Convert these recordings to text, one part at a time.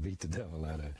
Beat the devil out of it.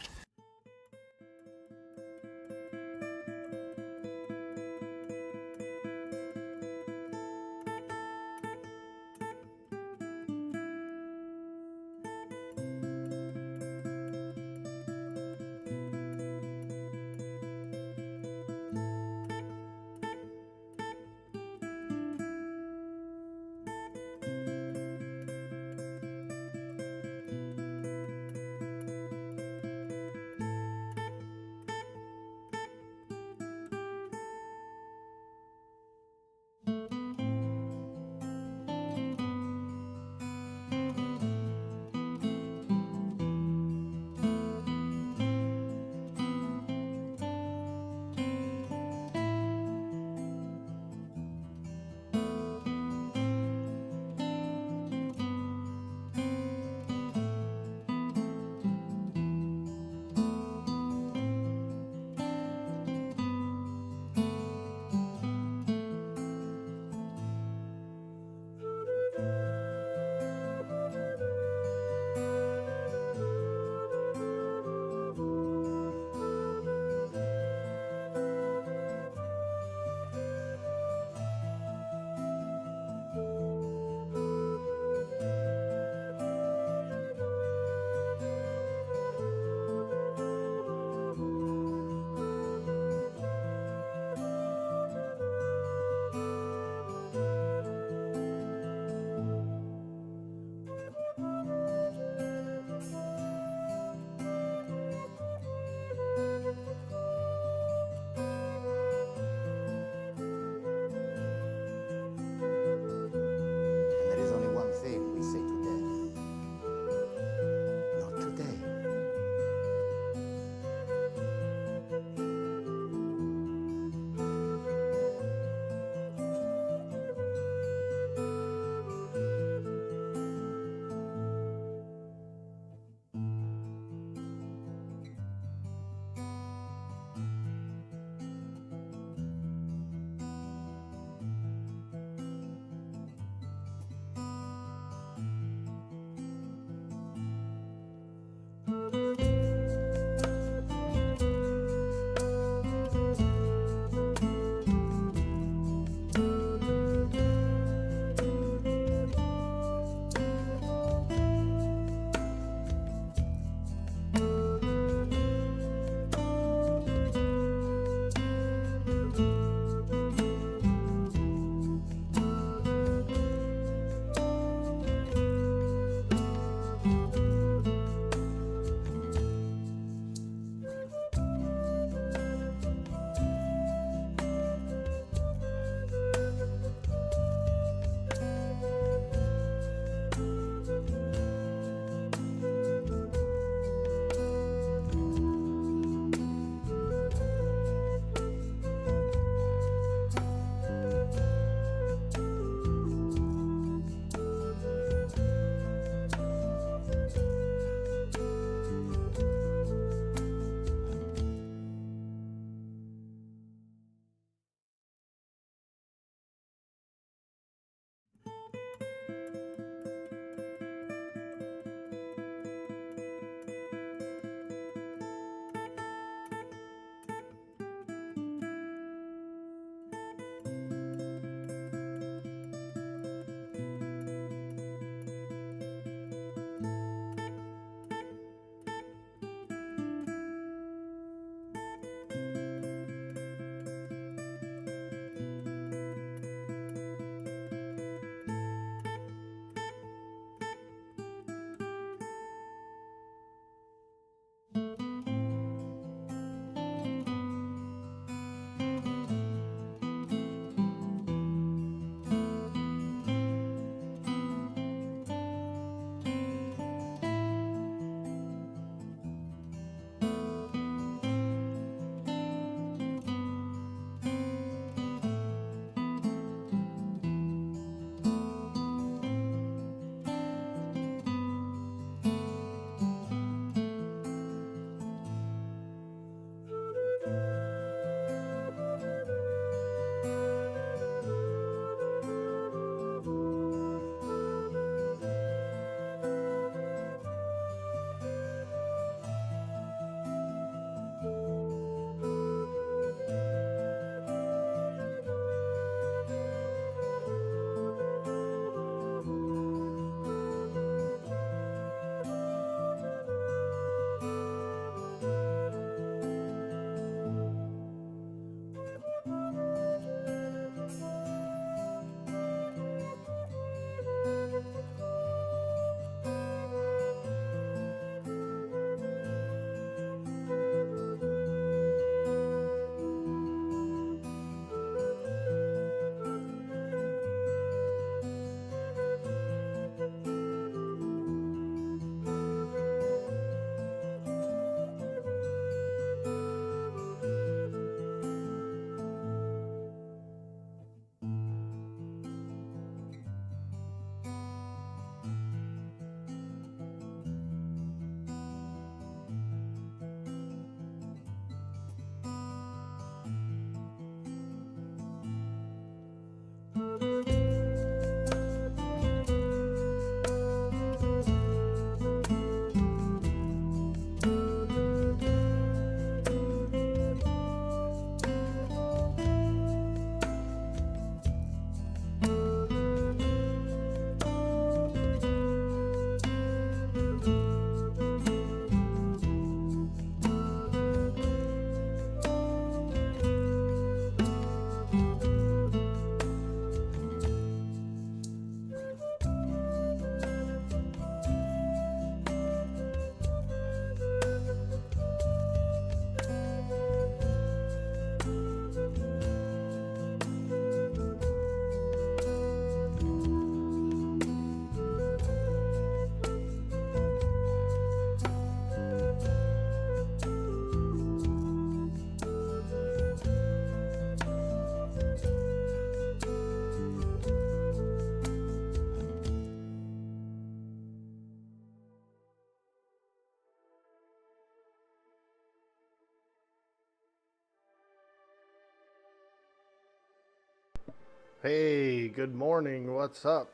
Hey, good morning. What's up?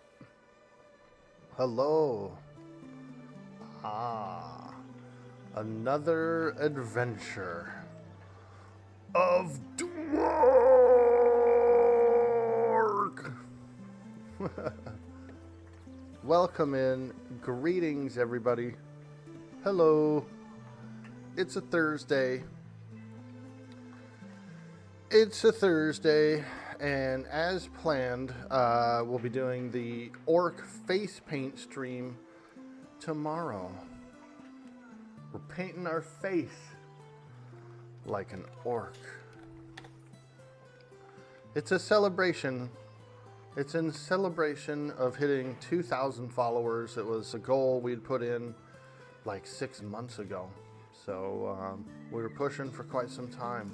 Hello. Ah, another adventure of Dwork. Welcome in. Greetings, everybody. Hello. It's a Thursday. And as planned, we'll be doing the orc face paint stream tomorrow. We're painting our face like an orc. It's a celebration. It's in celebration of hitting 2,000 followers. It was a goal we'd put in like 6 months ago. So we were pushing for quite some time.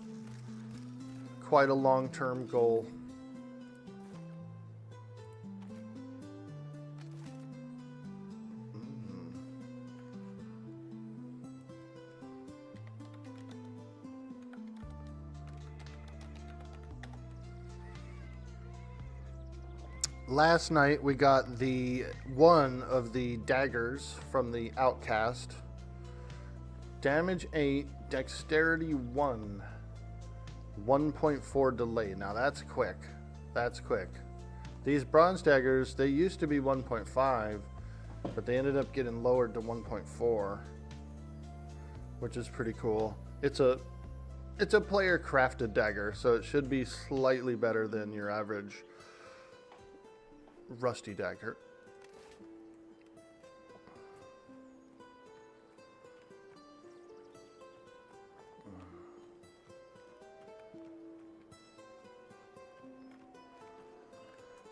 Quite a long-term goal. Last night we got the one of the daggers from the Outcast. Damage 8, Dexterity 1, 1.4 delay. Now that's quick. That's quick. These bronze daggers, they used to be 1.5, but they ended up getting lowered to 1.4, which is pretty cool. It's a player crafted dagger, so it should be slightly better than your average rusty dagger.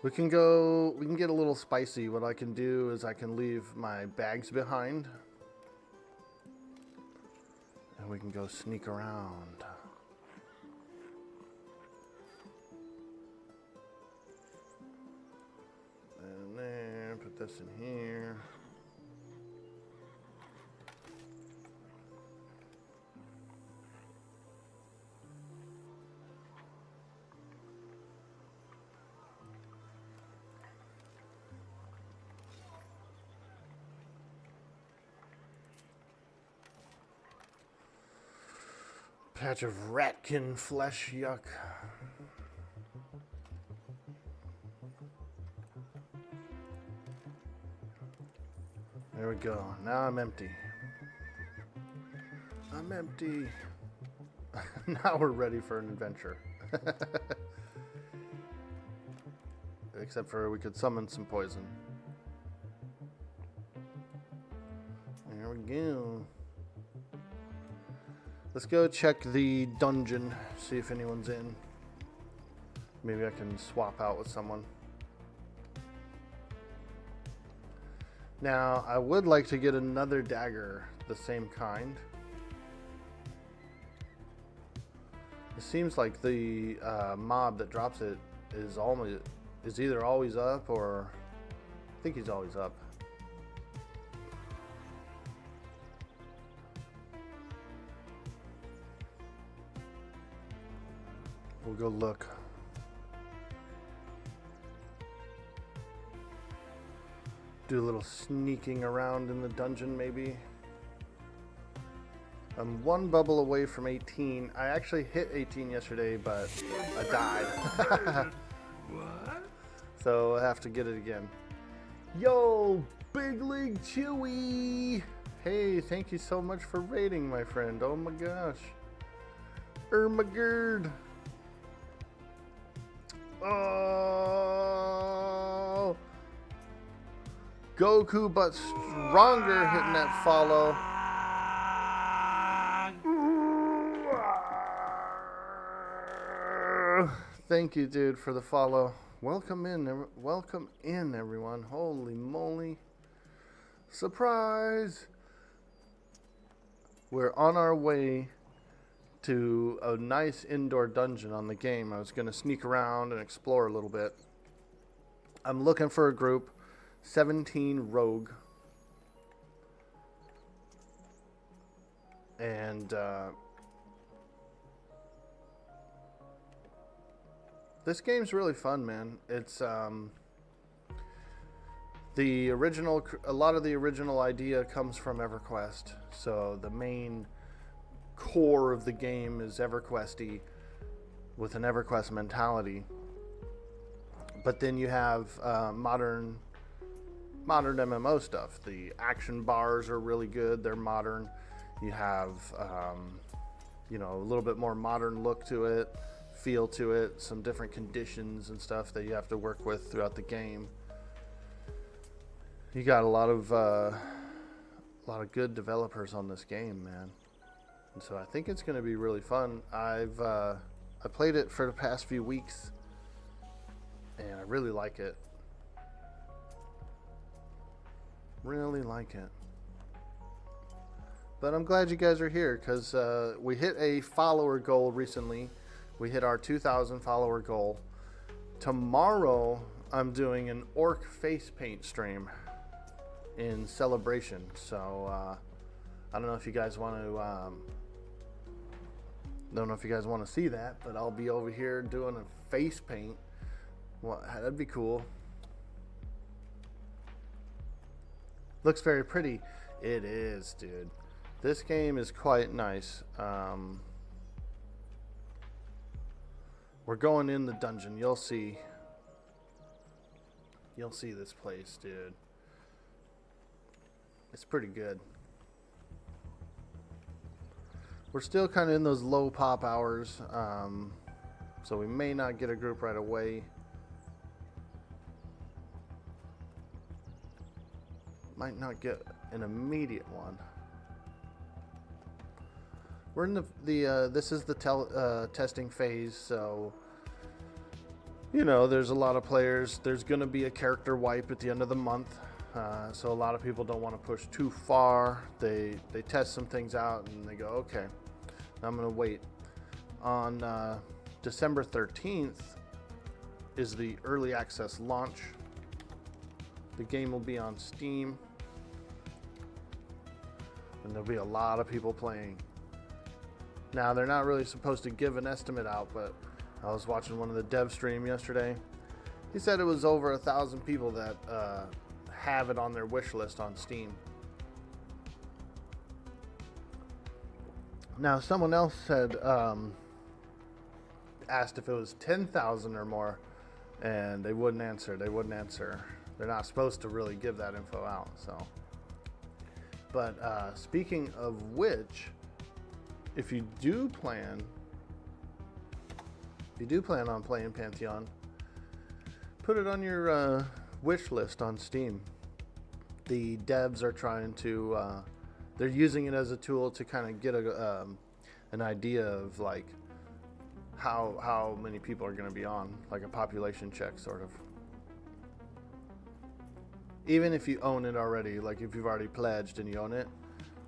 We can get a little spicy. What I can do is I can leave my bags behind and we can go sneak around. And then put this in here. Patch of ratkin flesh, yuck. There we go. Now I'm empty. I'm empty. Now we're ready for an adventure. Except for we could summon some poison. There we go. Let's go check the dungeon, see if anyone's in. Maybe I can swap out with someone. Now, I would like to get another dagger, the same kind. It seems like the mob that drops it is either always up or I think he's always up. We'll go look. Do a little sneaking around in the dungeon, maybe. I'm one bubble away from 18. I actually hit 18 yesterday, but I died. What? So I have to get it again. Yo, Big League Chewy! Hey, thank you so much for raiding, my friend. Oh my gosh. Ermagerd. Oh, Goku, but stronger, hitting that follow. Thank you, dude, for the follow. Welcome in, everyone. Holy moly! Surprise! We're on our way to a nice indoor dungeon on the game. I was going to sneak around and explore a little bit. I'm looking for a group, 17 rogue. And This game's really fun, man. It's the original. A lot of the original idea comes from EverQuest. So the main core of the game is EverQuesty, with an EverQuest mentality. But then you have modern MMO stuff. The action bars are really good. They're modern. You have you know, a little bit more modern look to it, feel to it, some different conditions and stuff that you have to work with throughout the game. You got a lot of good developers on this game, man. And so I think it's going to be really fun. I played it for the past few weeks, and I really like it. Really like it. But I'm glad you guys are here, because we hit a follower goal recently. We hit our 2,000 follower goal. Tomorrow, I'm doing an orc face paint stream in celebration. So I don't know if you guys want to see that, but I'll be over here doing a face paint. Well, that'd be cool. Looks very pretty. It is, dude. This game is quite nice. We're going in the dungeon. You'll see. You'll see this place, dude. It's pretty good. We're still kind of in those low pop hours, so we may not get a group right away. Might not get an immediate one. We're in the this is the testing phase, so you know, there's a lot of players. There's going to be a character wipe at the end of the month, so a lot of people don't want to push too far. They test some things out and they go, okay, I'm going to wait. On December 13th is the early access launch. The game will be on Steam, and there'll be a lot of people playing. Now, they're not really supposed to give an estimate out, but I was watching one of the dev stream yesterday. He said it was over 1,000 people that have it on their wish list on Steam. Now, someone else said, asked if it was 10,000 or more, and they wouldn't answer. They're not supposed to really give that info out, so. But speaking of which, if you do plan on playing Pantheon, put it on your wish list on Steam. The devs are trying to, they're using it as a tool to kind of get an idea of like how many people are going to be on, like a population check sort of. Even if you own it already, like if you've already pledged and you own it,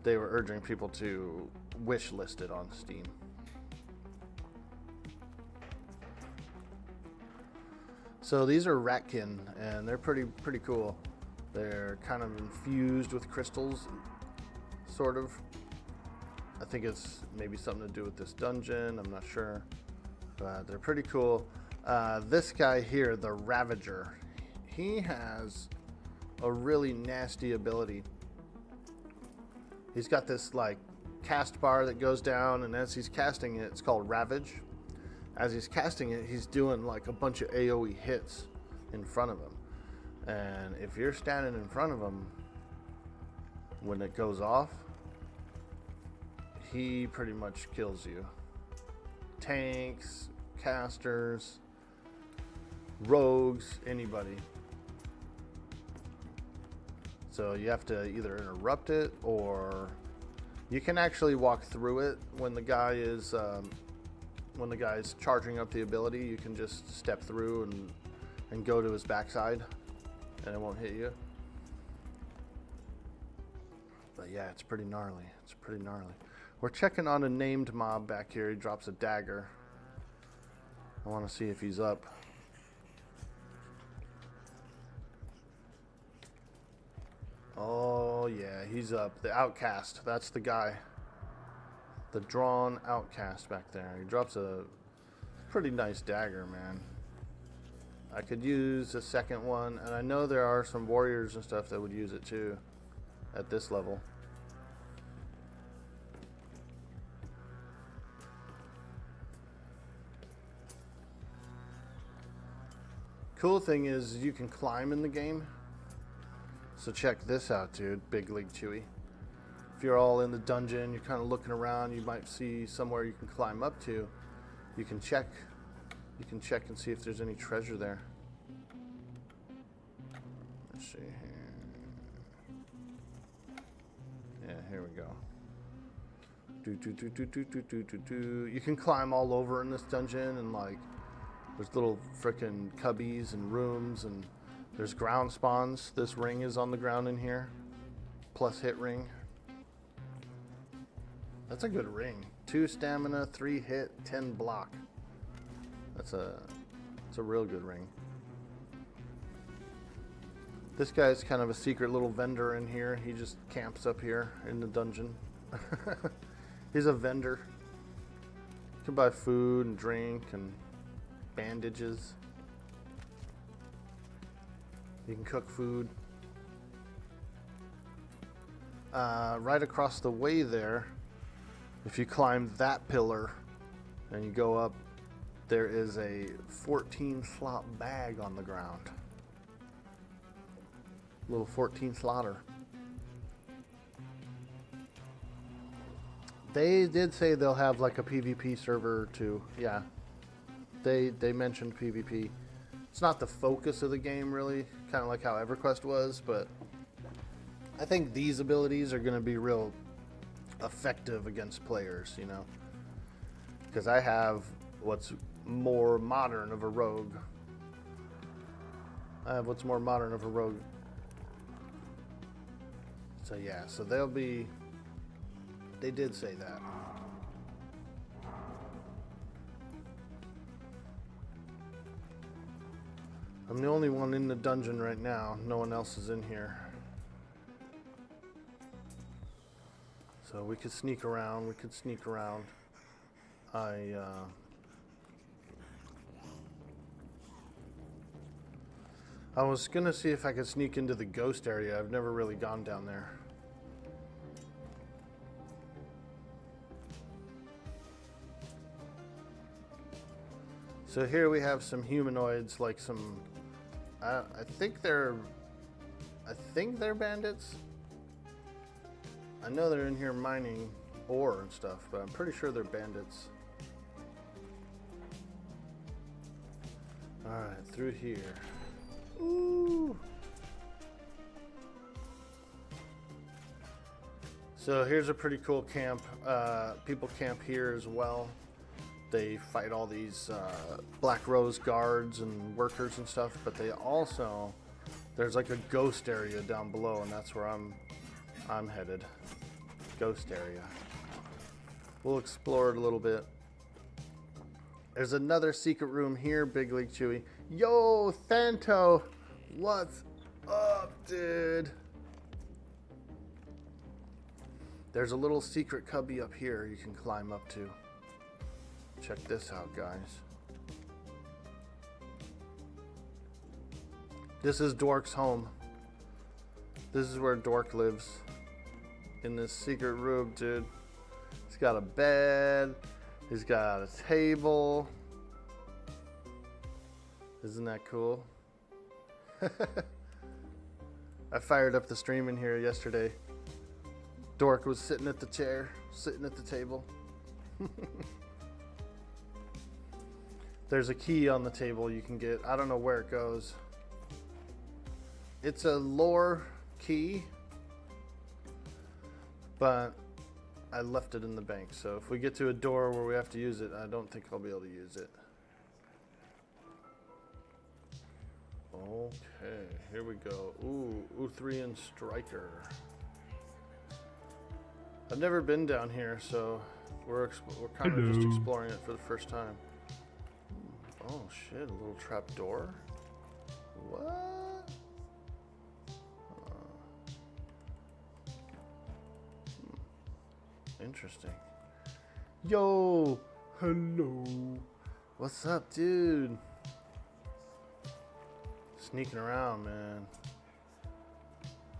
they were urging people to wish list it on Steam. So these are ratkin, and they're pretty cool. They're kind of infused with crystals, sort of. I think it's maybe something to do with this dungeon, I'm not sure. But they're pretty cool. This guy here, the Ravager, he has a really nasty ability. He's got this like cast bar that goes down, and as he's casting it, it's called Ravage. As he's casting it, he's doing like a bunch of AoE hits in front of him. And if you're standing in front of him when it goes off, he pretty much kills you. Tanks, casters, rogues, anybody. So you have to either interrupt it, or you can actually walk through it when the guy is charging up the ability. You can just step through and go to his backside, and it won't hit you. But yeah, it's pretty gnarly. It's pretty gnarly. We're checking on a named mob back here. He drops a dagger. I want to see if he's up. Oh yeah, he's up. The outcast. That's the guy. The drawn outcast back there. He drops a pretty nice dagger, man. I could use a second one, and I know there are some warriors and stuff that would use it too at this level. Cool thing is you can climb in the game. So check this out, dude. Big League Chewy. If you're all in the dungeon, you're kind of looking around, you might see somewhere you can climb up to. You can check and see if there's any treasure there. Let's see here. Yeah, here we go. You can climb all over in this dungeon, and like there's little frickin' cubbies and rooms, and there's ground spawns. This ring is on the ground in here. Plus hit ring. That's a good ring. 2 stamina, 3 hit, 10 block. It's a real good ring. This guy's kind of a secret little vendor in here. He just camps up here in the dungeon. He's a vendor. You can buy food and drink and bandages. You can cook food. Right across the way there, if you climb that pillar and you go up, there is a 14 slot bag on the ground. Little 14 slotter. They did say they'll have like a PvP server too. Yeah. They mentioned PvP. It's not the focus of the game really, kind of like how EverQuest was, but I think these abilities are going to be real effective against players, you know. Because I have what's more modern of a rogue. So yeah, so they did say that. I'm the only one in the dungeon right now. No one else is in here. So we could sneak around. I was gonna see if I could sneak into the ghost area. I've never really gone down there. So here we have some humanoids, like some, I think they're bandits. I know they're in here mining ore and stuff, but I'm pretty sure they're bandits. Alright, through here. Ooh. So here's a pretty cool camp. People camp here as well. They fight all these Black Rose guards and workers and stuff, but they also, there's like a ghost area down below, and that's where I'm headed. Ghost area. We'll explore it a little bit. There's another secret room here, Big League Chewy. Yo, Thanto, what's up, dude? There's a little secret cubby up here you can climb up to. Check this out, guys. This is Dwork's home. This is where Dwork lives. In this secret room, dude. He's got a bed. He's got a table. Isn't that cool? I fired up the stream in here yesterday. Dwork was sitting at the chair, sitting at the table. There's a key on the table you can get. I don't know where it goes. It's a lore key, but I left it in the bank. So if we get to a door where we have to use it, I don't think I'll be able to use it. Okay, here we go. Ooh, Uthrian Striker. I've never been down here, so we're kind of just exploring it for the first time. Oh shit, a little trap door? What? Interesting. Yo! Hello! What's up, dude? Sneaking around, man.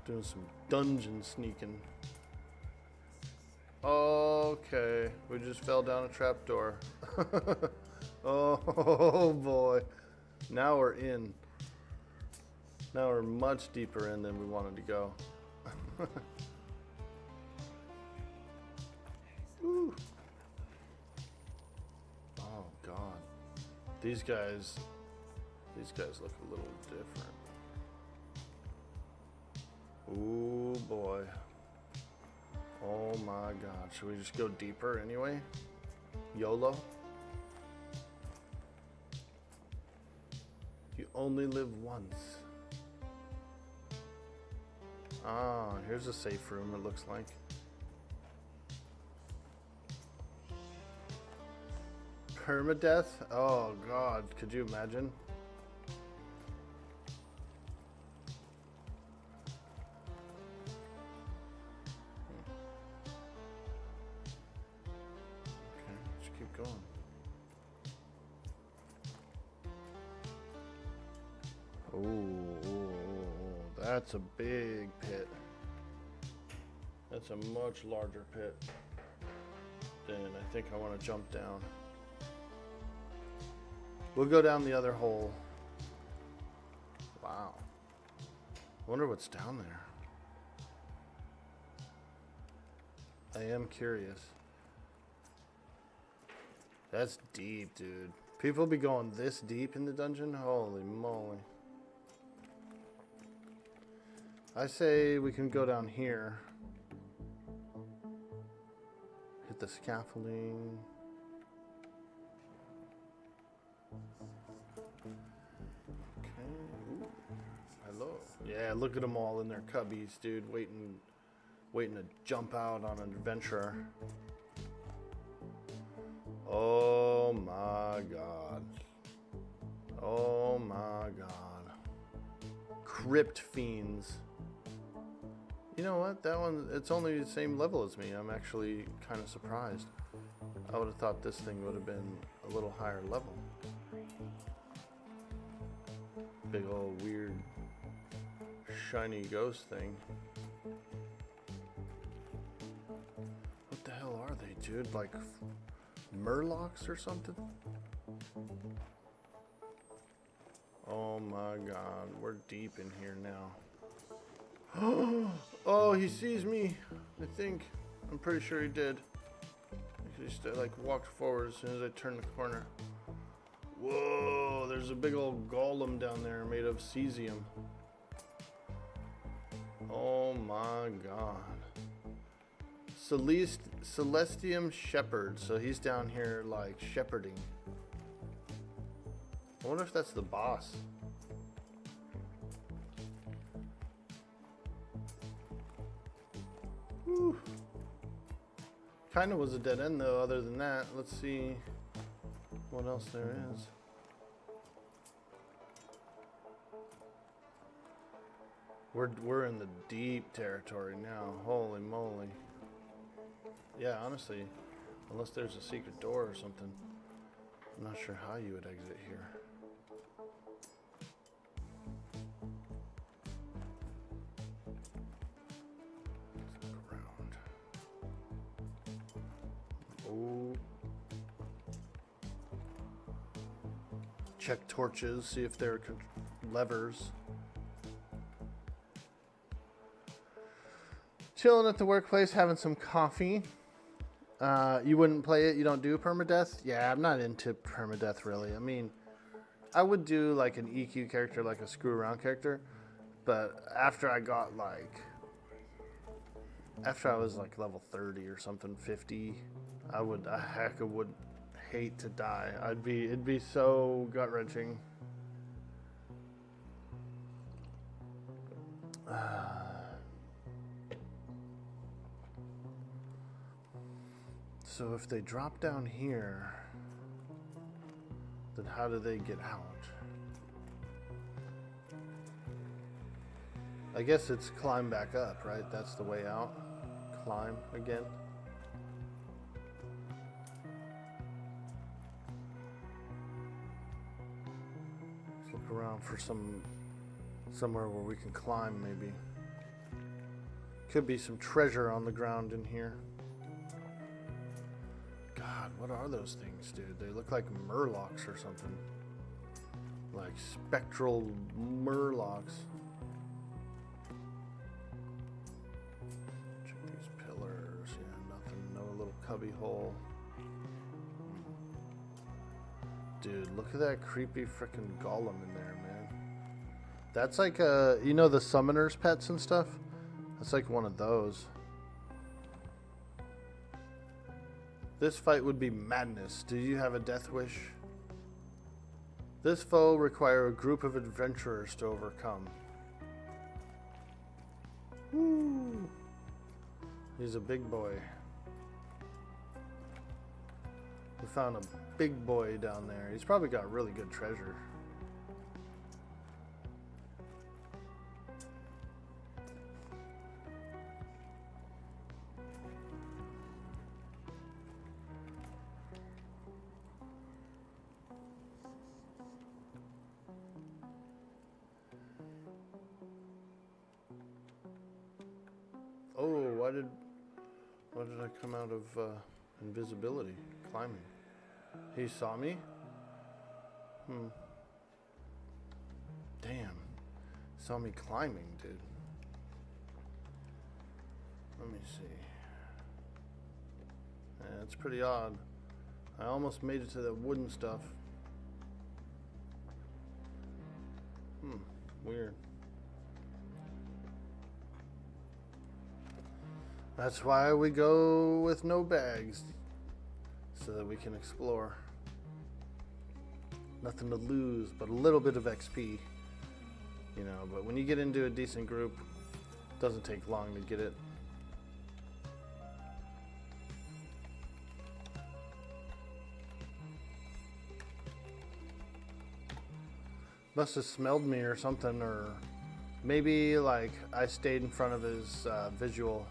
Doing some dungeon sneaking. Okay, we just fell down a trapdoor. Oh boy. Now we're in. Now we're much deeper in than we wanted to go. Woo. Oh god. These guys look a little different. Ooh boy. Oh my god. Should we just go deeper anyway? YOLO? You only live once. Ah, here's a safe room, it looks like. Permadeath? Oh god, could you imagine? Okay, just keep going. Oh, that's a big pit. That's a much larger pit than I think I want to jump down. We'll go down the other hole. Wow. I wonder what's down there. I am curious. That's deep, dude. People be going this deep in the dungeon? Holy moly. I say we can go down here. Hit the scaffolding. Okay. Ooh. Hello. Yeah, look at them all in their cubbies, dude. Waiting to jump out on an adventurer. Oh my god. Oh my god. Crypt fiends. You know what? That one, it's only the same level as me. I'm actually kind of surprised. I would have thought this thing would have been a little higher level. Big old weird shiny ghost thing. What the hell are they, dude? Like Murlocs or something? Oh my god, we're deep in here now. Oh, he sees me, I think. I'm pretty sure he did. He just like walked forward as soon as I turned the corner. Whoa, there's a big old golem down there made of cesium. Oh my god. Celestium Shepherd, so he's down here like shepherding. I wonder if that's the boss. Kind of was a dead end though, other than that. Let's see what else there is. We're in the deep territory now. Holy moly. Yeah, honestly, unless there's a secret door or something, I'm not sure how you would exit here. Let's look around. Oh. Check torches, see if there are levers. Chilling at the workplace, having some coffee. You wouldn't play it? You don't do permadeath? Yeah, I'm not into permadeath really. I mean, I would do like an EQ character, like a screw around character. But after I was like level 30 or something, 50, I would hate to die. It'd be so gut wrenching. So if they drop down here, then how do they get out? I guess it's climb back up, right? That's the way out. Climb again. Let's look around for some Somewhere where we can climb, maybe. Could be some treasure on the ground in here. God, what are those things, dude? They look like murlocs or something. Like spectral murlocs. Check these pillars. Yeah, nothing. No little cubby hole. Dude, look at that creepy frickin' golem in there, man. That's like you know the summoners pets and stuff? That's like one of those. This fight would be madness. Do you have a death wish? This foe require a group of adventurers to overcome. Woo! He's a big boy. We found a big boy down there. He's probably got really good treasure. Oh, why did I come out of invisibility? Climbing. He saw me? Damn. Saw me climbing, dude. Let me see. Yeah, it's pretty odd. I almost made it to the wooden stuff. Weird. That's why we go with no bags, so that we can explore. Nothing to lose but a little bit of XP, you know, but when you get into a decent group, it doesn't take long to get it. Must have smelled me or something, or maybe like I stayed in front of his visual.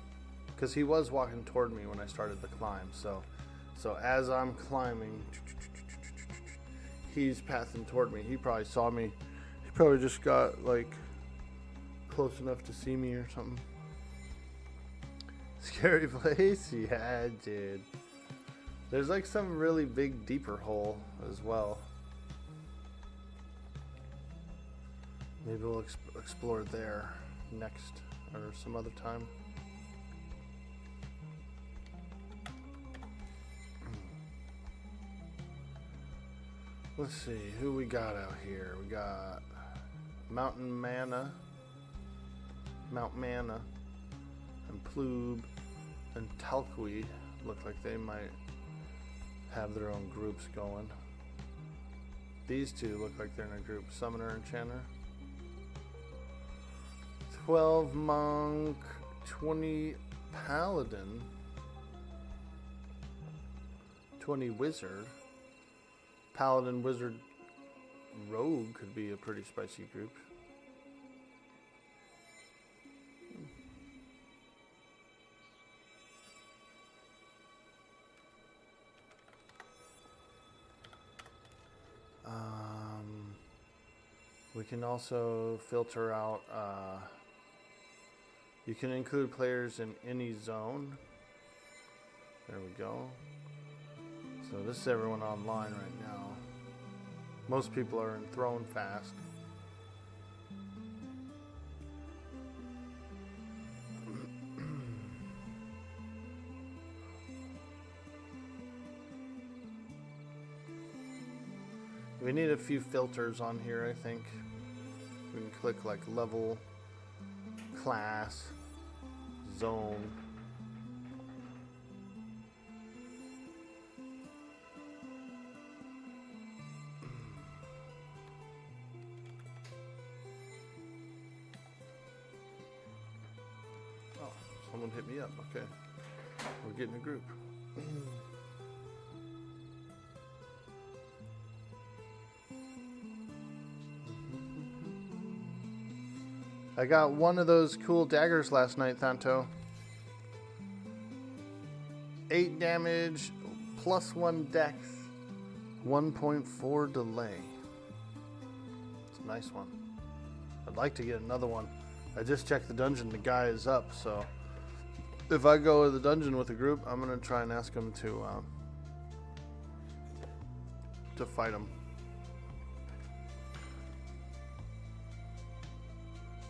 Because he was walking toward me when I started the climb. So as I'm climbing, he's pathing toward me. He probably saw me. He probably just got like close enough to see me or something. Scary place? Yeah, dude. There's like some really big, deeper hole as well. Maybe we'll explore there next or some other time. Let's see, who we got out here? We got Mount Mana, and Ploob, and Talqui. Look like they might have their own groups going. These two look like they're in a group, Summoner and Enchanter. 12 Monk, 20 Paladin, 20 Wizard. Paladin, Wizard, Rogue could be a pretty spicy group. We can also filter out, you can include players in any zone. There we go. So this is everyone online right now. Most people are in Throne Fast. We need a few filters on here, I think. We can click like level, class, zone. Someone hit me up. Okay. We're getting a group. I got one of those cool daggers last night, Thanto. 8 damage, +1 dex, 1.4 delay. It's a nice one. I'd like to get another one. I just checked the dungeon. The guy is up, so if I go to the dungeon with a group, I'm gonna try and ask him to fight him.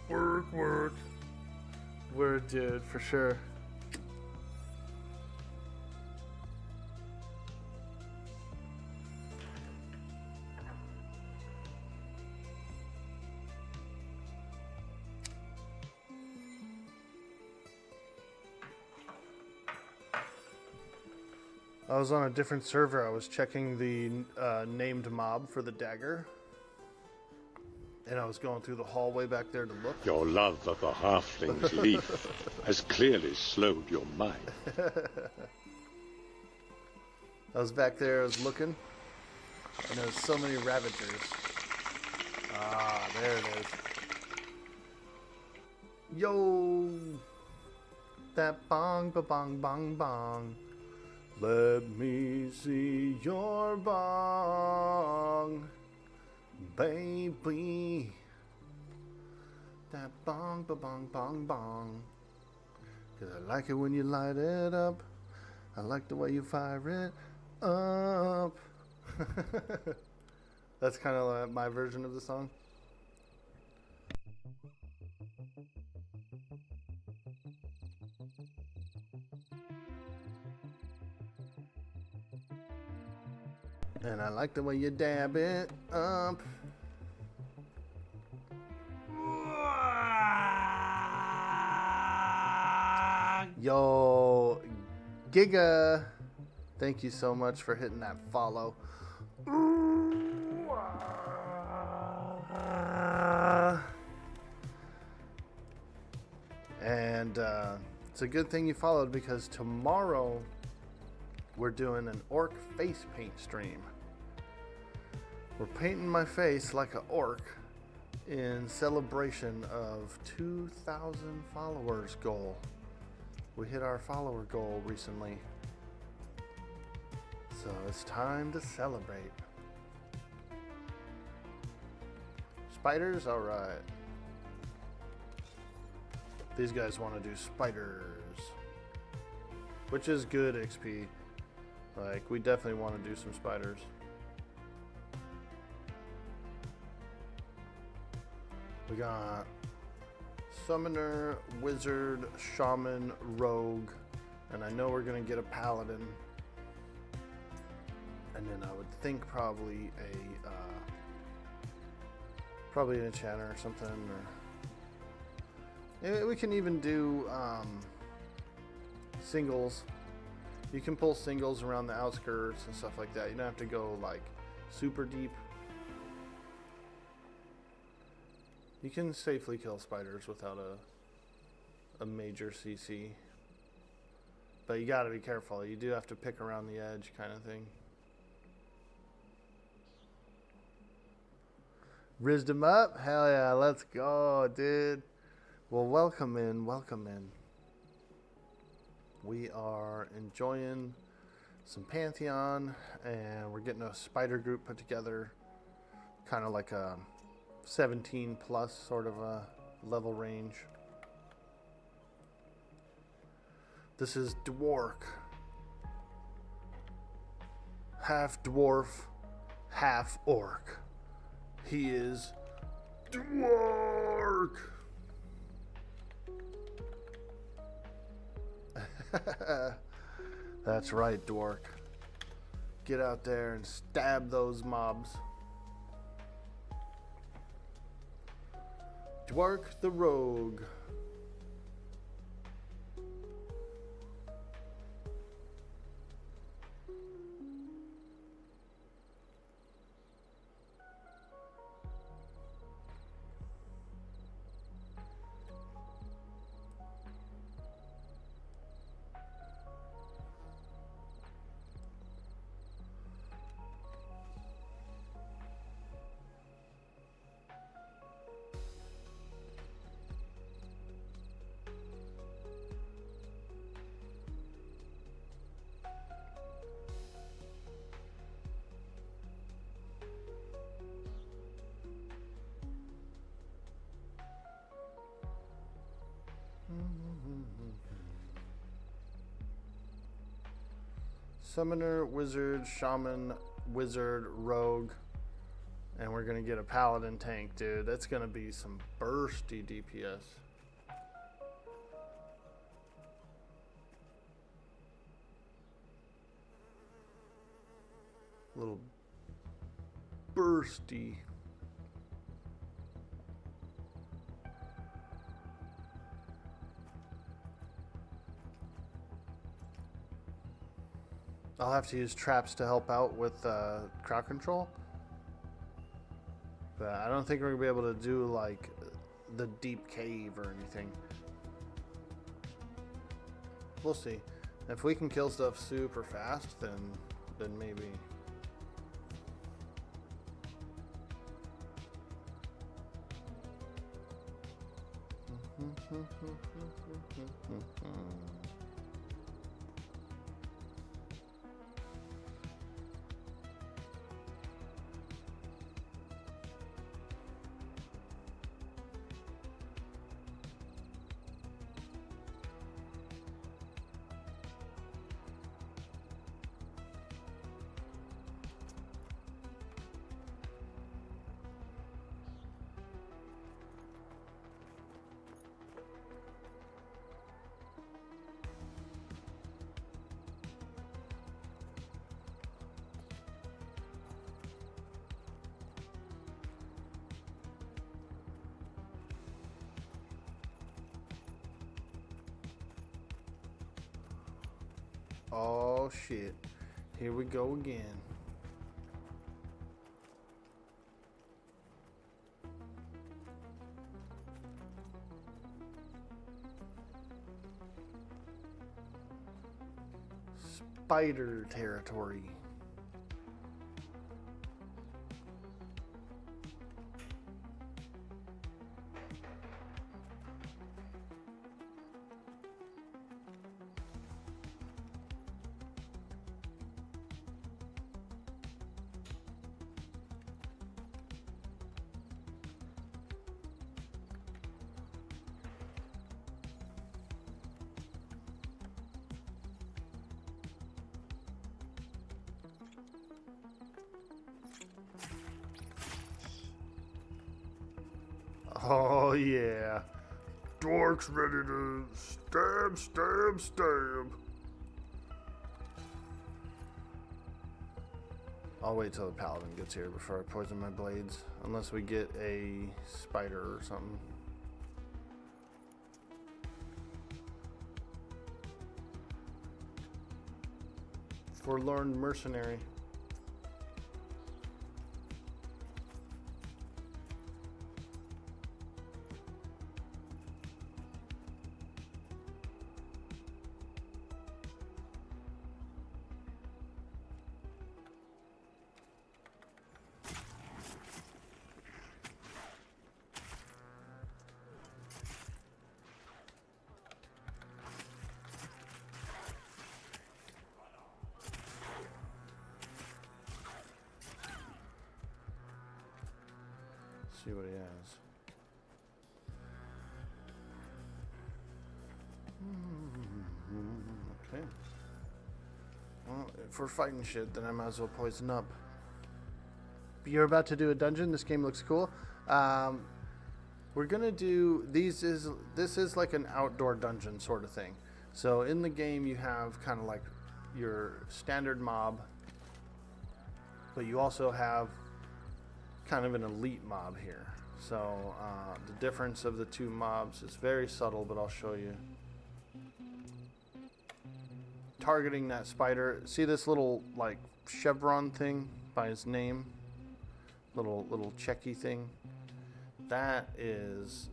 Work. Word, dude, for sure. I was on a different server. I was checking the named mob for the dagger. And I was going through the hallway back there to look. Your love of a halfling's leaf has clearly slowed your mind. I was back there, I was looking. And there's so many Ravagers. Ah, there it is. Yo! That bong, ba-bong, bong, bong. Let me see your bong, baby. That bong, ba-bong, bong, bong. 'Cause I like it when you light it up. I like the way you fire it up. That's kind of like my version of the song. And I like the way you dab it up. Yo, Giga, thank you so much for hitting that follow. And it's a good thing you followed, because tomorrow we're doing an orc face paint stream. We're painting my face like an orc in celebration of 2,000 followers goal. We hit our follower goal recently. So it's time to celebrate. Spiders? Alright. These guys want to do spiders. Which is good XP. Like, we definitely want to do some spiders. We got Summoner, Wizard, Shaman, Rogue, and I know we're going to get a Paladin. And then I would think probably an Enchanter or something. Or we can even do singles. You can pull singles around the outskirts and stuff like that. You don't have to go like super deep. You can safely kill spiders without a major CC. But you gotta be careful. You do have to pick around the edge kind of thing. Rizzed him up? Hell yeah, let's go, dude. Well, welcome in, welcome in. We are enjoying some Pantheon, and we're getting a spider group put together. Kind of like a 17 plus sort of a level range. This is Dwork. Half dwarf, half orc. He is Dwork. That's right, Dwork. Get out there and stab those mobs. Dwork the Rogue. Summoner, wizard, shaman, wizard, rogue. And we're going to get a paladin tank, dude. That's going to be some bursty DPS. Little bursty. I'll have to use traps to help out with crowd control. But I don't think we're going to be able to do like the deep cave or anything. We'll see. If we can kill stuff super fast, then maybe. Oh shit. Here we go again. Spider territory. Oh yeah. Dwork's ready to stab, stab, stab. I'll wait till the paladin gets here before I poison my blades. Unless we get a spider or something. Forlorn mercenary. See what he has. Okay. Well, if we're fighting shit, then I might as well poison up. But you're about to do a dungeon. This game looks cool. We're gonna do these. This is like an outdoor dungeon sort of thing. So in the game, you have kind of like your standard mob, but you also have kind of an elite mob here. So the difference of the two mobs is very subtle, but I'll show you. Targeting that spider. See this little like chevron thing by his name? Little checky thing. That is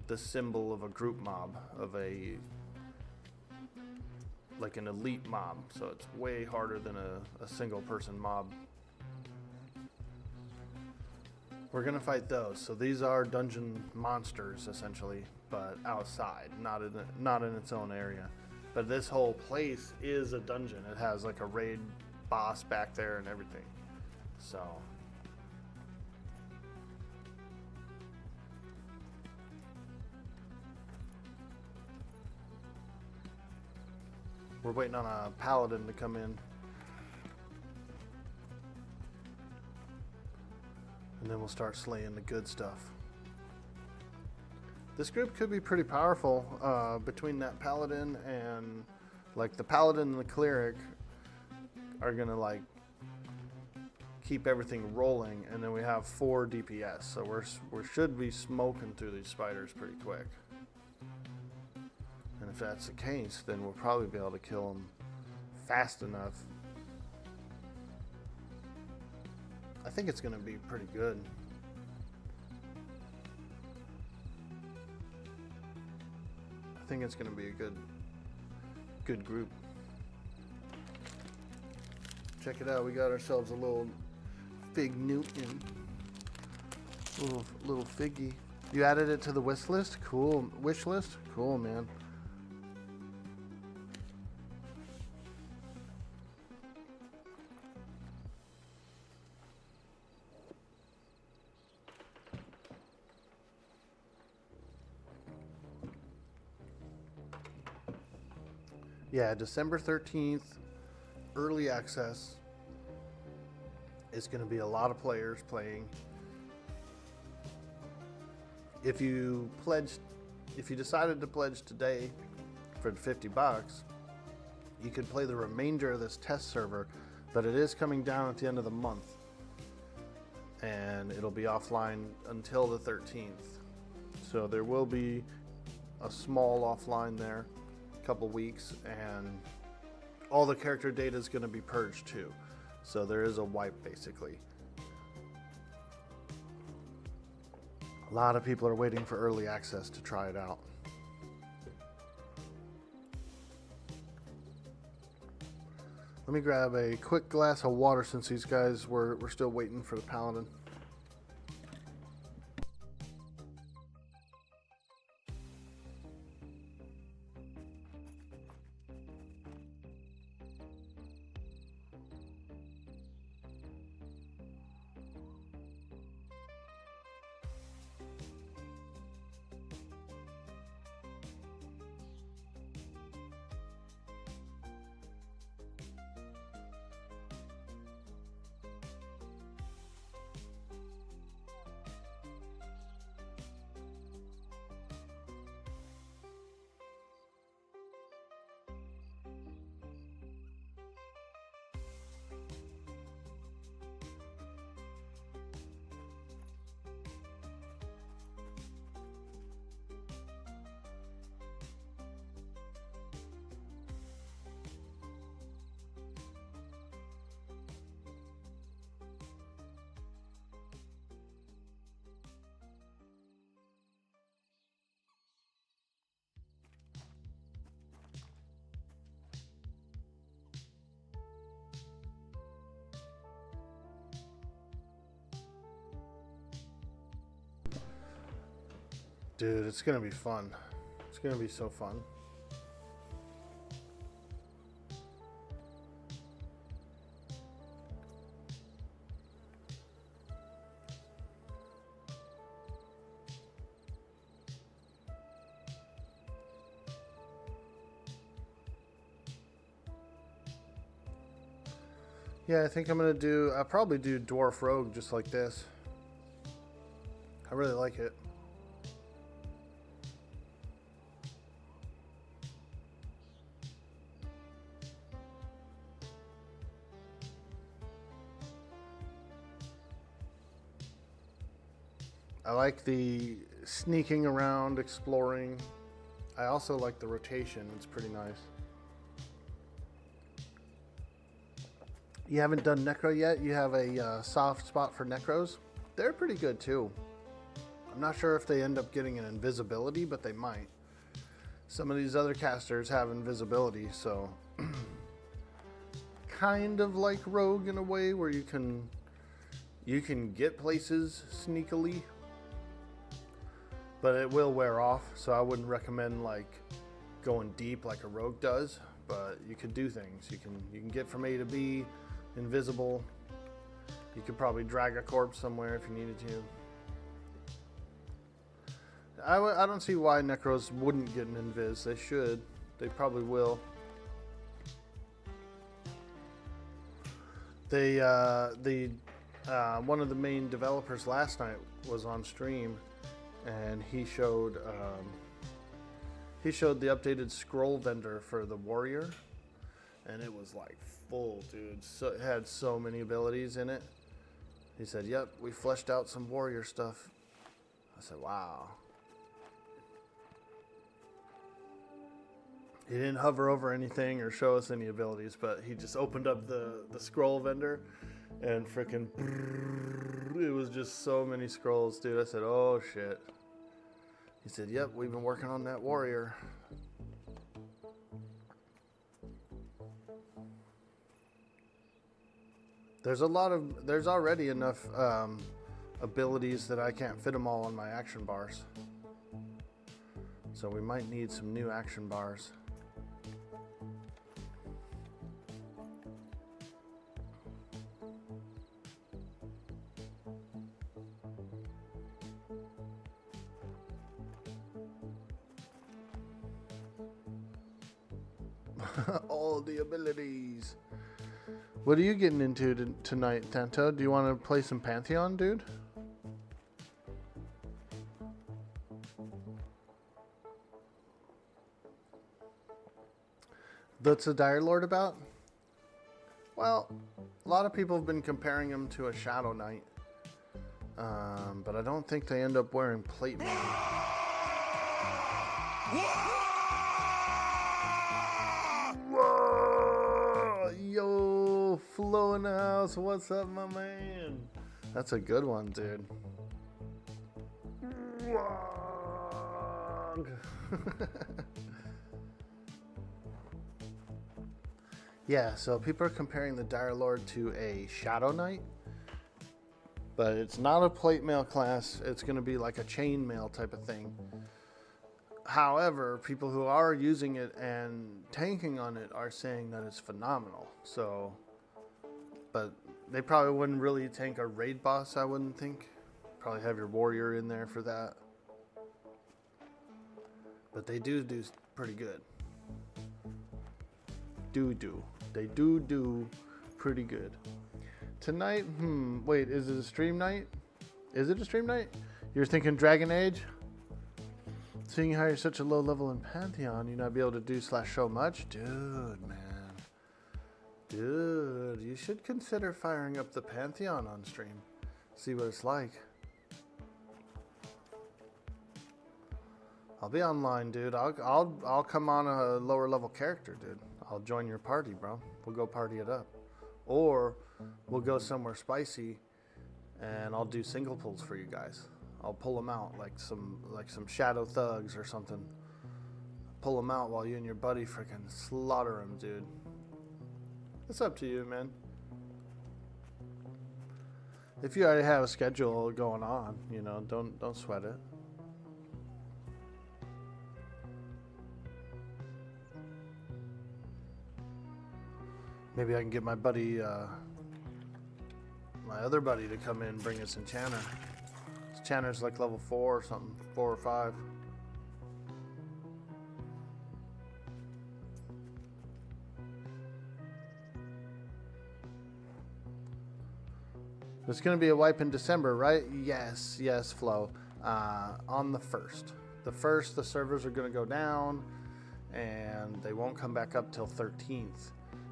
the symbol of a group mob, of a like an elite mob. So it's way harder than a single person mob. We're gonna fight those. So these are dungeon monsters essentially, but outside, not in its own area. But this whole place is a dungeon. It has like a raid boss back there and everything. So We're waiting on a paladin to come in. And then we'll start slaying the good stuff. This group could be pretty powerful between that paladin and like the paladin and the cleric are gonna like keep everything rolling, and then we have 4 DPS, so we should be smoking through these spiders pretty quick. And if that's the case, then we'll probably be able to kill them fast enough. I think it's gonna be pretty good. I think it's going to be a good group. Check it out. We got ourselves a little Fig Newton. Little figgy. You added it to the wish list? Cool. Wish list? Cool, man. Yeah, December 13th, early access. It's going to be a lot of players playing. If you decided to pledge today for $50, you could play the remainder of this test server, but it is coming down at the end of the month. And it'll be offline until the 13th. So there will be a small offline there. Couple weeks, and all the character data is going to be purged too, so there is a wipe basically. A lot of people are waiting for early access to try it out. Let me grab a quick glass of water since these guys we're still waiting for the paladin. Dude, it's gonna be fun. It's gonna be so fun. Yeah, I think I'll probably do Dwarf Rogue just like this. I really like it. I like the sneaking around, exploring. I also like the rotation. It's pretty nice. You haven't done Necro yet? You have a soft spot for Necros? They're pretty good too. I'm not sure if they end up getting an invisibility, but they might. Some of these other casters have invisibility, so kind of like Rogue in a way where you can get places sneakily, but it will wear off, so I wouldn't recommend like going deep like a Rogue does, but you could do things. You can get from A to B, invisible. You could probably drag a corpse somewhere if you needed to. I don't see why Necros wouldn't get an invis. They should. They probably will. They one of the main developers last night was on stream, and he showed the updated scroll vendor for the warrior, and it was like full, dude. So it had so many abilities in it. He said, "Yep, we fleshed out some warrior stuff." I said, "Wow." He didn't hover over anything or show us any abilities, but he just opened up the scroll vendor, and freaking, it was just so many scrolls, dude. I said, "Oh shit." He said, "Yep, we've been working on that warrior." There's already enough abilities that I can't fit them all on my action bars. So we might need some new action bars. All the abilities. What are you getting into tonight, Tanto? Do you want to play some Pantheon, dude? What's the Dire Lord about? Well, a lot of people have been comparing him to a Shadow Knight. But I don't think they end up wearing plate mail. Whoa! Yo, Flo in the house. What's up, my man? That's a good one, dude. Waaagh. Yeah, so people are comparing the Dire Lord to a Shadow Knight, but it's not a plate mail class. It's going to be like a chain mail type of thing. However, people who are using it and tanking on it are saying that it's phenomenal. So, but they probably wouldn't really tank a raid boss, I wouldn't think. Probably have your warrior in there for that. But they do pretty good. They do pretty good. Tonight, wait, is it a stream night? Is it a stream night? You're thinking Dragon Age? Seeing how you're such a low level in Pantheon, you not be able to do / show much? Dude, man. Dude, you should consider firing up the Pantheon on stream. See what it's like. I'll be online, dude. I'll come on a lower level character, dude. I'll join your party, bro. We'll go party it up. Or we'll go somewhere spicy and I'll do single pulls for you guys. I'll pull them out like some shadow thugs or something. Pull them out while you and your buddy freaking slaughter them, dude. It's up to you, man. If you already have a schedule going on, you know, don't sweat it. Maybe I can get my buddy, my other buddy to come in and bring us Enchanter. Enchanter's like level 4 or something, 4 or 5. There's going to be a wipe in December, right? Yes, Flo. On the 1st. The 1st, the servers are going to go down, and they won't come back up till 13th.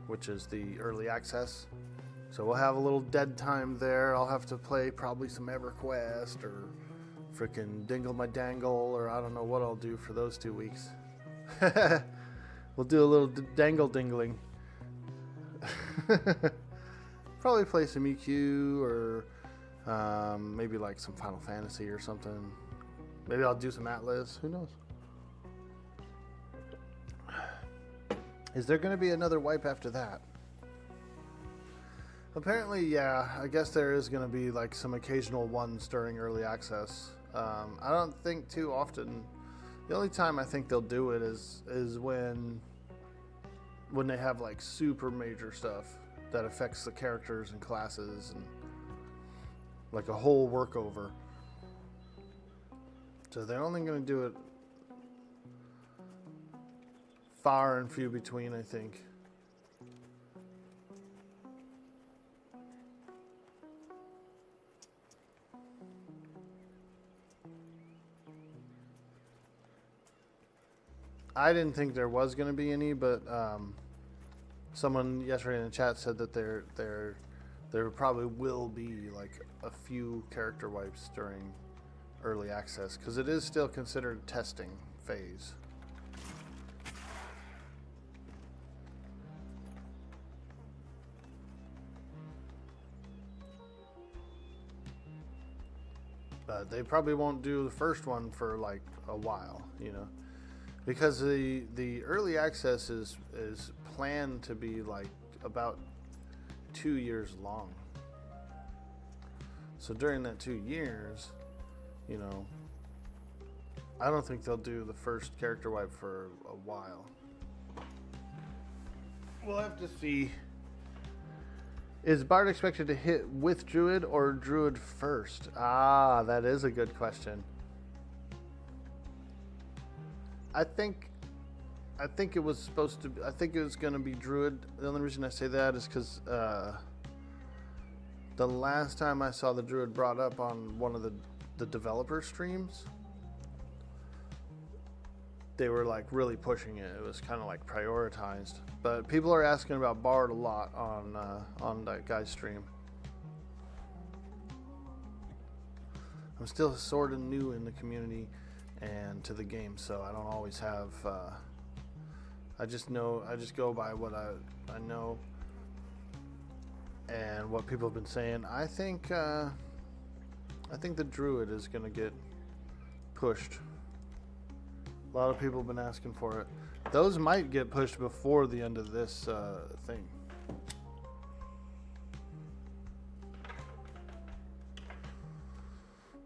Which is the early access. So we'll have a little dead time there. I'll have to play probably some EverQuest or frickin' Dingle My Dangle, or I don't know what I'll do for those 2 weeks. We'll do a little dangle dingling. Probably play some EQ or maybe like some Final Fantasy or something. Maybe I'll do some Atlas. Who knows? Is there going to be another wipe after that? Apparently, yeah. I guess there is going to be like some occasional ones during early access. I don't think too often. The only time I think they'll do it is when they have like super major stuff that affects the characters and classes and like a whole workover. So they're only going to do it far and few between, I think. I didn't think there was going to be any, but someone yesterday in the chat said that there probably will be like a few character wipes during early access, because it is still considered testing phase. But they probably won't do the first one for like a while, you know, because the early access is planned to be like about 2 years long. So during that 2 years, you know, I don't think they'll do the first character wipe for a while. We'll have to see. Is Bard expected to hit with Druid or Druid first? Ah, that is a good question. I think it was supposed to. I think it was going to be Druid. The only reason I say that is because the last time I saw the Druid brought up on one of the developer streams, they were like really pushing it. It was kind of like prioritized. But people are asking about Bard a lot on that guy's stream. I'm still sort of new in the community and to the game, so I don't always have. I just go by what I know and what people have been saying. I think the Druid is gonna get pushed. A lot of people have been asking for it. Those might get pushed before the end of this thing.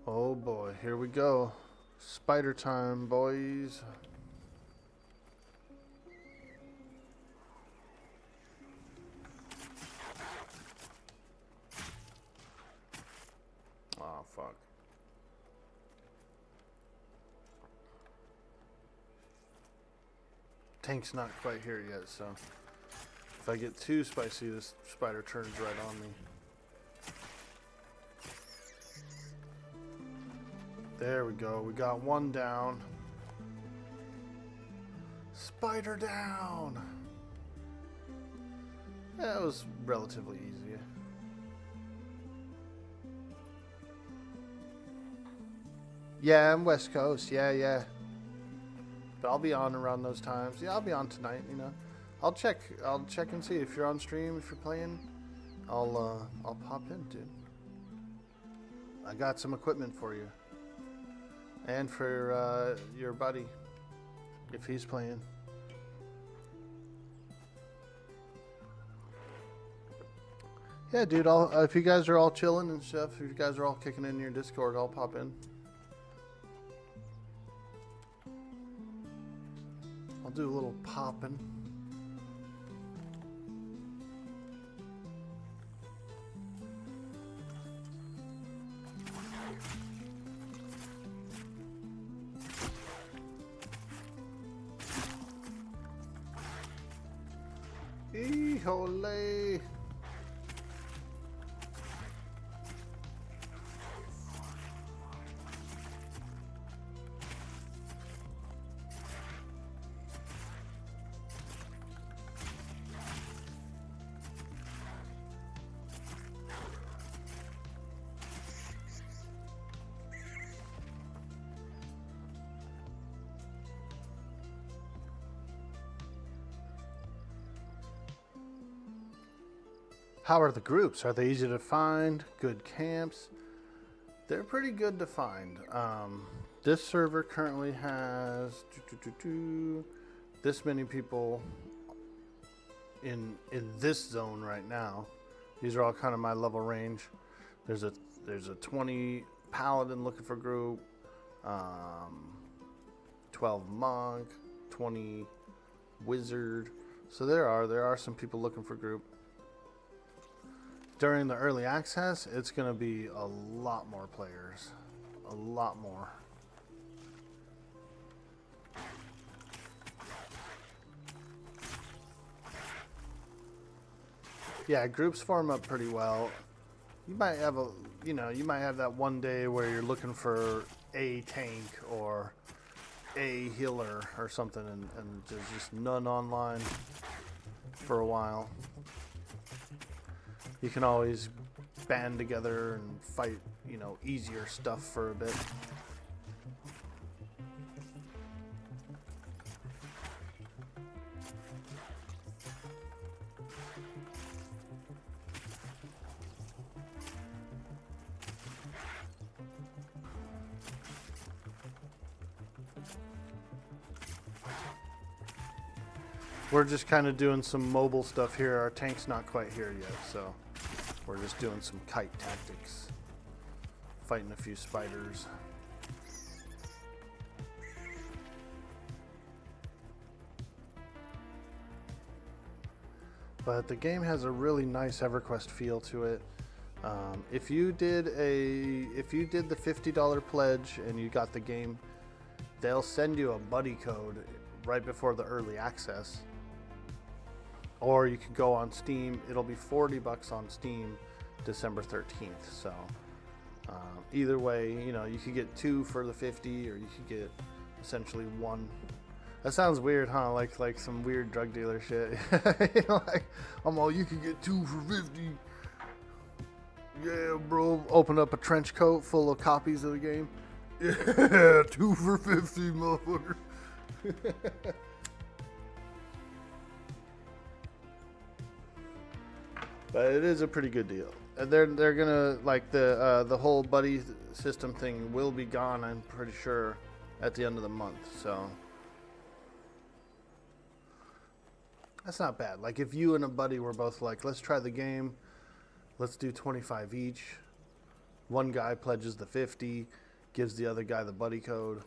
Oh boy, here we go. Spider time, boys. Oh, fuck. Tank's not quite here yet, so if I get too spicy, this spider turns right on me. There we go. We got one down. Spider down. That was relatively easy. Yeah, I'm West Coast. Yeah. But I'll be on around those times. Yeah, I'll be on tonight, you know. I'll check and see if you're on stream, if you're playing. I'll pop in, dude. I got some equipment for you. And for your buddy, if he's playing. Yeah, dude, if you guys are all chilling and stuff, if you guys are all kicking in your Discord, I'll pop in. I'll do a little popping. Híjole. How are the groups? Are they easy to find? Good camps? They're pretty good to find. This server currently has this many people in this zone right now. These are all kind of my level range. There's a 20 paladin looking for group, 12 monk, 20 wizard. So there are some people looking for group. During the early access, it's going to be a lot more players. A lot more. Yeah, groups form up pretty well. You might have you might have that one day where you're looking for a tank or a healer or something, and there's just none online for a while. You can always band together and fight, you know, easier stuff for a bit. We're just kind of doing some mobile stuff here. Our tank's not quite here yet, so we're just doing some kite tactics. Fighting a few spiders. But the game has a really nice EverQuest feel to it. If you did the $50 pledge and you got the game, they'll send you a buddy code right before the early access. Or you could go on Steam. It'll be $40 on Steam December 13th. So either way, you know, you could get 2 for the 50, or you could get essentially 1. That sounds weird, huh? Like some weird drug dealer shit. You know, like, I'm all, you could get 2 for 50. Yeah, bro. Open up a trench coat full of copies of the game. Yeah, 2 for 50, motherfucker. But it is a pretty good deal. They're gonna, like, the whole buddy system thing will be gone, I'm pretty sure, at the end of the month. So that's not bad. Like, if you and a buddy were both like, let's try the game, let's do 25 each. One guy pledges the 50, gives the other guy the buddy code.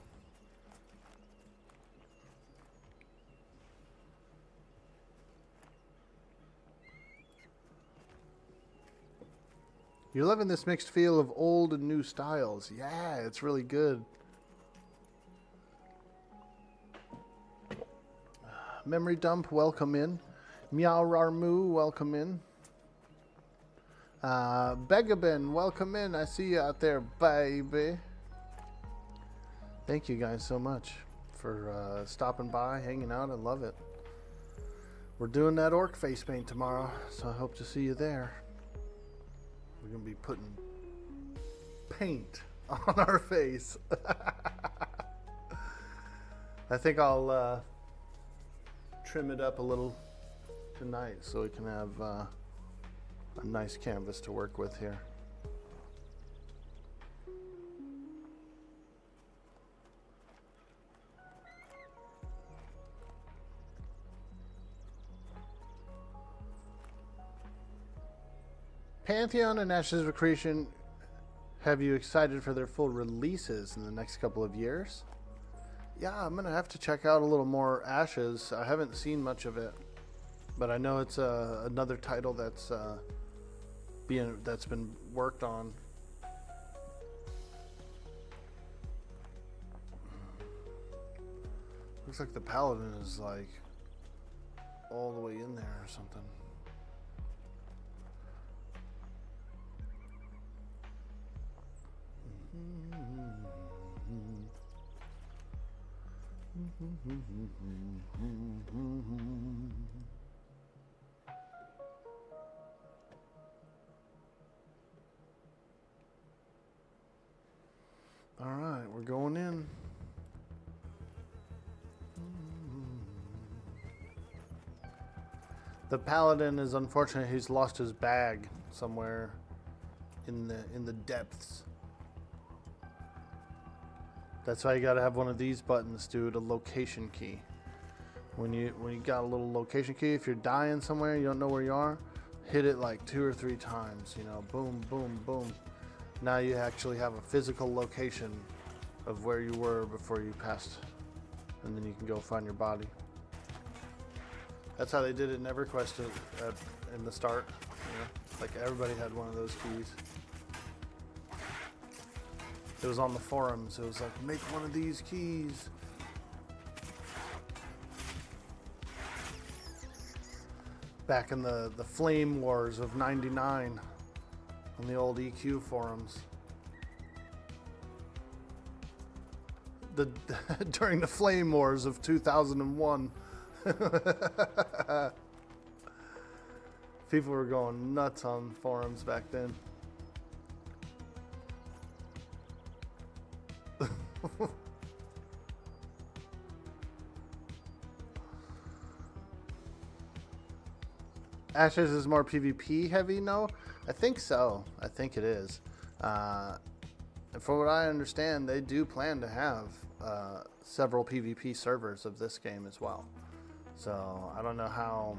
You're loving this mixed feel of old and new styles. Yeah, it's really good. Memory Dump, welcome in. Meow Rarmu, welcome in. Begabin, welcome in. I see you out there, baby. Thank you guys so much for stopping by, hanging out. I love it. We're doing that orc face paint tomorrow, so I hope to see you there. We're going to be putting paint on our face. I think I'll trim it up a little tonight so we can have a nice canvas to work with here. Pantheon and Ashes of Accretion, have you excited for their full releases in the next couple of years? Yeah, I'm going to have to check out a little more Ashes. I haven't seen much of it, but I know it's another title that's been worked on. Looks like the Paladin is like all the way in there or something. All right, we're going in. The Paladin is unfortunate. He's lost his bag somewhere in the depths. That's why you gotta have one of these buttons, dude, a location key. When you got a little location key, if you're dying somewhere, you don't know where you are, hit it like 2 or 3 times, you know, boom, boom, boom. Now you actually have a physical location of where you were before you passed, and then you can go find your body. That's how they did it in EverQuest in the start. You know? Like, everybody had one of those keys. It was on the forums. It was like, make one of these keys. Back in the flame wars of '99 on the old EQ forums. the during the flame wars of 2001. People were going nuts on forums back then. Ashes is more PvP heavy? No, I think so. I think it is. And for what I understand, they do plan to have several PvP servers of this game as well. So I don't know how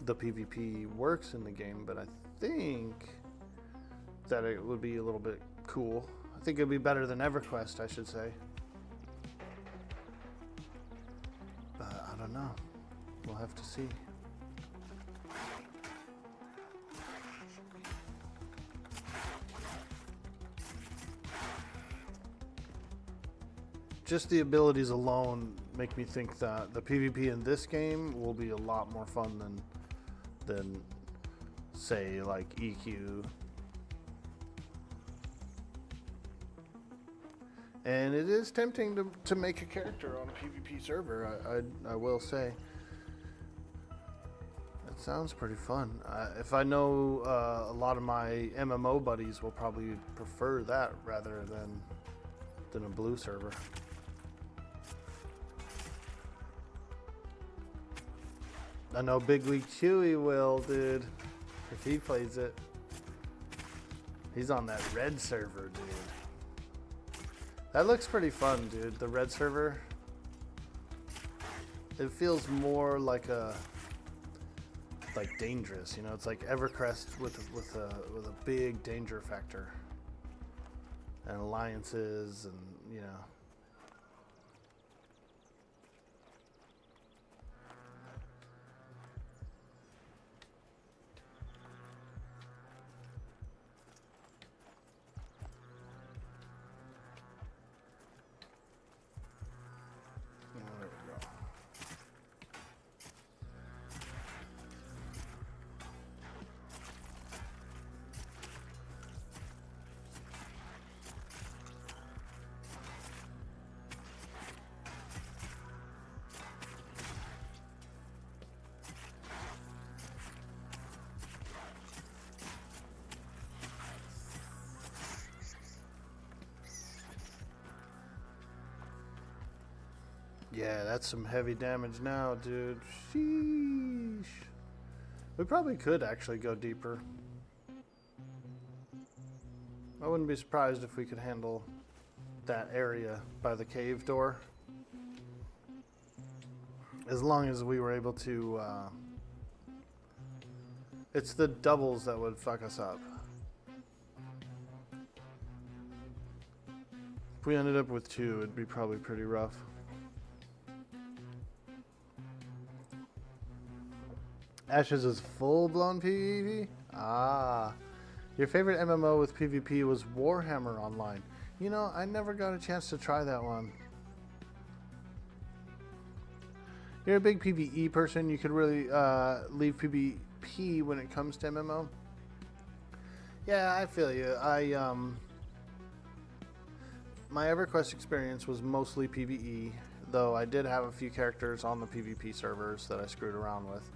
the PvP works in the game, but I think that it would be a little bit cool. I think it would be better than EverQuest, I should say. But I don't know. We'll have to see. Just the abilities alone make me think that the PvP in this game will be a lot more fun than say like EQ. And it is tempting to make a character on a PvP server, I will say. It sounds pretty fun. If I know a lot of my MMO buddies will probably prefer that rather than a blue server. I know Big League Chewy will, dude. If he plays it. He's on that red server, dude. That looks pretty fun, dude. The red server. It feels more like dangerous, you know. It's like EverQuest with a big danger factor. And alliances and, you know. Yeah, that's some heavy damage now, dude. Sheesh. We probably could actually go deeper. I wouldn't be surprised if we could handle that area by the cave door. As long as we were able to... it's the doubles that would fuck us up. If we ended up with 2, it'd be probably pretty rough. Ashes is full-blown PvP? Ah. Your favorite MMO with PvP was Warhammer Online. You know, I never got a chance to try that one. You're a big PvE person. You could really leave PvP when it comes to MMO. Yeah, I feel you. My EverQuest experience was mostly PvE, though I did have a few characters on the PvP servers that I screwed around with.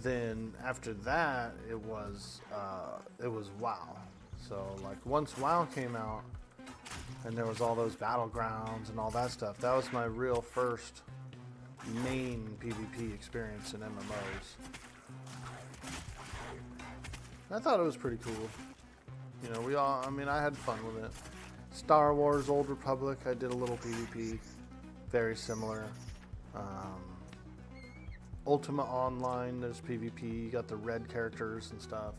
Then after that, it was WoW. So like once WoW came out, and there was all those battlegrounds and all that stuff, that was my real first main PvP experience in MMOs. I thought it was pretty cool. You know, I had fun with it. Star Wars Old Republic, I did a little PvP, very similar. Ultima Online, there's PvP, you got the red characters and stuff.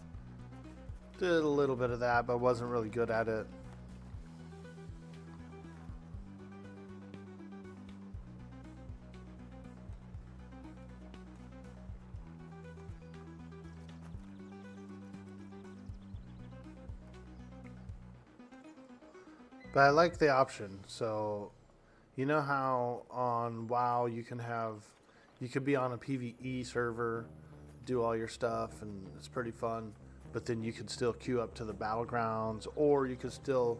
Did a little bit of that, but wasn't really good at it. But I like the option. So, you know how on WoW you could be on a PvE server, do all your stuff, and it's pretty fun. But then you could still queue up to the battlegrounds, or you could still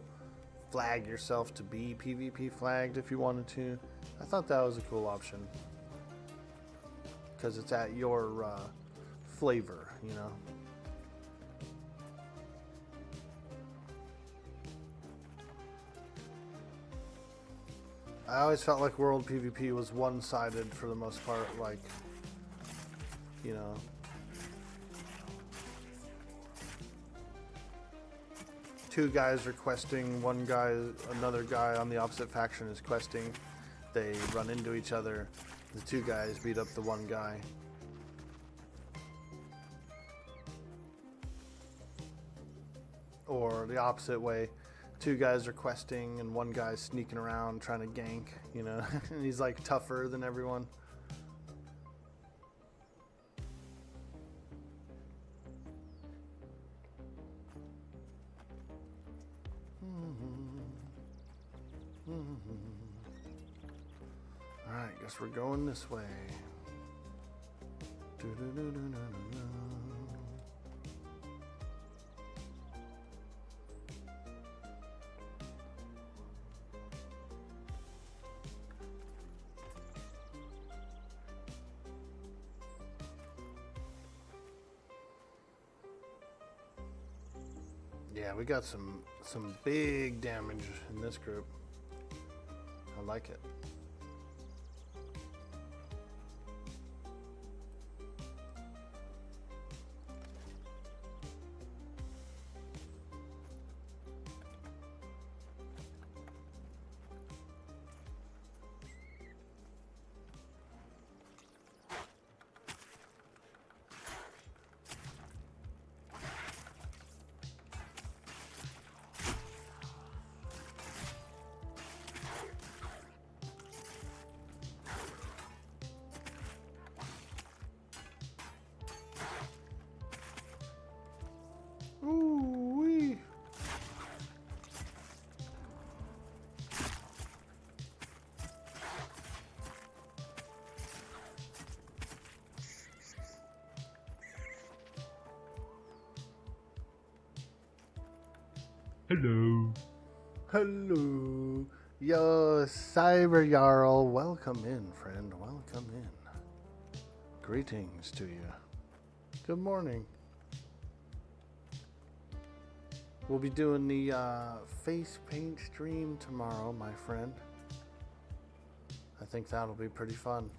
flag yourself to be PvP flagged if you wanted to. I thought that was a cool option. Because it's at your flavor, you know. I always felt like World PvP was one-sided for the most part, like, you know. Two guys are questing, another guy on the opposite faction is questing. They run into each other. The two guys beat up the one guy. Or the opposite way. Two guys are questing and one guy's sneaking around trying to gank, you know. And he's like tougher than everyone. Alright, guess we're going this way. Yeah, we got some big damage in this group. I like it. Ooh-wee. Hello. Hello. Yo, Cyber Jarl. Welcome in, friend. Welcome in. Greetings to you. Good morning. We'll be doing the face paint stream tomorrow, my friend. I think that'll be pretty fun.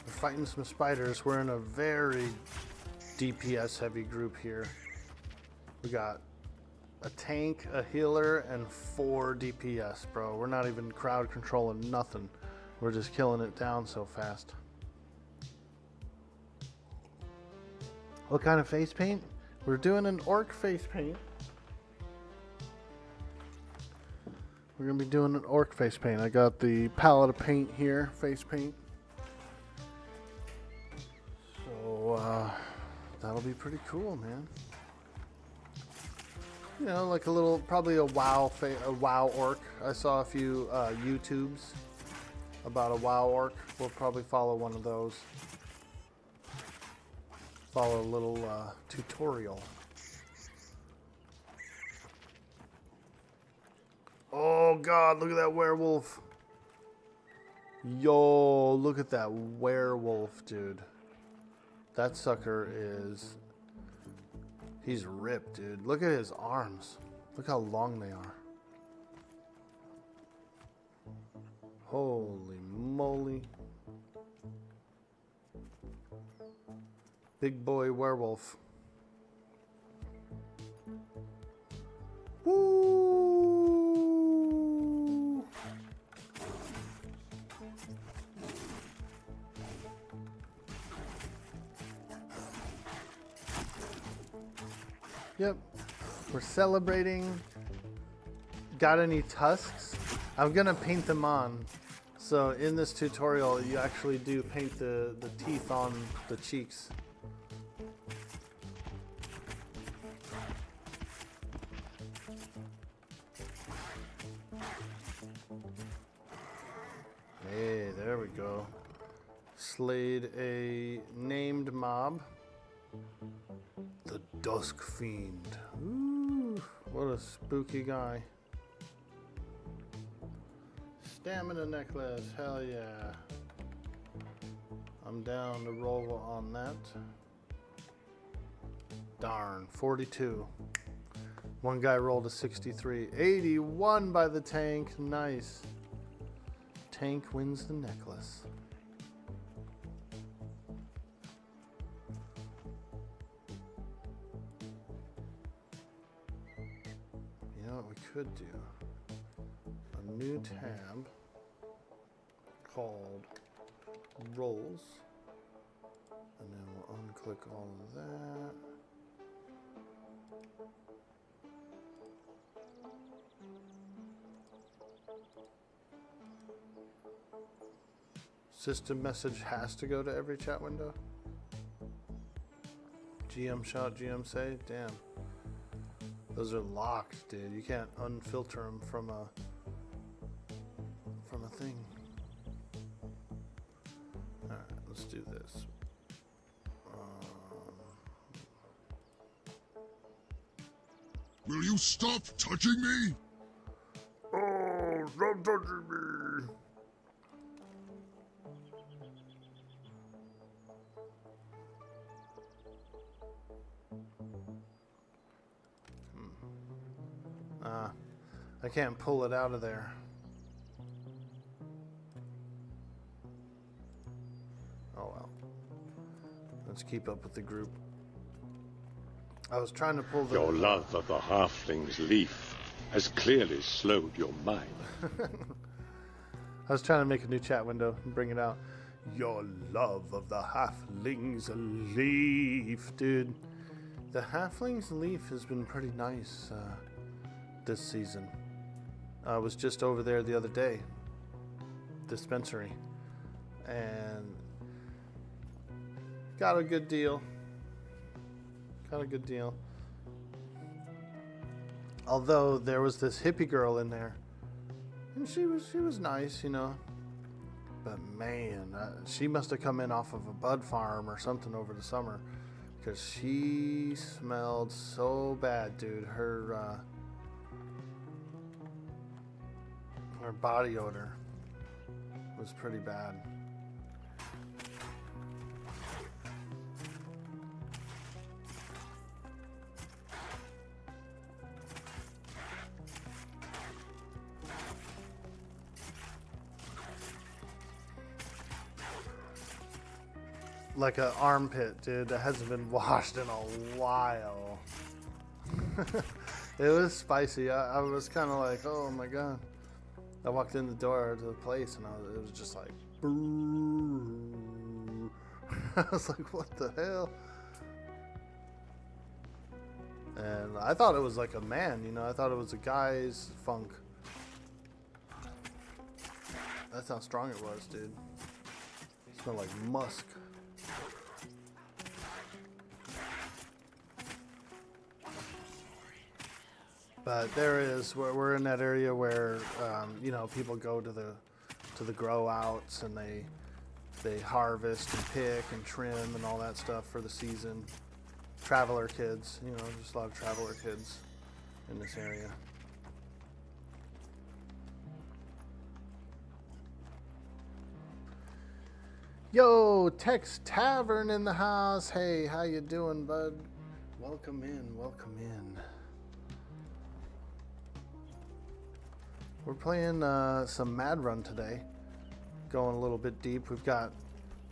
Fighting some spiders. We're in a very DPS heavy group here. We got a tank, a healer, and 4 DPS, bro. We're not even crowd controlling nothing. We're just killing it down so fast. What kind of face paint? We're doing an orc face paint. We're gonna be doing an orc face paint. I got the palette of paint here, face paint. So that'll be pretty cool, man. You know, like a little, probably a WoW orc. I saw a few YouTubes about a WoW orc. We'll probably follow one of those. Follow a little tutorial. Oh God, look at that werewolf. Yo, look at that werewolf, dude. That sucker is... He's ripped, dude. Look at his arms. Look how long they are. Holy moly. Big boy werewolf. Woo! Yep, we're celebrating. Got any tusks? I'm gonna paint them on. So in this tutorial, you actually do paint the teeth on the cheeks. we go. Slayed a named mob. The Dusk Fiend. Ooh, what a spooky guy. Stamina necklace, hell yeah. I'm down to roll on that. Darn, 42. One guy rolled a 63. 81 by the tank, nice. Tank wins the necklace. You know what we could do? A new tab called Rolls. And then we'll unclick all of that. System message has to go to every chat window. GM shout, GM say, damn. Those are locked, dude. You can't unfilter them from a thing. All right, let's do this. Will you stop touching me? Oh, stop touching me! I can't pull it out of there. Oh well. Let's keep up with the group. I was trying to pull the... Your love of the halfling's leaf has clearly slowed your mind. I was trying to make a new chat window and bring it out. Your love of the halfling's leaf, dude. The halfling's leaf has been pretty nice this season. I was just over there the other day, dispensary, and got a good deal. Although there was this hippie girl in there, and she was nice, you know. But man, she must have come in off of a bud farm or something over the summer, because she smelled so bad, dude. Her body odor was pretty bad. Like an armpit, dude, that hasn't been washed in a while. It was spicy. I was kind of like, oh my god. I walked in the door to the place and it was just like, brrr. I was like, what the hell? And I thought it was like a man, you know, I thought it was a guy's funk. That's how strong it was, dude. It smelled like musk. But there is, we're in that area where, you know, people go to the grow outs and they harvest and pick and trim and all that stuff for the season. Traveler kids, you know, just a lot of traveler kids in this area. Yo, Tex Tavern in the house. Hey, how you doing, bud? Welcome in, welcome in. We're playing some Mad Run today. Going a little bit deep. We've got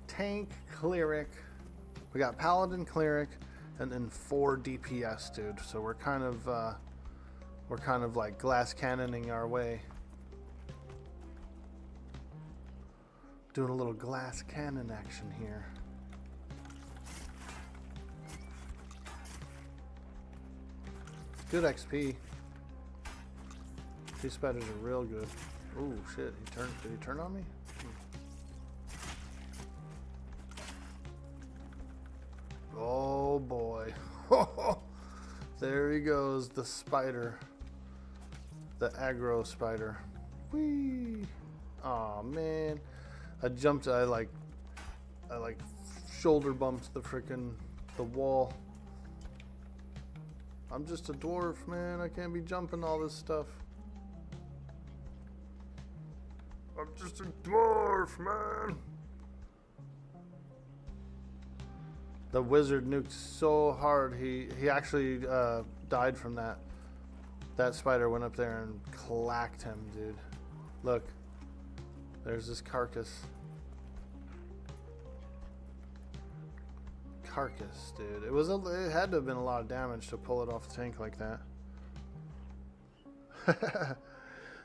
Tank, Cleric, we got Paladin, Cleric, and then 4 DPS, dude. So we're kind of like glass cannoning our way. Doing a little glass cannon action here. Good XP. These spiders are real good. Oh shit, did he turn on me? Oh boy. There he goes, the spider. The aggro spider. Whee! Aw man. I jumped. I like shoulder bumped the wall. I'm just a dwarf, man. I can't be jumping all this stuff. I'm just a dwarf, man. The wizard nuked so hard he actually died from that. That spider went up there and clacked him, dude. Look, there's this carcass. Carcass, dude. It had to have been a lot of damage to pull it off the tank like that.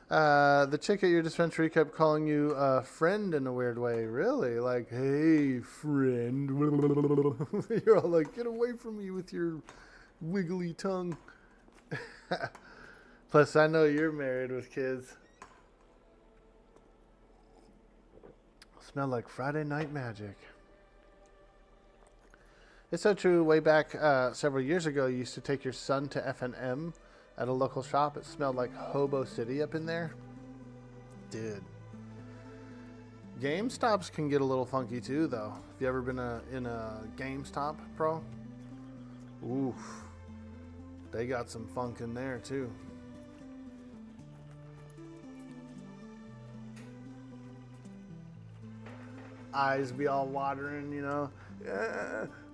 The chick at your dispensary kept calling you friend in a weird way. Really? Like, hey, friend. You're all like, get away from me with your wiggly tongue. Plus, I know you're married with kids. Smell like Friday Night Magic. It's so true. Way back several years ago, you used to take your son to F&M at a local shop. It smelled like Hobo City up in there. Dude. GameStops can get a little funky too, though. Have you ever been in a GameStop, Pro? Oof. They got some funk in there too. Eyes be all watering, you know.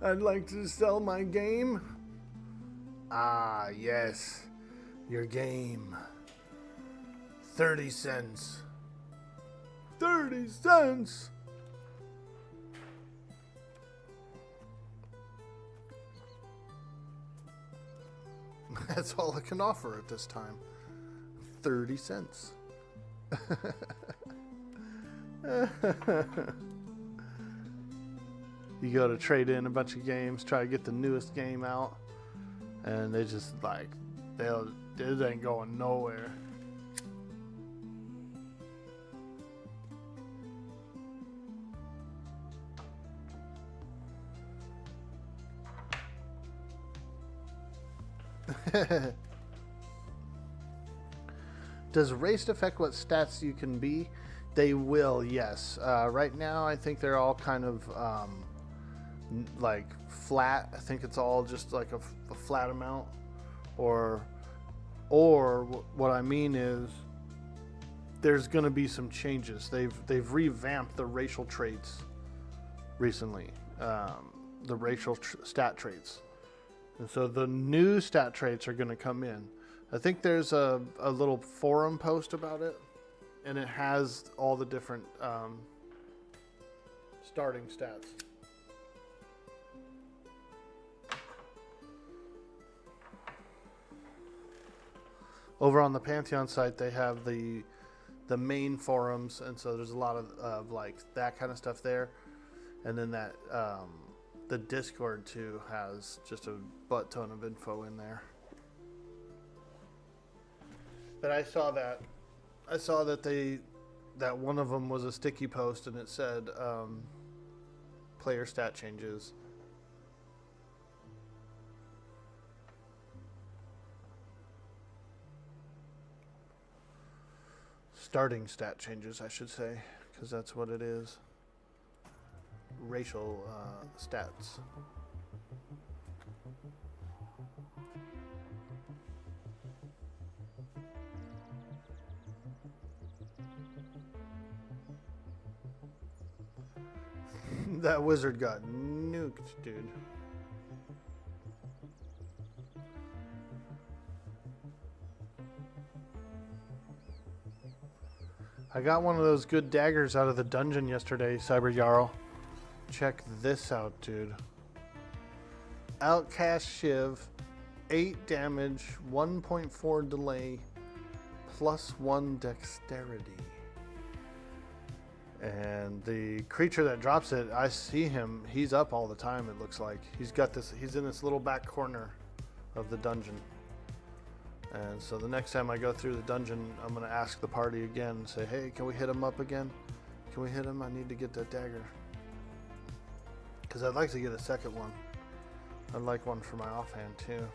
I'd like to sell my game. Ah, yes. Your game. 30 cents. 30 cents! That's all I can offer at this time. 30 cents. You go to trade in a bunch of games, try to get the newest game out, and they just like, it ain't going nowhere. Does race affect what stats you can be? They will, yes. Right now, I think they're all kind of like flat. I think it's all just like a flat amount, or what I mean is there's going to be some changes. They've revamped the racial traits recently, the racial stat traits, and so the new stat traits are going to come in. I think there's a little forum post about it, and it has all the different starting stats. Over on the Pantheon site, they have the main forums, and so there's a lot of like that kind of stuff there. And then that the Discord too has just a butt ton of info in there. But I saw that that one of them was a sticky post, and it said player stat changes. Starting stat changes, I should say, because that's what it is. Racial stats. That wizard got nuked, dude. I got one of those good daggers out of the dungeon yesterday, Cyber Jarl. Check this out, dude. Outcast Shiv, 8 damage, 1.4 delay, +1 dexterity. And the creature that drops it, I see him, he's up all the time, it looks like. He's in this little back corner of the dungeon. And so the next time I go through the dungeon, I'm going to ask the party again and say, hey, can we hit him up again? Can we hit him? I need to get that dagger. Because I'd like to get a second one. I'd like one for my offhand too.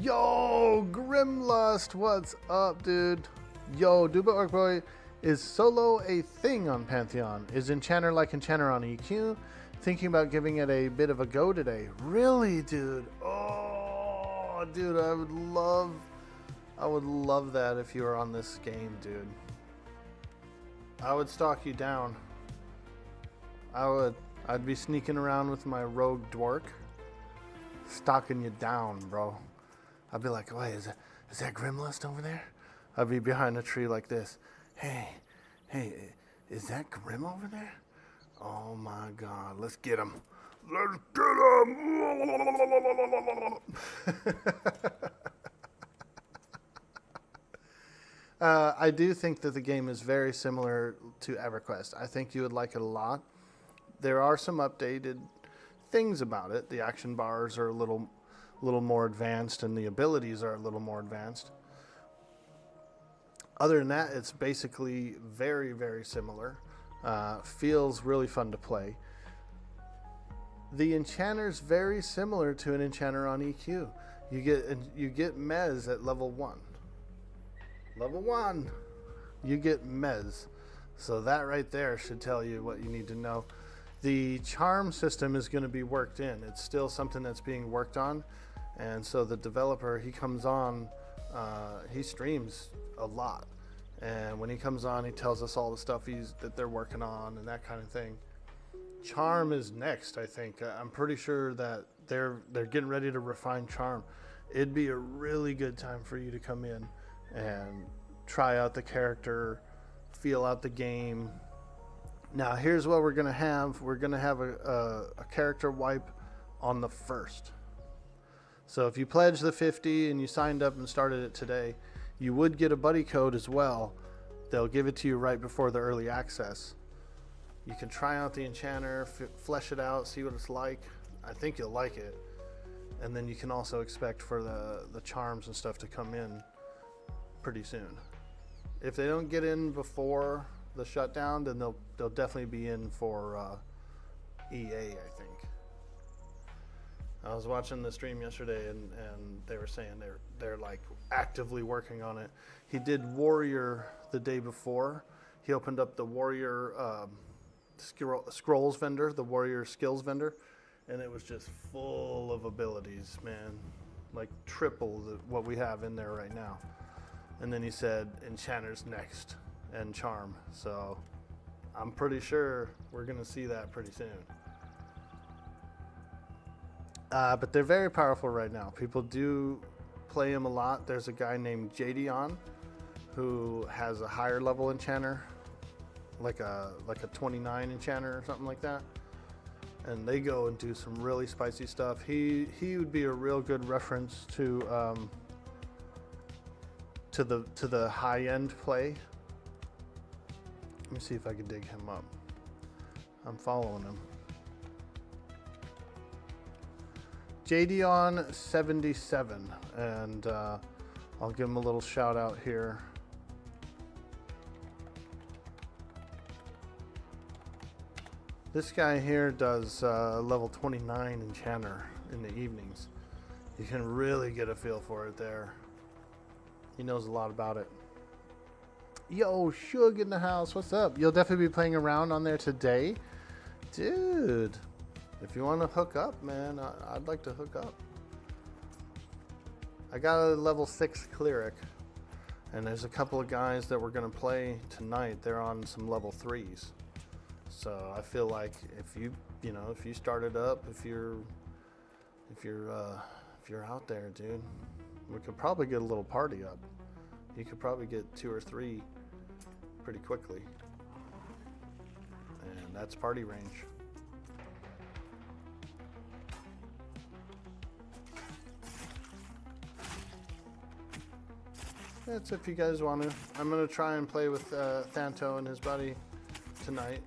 Yo, Grimlust, what's up, dude? Yo, Dwork Boy, is solo a thing on Pantheon? Is Enchanter like Enchanter on EQ? Thinking about giving it a bit of a go today. Really, dude? Oh, dude, I would love that if you were on this game, dude. I would stalk you down. I'd be sneaking around with my rogue Dwork, stalking you down, bro. I'd be like, wait, is that Grimlust over there? I'd be behind a tree like this. Hey, is that Grim over there? Oh my God, let's get him. Let's get him. I do think that the game is very similar to EverQuest. I think you would like it a lot. There are some updated things about it. The action bars are a little more advanced, and the abilities are a little more advanced. Other than that, it's basically very, very similar. Feels really fun to play. The Enchanter's very similar to an Enchanter on EQ. You get Mez at level 1. Level 1, you get Mez. So that right there should tell you what you need to know. The charm system is going to be worked in. It's still something that's being worked on. And so the developer, he comes on, he streams a lot. And when he comes on, he tells us all the stuff that they're working on and that kind of thing. Charm is next, I think. I'm pretty sure that they're getting ready to refine Charm. It'd be a really good time for you to come in and try out the character, feel out the game. Now, here's what we're going to have. We're going to have a character wipe on the 1st. So if you pledged the 50 and you signed up and started it today, you would get a buddy code as well. They'll give it to you right before the early access. You can try out the Enchanter, flesh it out, see what it's like. I think you'll like it. And then you can also expect for the charms and stuff to come in pretty soon. If they don't get in before the shutdown, then they'll definitely be in for EA, I think. I was watching the stream yesterday, and they were saying they're like actively working on it. He did Warrior the day before. He opened up the Warrior scrolls vendor, the Warrior skills vendor, and it was just full of abilities, man. Like triple what we have in there right now. And then he said Enchanter's next and Charm. So I'm pretty sure we're going to see that pretty soon. But they're very powerful right now. People do play him a lot. There's a guy named Jadion who has a higher level Enchanter, like a 29 Enchanter or something like that. And they go and do some really spicy stuff. He would be a real good reference to the high end play. Let me see if I can dig him up. I'm following him. Jadion77, and I'll give him a little shout out here. This guy here does level 29 Enchanter in the evenings. You can really get a feel for it there. He knows a lot about it. Yo, Shug in the house, what's up? You'll definitely be playing around on there today. Dude, if you want to hook up, man, I'd like to hook up. I got a level 6 cleric, and there's a couple of guys that we're going to play tonight. They're on some level 3s. So I feel like if you started up, if you're out there, dude, we could probably get a little party up. You could probably get 2 or 3 pretty quickly. And that's party range. That's if you guys want to. I'm going to try and play with Thanto and his buddy tonight.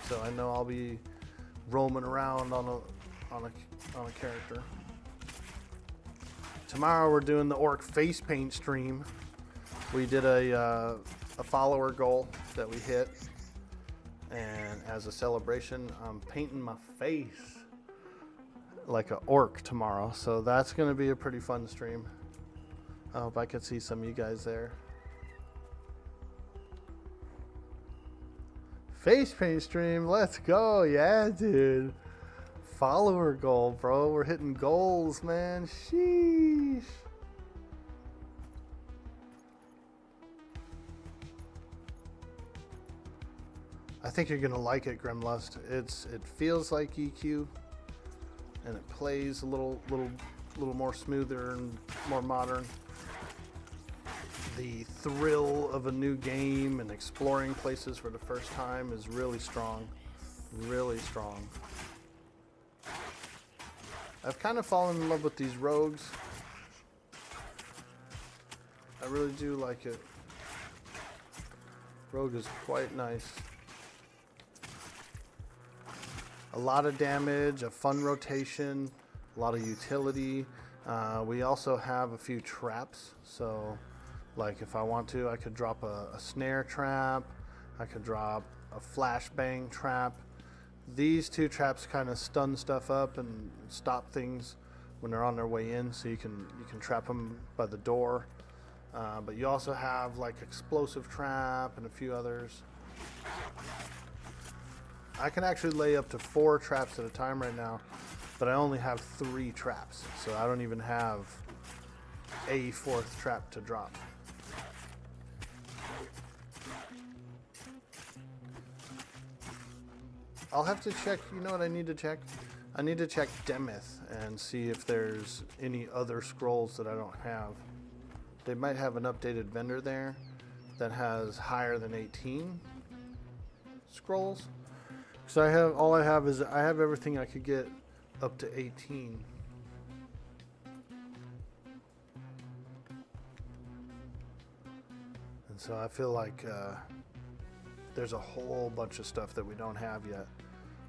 So I know I'll be roaming around on a character. Tomorrow we're doing the Orc face paint stream. We did a follower goal that we hit, and as a celebration, I'm painting my face. like a orc tomorrow, so that's going to be a pretty fun stream. I hope I could see some of you guys there. Face paint stream, let's go. Yeah, dude. Follower goal, bro. We're hitting goals, man. Sheesh. I think you're gonna like it, Grimlust. It feels like EQ, and it plays a little more smoother and more modern. The thrill of a new game and exploring places for the first time is really strong. Really strong. I've kind of fallen in love with these rogues. I really do like it. Rogue is quite nice. A lot of damage, a fun rotation, a lot of utility. We also have a few traps, so like if I want to, I could drop a snare trap, I could drop a flashbang trap. These two traps kind of stun stuff up and stop things when they're on their way in, so you can trap them by the door. But you also have like explosive trap and a few others. I can actually lay up to 4 traps at a time right now, but I only have 3 traps, so I don't even have a 4th trap to drop. I'll have to check, you know what I need to check? I need to check Demeth and see if there's any other scrolls that I don't have. They might have an updated vendor there that has higher than 18 scrolls. So all I have is I have everything I could get up to 18. And so I feel like there's a whole bunch of stuff that we don't have yet.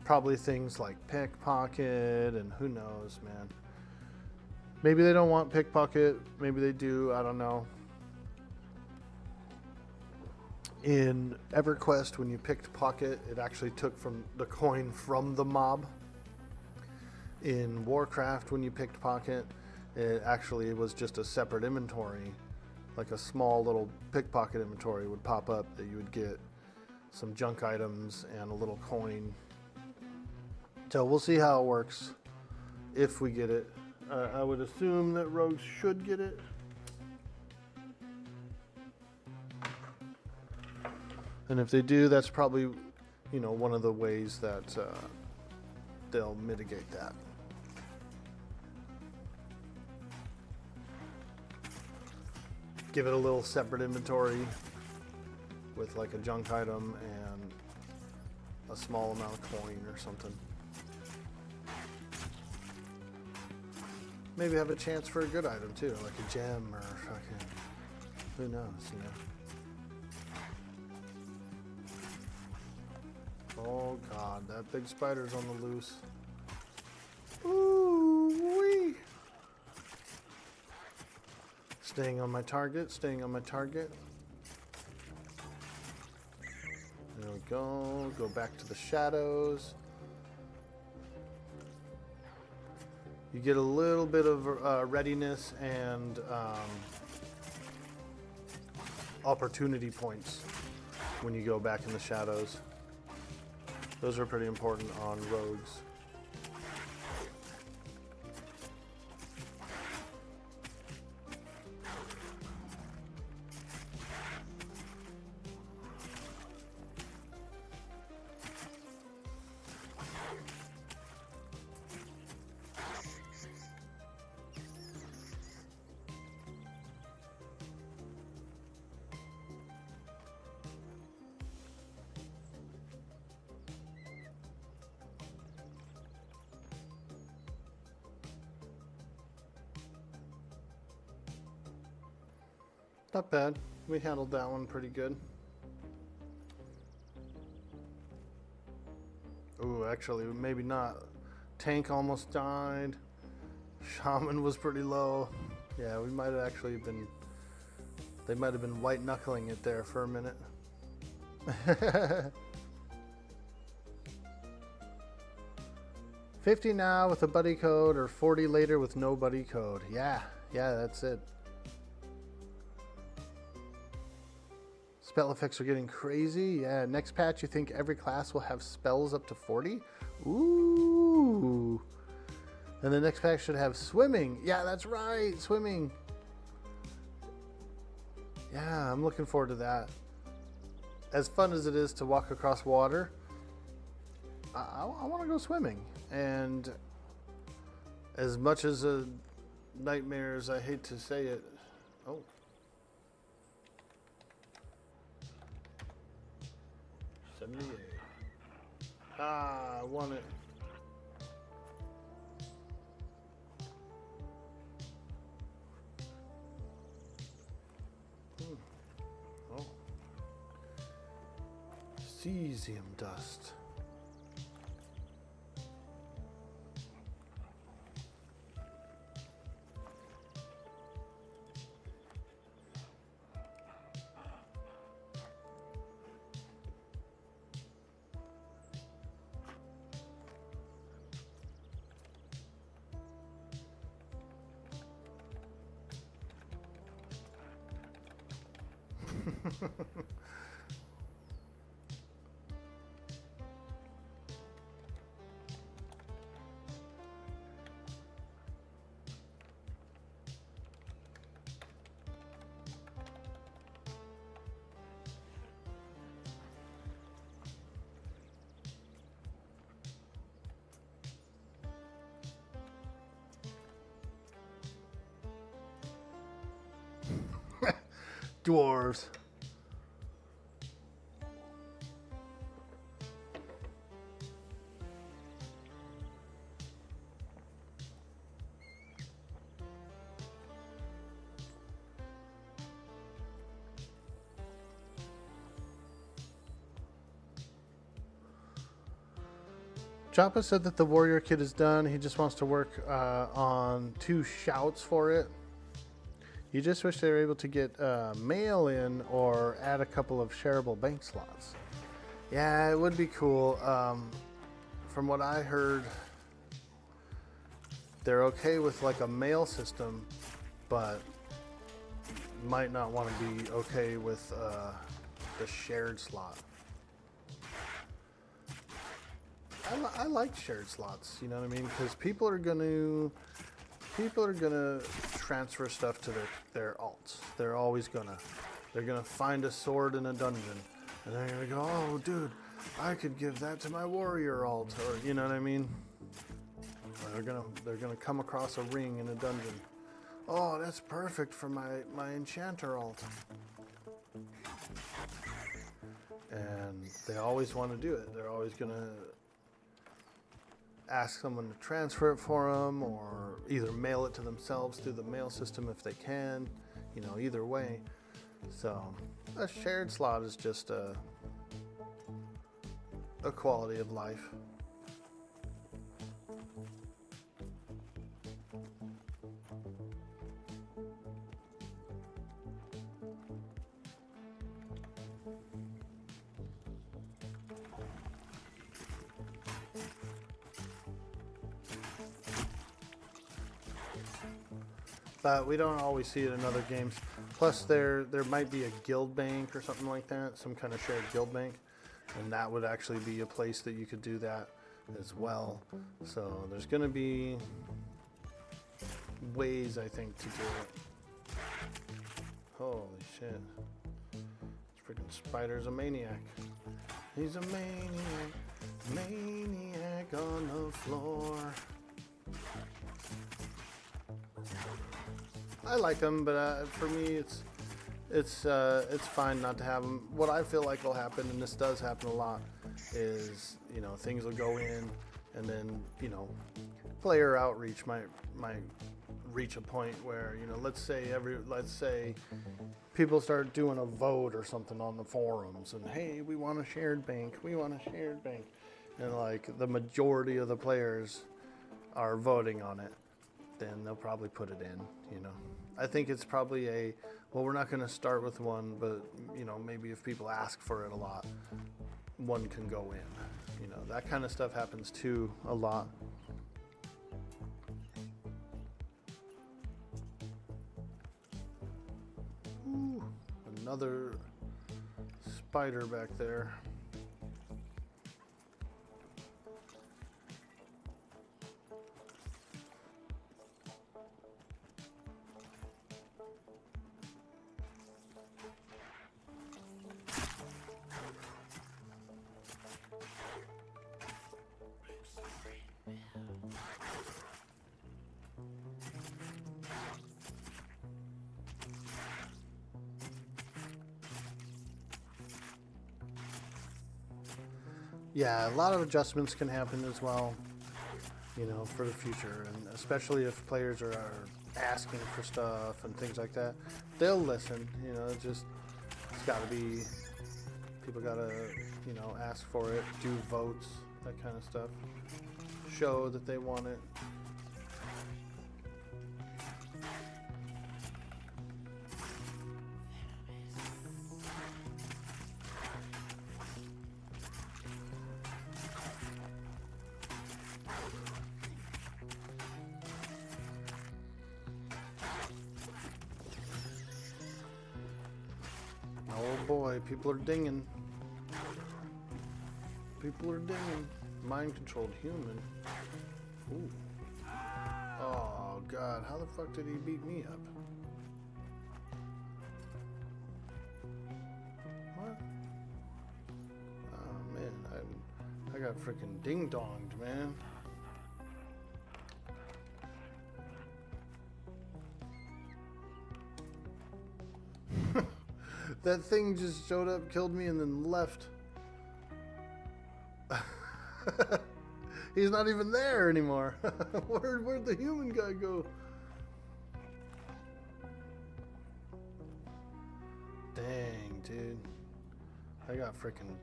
Probably things like pickpocket and who knows, man. Maybe they don't want pickpocket, maybe they do, I don't know. In EverQuest, when you picked pocket, it actually took from the coin from the mob. In Warcraft, when you picked pocket, it actually was just a separate inventory. Like a small little pickpocket inventory would pop up that you would get some junk items and a little coin. So we'll see how it works if we get it. I would assume that rogues should get it. And if they do, that's probably, you know, one of the ways that they'll mitigate that. Give it a little separate inventory with like a junk item and a small amount of coin or something. Maybe have a chance for a good item too, like a gem or fucking, who knows, you know. Oh god, that big spider's on the loose. Ooh-wee. Staying on my target, staying on my target. There we go, go back to the shadows. You get a little bit of readiness and opportunity points when you go back in the shadows. Those are pretty important on rogues. Not bad. We handled that one pretty good. Ooh, actually, maybe not. Tank almost died. Shaman was pretty low. Yeah, we might have actually been... They might have been white-knuckling it there for a minute. 50 now with a buddy code or 40 later with no buddy code. Yeah, that's it. Spell effects are getting crazy. Yeah, next patch you think every class will have spells up to 40? Ooh. And the next patch should have swimming. Yeah, that's right, swimming. Yeah, I'm looking forward to that. As fun as it is to walk across water, I want to go swimming. And as much as a nightmare as I hate to say it, oh. 78. I want it. Oh. Cesium dust. Dwarves. Joppa said that the warrior kit is done. He just wants to work on 2 shouts for it. You just wish they were able to get mail in or add a couple of shareable bank slots. Yeah, it would be cool. From what I heard, they're okay with like a mail system, but might not want to be okay with the shared slot. I like shared slots, you know what I mean? Because people are gonna transfer stuff to their alts. They're always they're gonna find a sword in a dungeon, and they're gonna go, oh, dude, I could give that to my warrior alt, or you know what I mean? Or they're gonna come across a ring in a dungeon. Oh, that's perfect for my enchanter alt. And they always want to do it. They're always gonna ask someone to transfer it for them, or either mail it to themselves through the mail system if they can, you know, either way. So a shared slot is just a quality of life. But we don't always see it in other games. Plus, there might be a guild bank or something like that, some kind of shared guild bank, and that would actually be a place that you could do that as well. So there's going to be ways, I think, to do it. Holy shit! This freaking spider's a maniac. He's a maniac on the floor. I like them, but for me, it's fine not to have them. What I feel like will happen, and this does happen a lot, is things will go in, and then player outreach might reach a point where let's say people start doing a vote or something on the forums, and hey, we want a shared bank, and like the majority of the players are voting on it, then they'll probably put it in. I think it's probably we're not going to start with one, but maybe if people ask for it a lot, one can go in. That kind of stuff happens too a lot. another spider back there. Yeah, a lot of adjustments can happen as well, you know, for the future, and especially if players are asking for stuff and things like that. They'll listen, you know, it's gotta be, people gotta, you know, ask for it, do votes, that kind of stuff, show that they want it. Oh boy, people are dinging. People are dinging. Mind-controlled human. Ooh. Oh god, how the fuck did he beat me up? What? Oh man, I got freaking ding-donged, man. That thing just showed up, killed me, and then left. He's not even there anymore. Where'd the human guy go? Dang, dude. I got freaking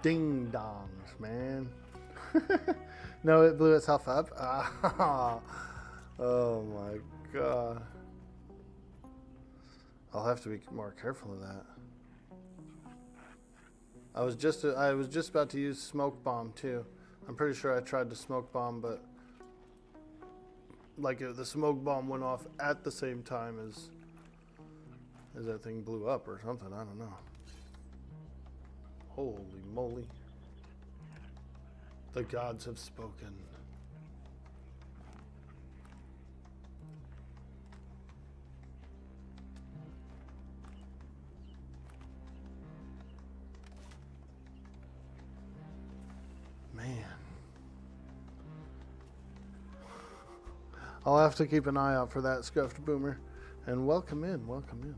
ding-dongs, man. No, it blew itself up. Oh my god. I'll have to be more careful of that. I was just about to use smoke bomb too. I'm pretty sure I tried to smoke bomb, but like the smoke bomb went off at the same time as that thing blew up or something. I don't know. Holy moly! The gods have spoken. Man. I'll have to keep an eye out for that, Scuffed Boomer. And welcome in, welcome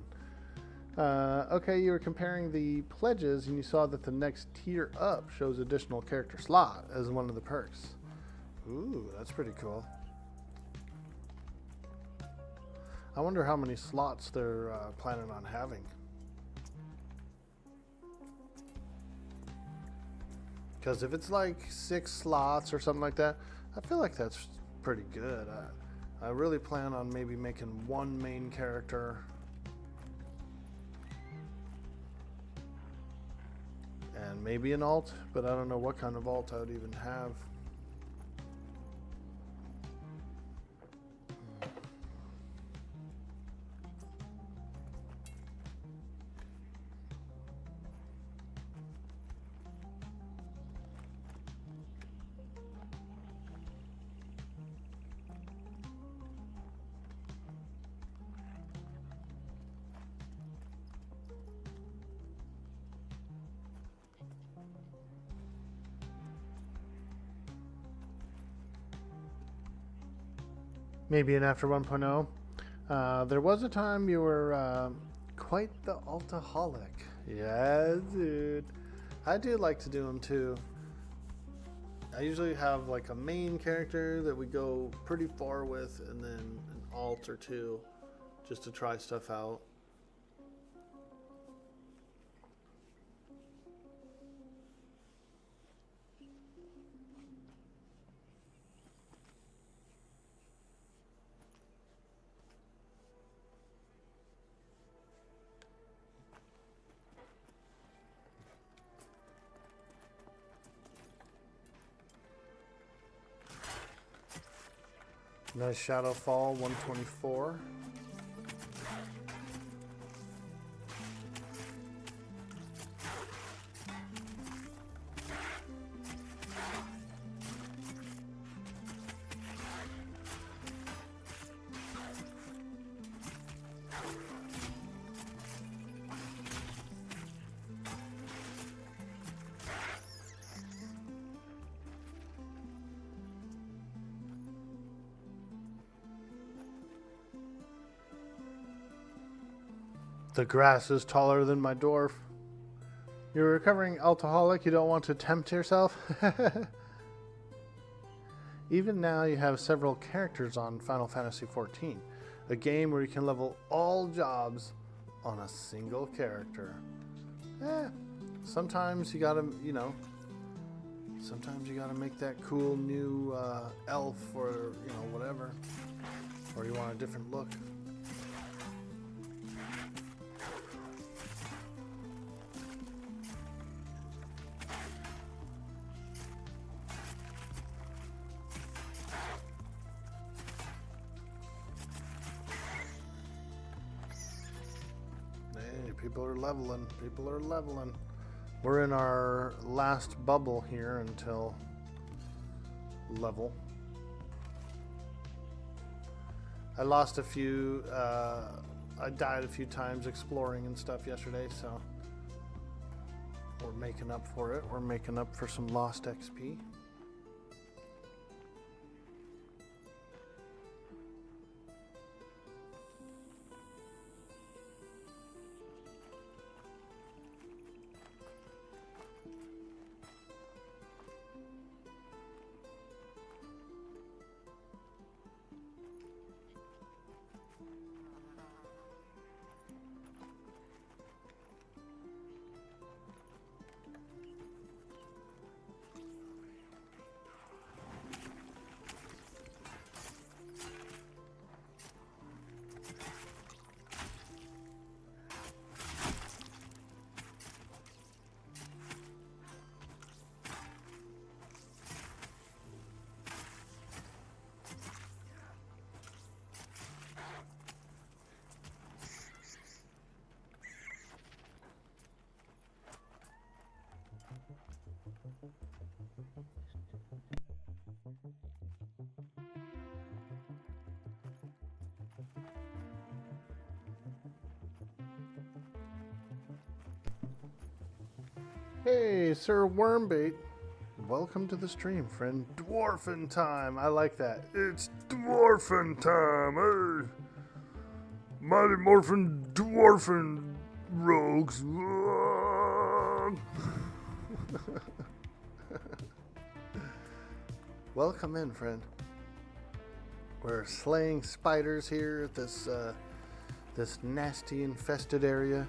in. Okay, you were comparing the pledges and you saw that the next tier up shows additional character slot as one of the perks. Ooh, that's pretty cool. I wonder how many slots they're planning on having. Because if it's like 6 slots or something like that, I feel like that's pretty good. I really plan on maybe making one main character and maybe an alt, but I don't know what kind of alt I would even have. Maybe an after 1.0. There was a time you were quite the altaholic. Yeah, dude. I do like to do them too. I usually have like a main character that we go pretty far with, and then an alt or two just to try stuff out. Nice Shadow Fall 124. The grass is taller than my dwarf. You're a recovering alcoholic. You don't want to tempt yourself? Even now, you have several characters on Final Fantasy XIV, a game where you can level all jobs on a single character. Sometimes you gotta, sometimes you gotta make that cool new elf or, whatever. Or you want a different look. People are leveling. People are leveling. We're in our last bubble here until level. I lost a few, I died a few times exploring and stuff yesterday, so we're making up for it. We're making up for some lost XP. Hey, Sir Wormbait. Welcome to the stream, friend. Dwarfin time. I like that. It's dwarfin time. Hey. Mighty Morphin Dwarfin rogues. Welcome in, friend. We're slaying spiders here at this this nasty infested area.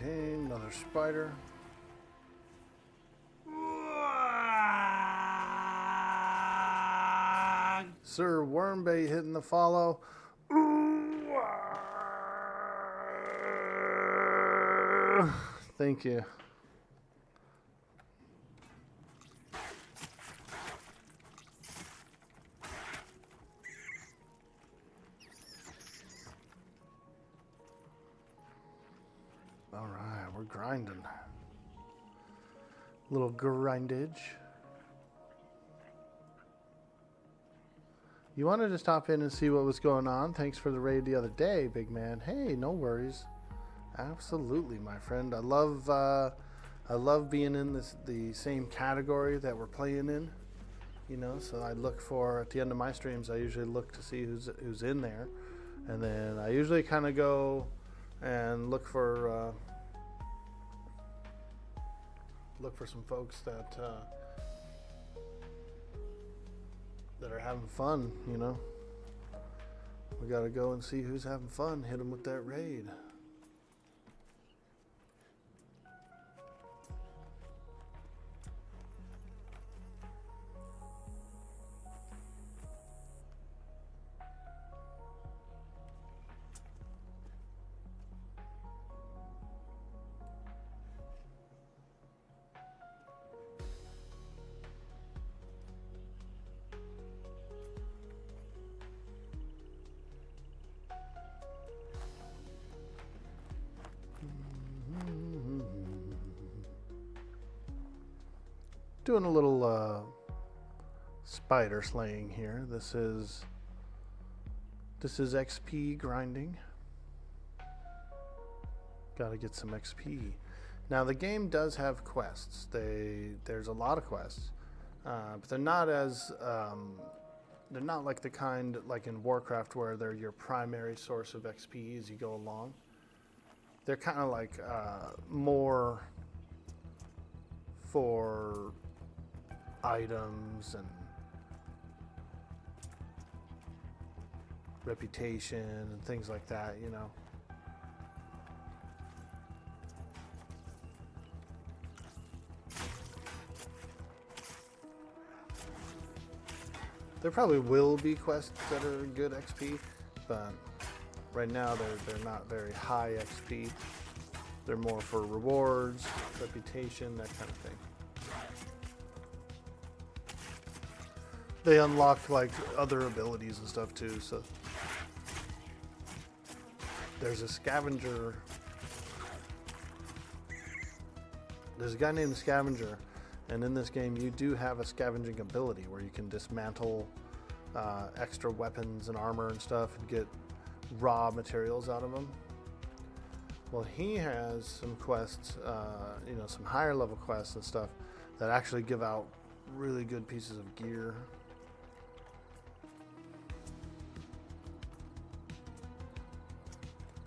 Okay, another spider. Sir Wormbait hitting the follow. Thank you. All right, we're grinding. Little grindage. You wanted to stop in and see what was going on. Thanks for the raid the other day, big man. Hey, no worries. Absolutely, my friend. I love being in the same category that we're playing in. You know, so I look for, at the end of my streams, I usually look to see who's in there, and then I usually kind of go and look for some folks that are having fun. You know, we gotta go and see who's having fun. Hit them with that raid. Doing a little spider slaying here. This is XP grinding. Gotta get some XP. Now the game does have quests. There's a lot of quests, but they're not as they're not like the kind like in Warcraft where they're your primary source of XP as you go along. They're kind of like more for items and reputation and things like that, you know. There probably will be quests that are good XP, but right now they're not very high XP. They're more for rewards, reputation, that kind of thing. They unlock like other abilities and stuff too, so there's a scavenger. There's a guy named Scavenger, and in this game you do have a scavenging ability where you can dismantle extra weapons and armor and stuff and get raw materials out of them. Well, he has some quests, you know, some higher level quests and stuff that actually give out really good pieces of gear.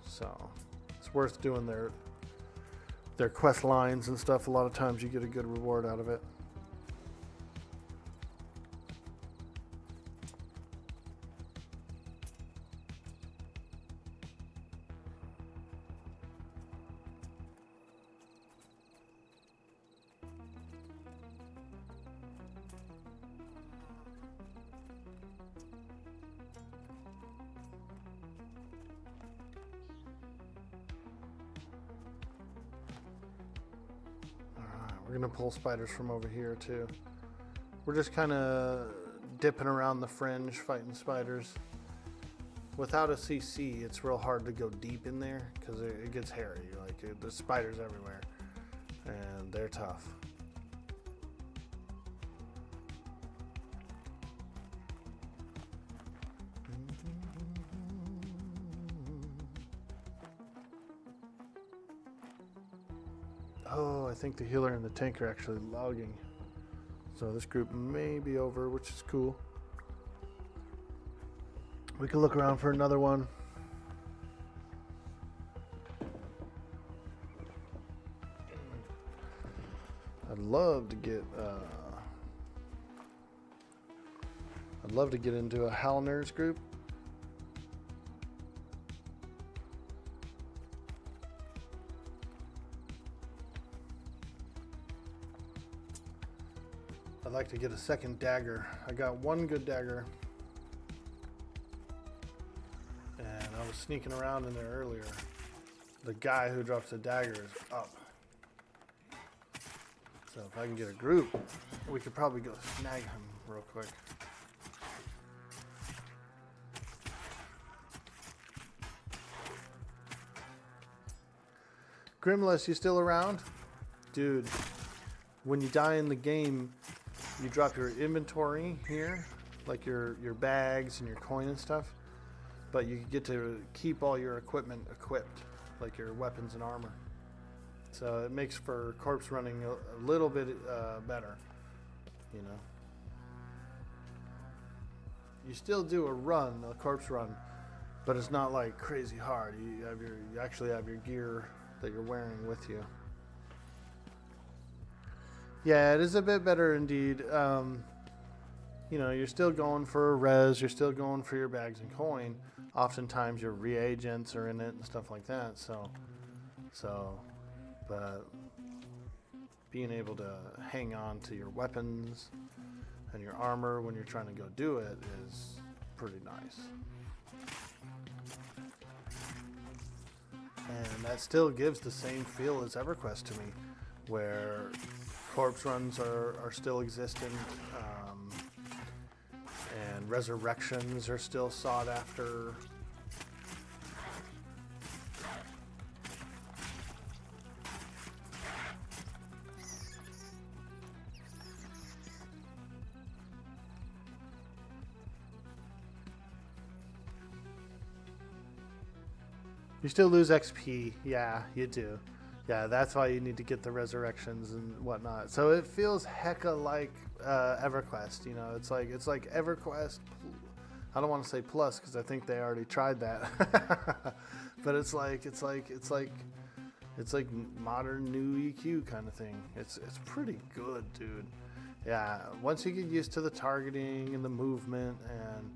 So it's worth doing their quest lines and stuff. A lot of times you get a good reward out of it. We're gonna pull spiders from over here too. We're just kind of dipping around the fringe fighting spiders. Without a CC, it's real hard to go deep in there because it gets hairy. Like there's spiders everywhere, and they're tough. Oh, I think the healer and the tank are actually logging. So this group may be over, which is cool. We can look around for another one. I'd love to get into a Howlers group. I'd like to get a second dagger. I got one good dagger, and I was sneaking around in there earlier. The guy who drops the dagger is up. So if I can get a group, we could probably go snag him real quick. Grimless, you still around? Dude, when you die in the game, you drop your inventory here, like your bags and your coin and stuff, but you get to keep all your equipment equipped, like your weapons and armor. So it makes for corpse running a little bit better, you know. You still do a corpse run, but it's not like crazy hard. You actually have your gear that you're wearing with you. Yeah, it is a bit better indeed. You know, you're still going for a res, you're still going for your bags and coin. Oftentimes your reagents are in it and stuff like that. But being able to hang on to your weapons and your armor when you're trying to go do it is pretty nice. And that still gives the same feel as EverQuest to me, where corpse runs are still existent, and resurrections are still sought after. You still lose XP. Yeah, you do. Yeah, that's why you need to get the resurrections and whatnot. So it feels hecka like EverQuest. You know, it's like EverQuest. I don't want to say plus because I think they already tried that. But it's like modern new EQ kind of thing. It's pretty good, dude. Yeah, once you get used to the targeting and the movement and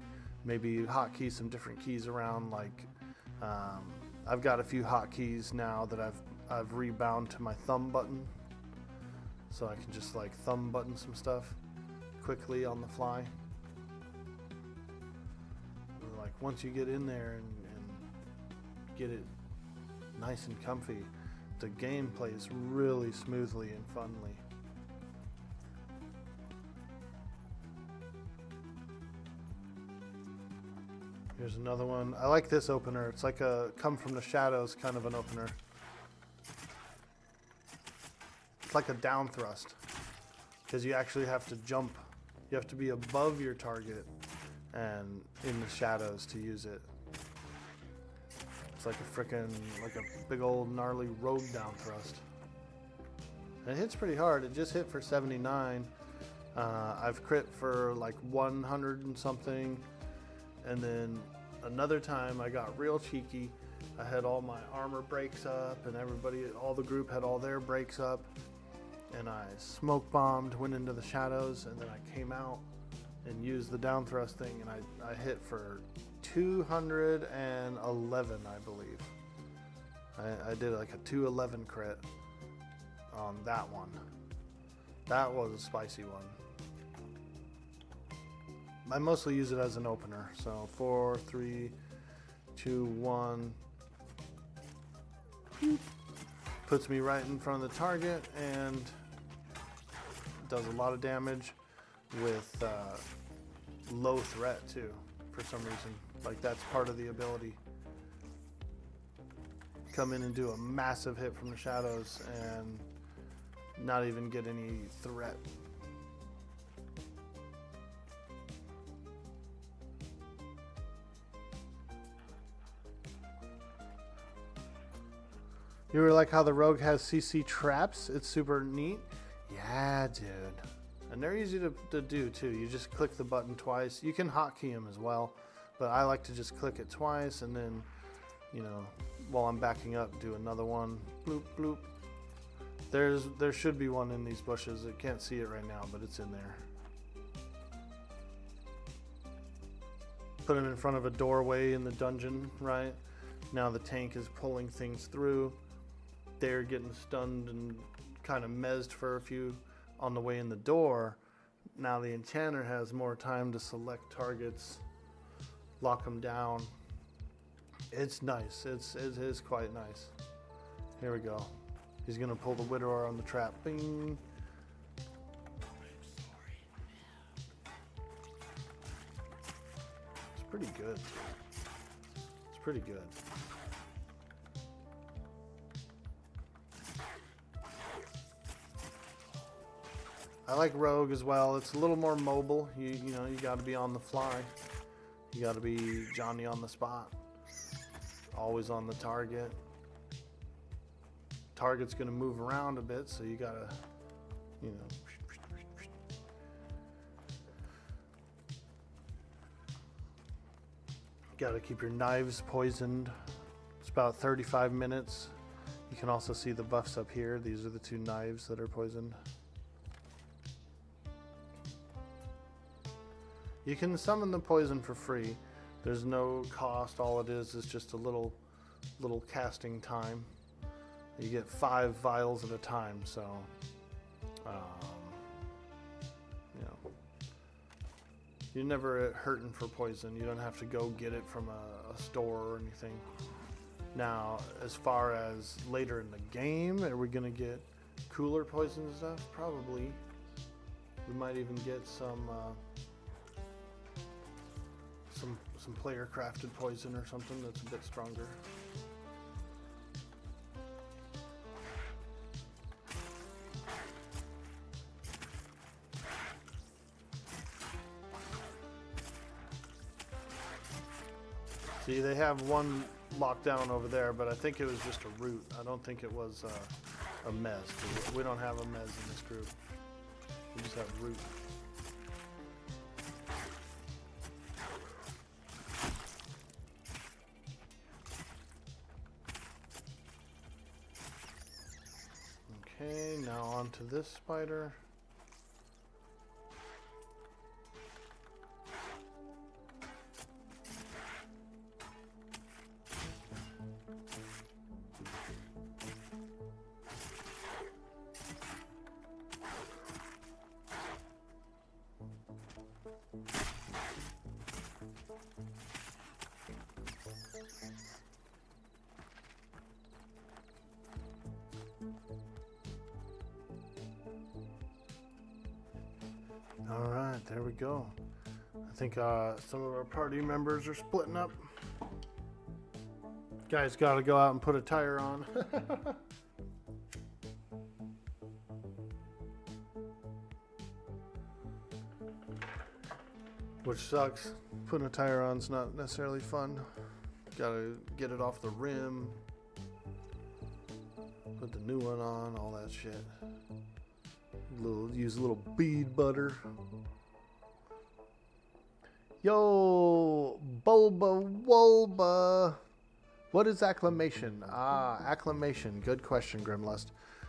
maybe hotkey some different keys around, like I've got a few hotkeys now that I've rebound to my thumb button, so I can just like thumb button some stuff quickly on the fly. And like once you get in there and get it nice and comfy, the game plays really smoothly and funly. Here's another one. I like this opener. It's like a come from the shadows kind of an opener. It's like a down thrust because you actually have to jump. You have to be above your target and in the shadows to use it. It's like a big old gnarly rogue down thrust. And it hits pretty hard. It just hit for 79. I've crit for like 100 and something. And then another time I got real cheeky. I had all my armor breaks up and all the group had all their breaks up. And I smoke bombed, went into the shadows, and then I came out and used the down thrust thing, and I hit for 211, I believe. I did like a 211 crit on that one. That was a spicy one. I mostly use it as an opener. So 4, 3, 2, 1. Puts me right in front of the target and does a lot of damage with low threat too, for some reason. Like that's part of the ability. Come in and do a massive hit from the shadows and not even get any threat. You were like how the rogue has CC traps? It's super neat. Yeah, dude. And they're easy to do too. You just click the button twice. You can hotkey them as well, but I like to just click it twice and then, you know, while I'm backing up, do another one. Bloop, bloop. There should be one in these bushes. I can't see it right now, but it's in there. Put them in front of a doorway in the dungeon, right? Now the tank is pulling things through. They're getting stunned and kind of mezzed for a few on the way in the door. Now the enchanter has more time to select targets, lock them down. It's nice. It is quite nice. Here we go. He's gonna pull the widower on the trap. Bing. It's pretty good. It's pretty good. I like rogue as well. It's a little more mobile. You know, you got to be on the fly. You got to be Johnny on the spot. Always on the target. Target's going to move around a bit, so you got to, you know. Got to keep your knives poisoned. It's about 35 minutes. You can also see the buffs up here. These are the 2 knives that are poisoned. You can summon the poison for free. There's no cost. All it is just a little casting time. You get 5 vials at a time, so you know, you're never hurting for poison. You don't have to go get it from a store or anything. Now, as far as later in the game, are we gonna get cooler poison and stuff? Probably. We might even get some player crafted poison or something that's a bit stronger. See, they have one locked down over there, but I think it was just a root. I don't think it was a mez. We don't have a mez in this group. We just have root. Okay, now on to this spider. All right, there we go. I think some of our party members are splitting up. Guys got to go out and put a tire on. Which sucks. Putting a tire on is not necessarily fun. Got to get it off the rim. Put the new one on, all that shit. Use a little bead butter. Yo, Bulba Wulba. What is acclimation? Acclimation. Good question, Grimlust.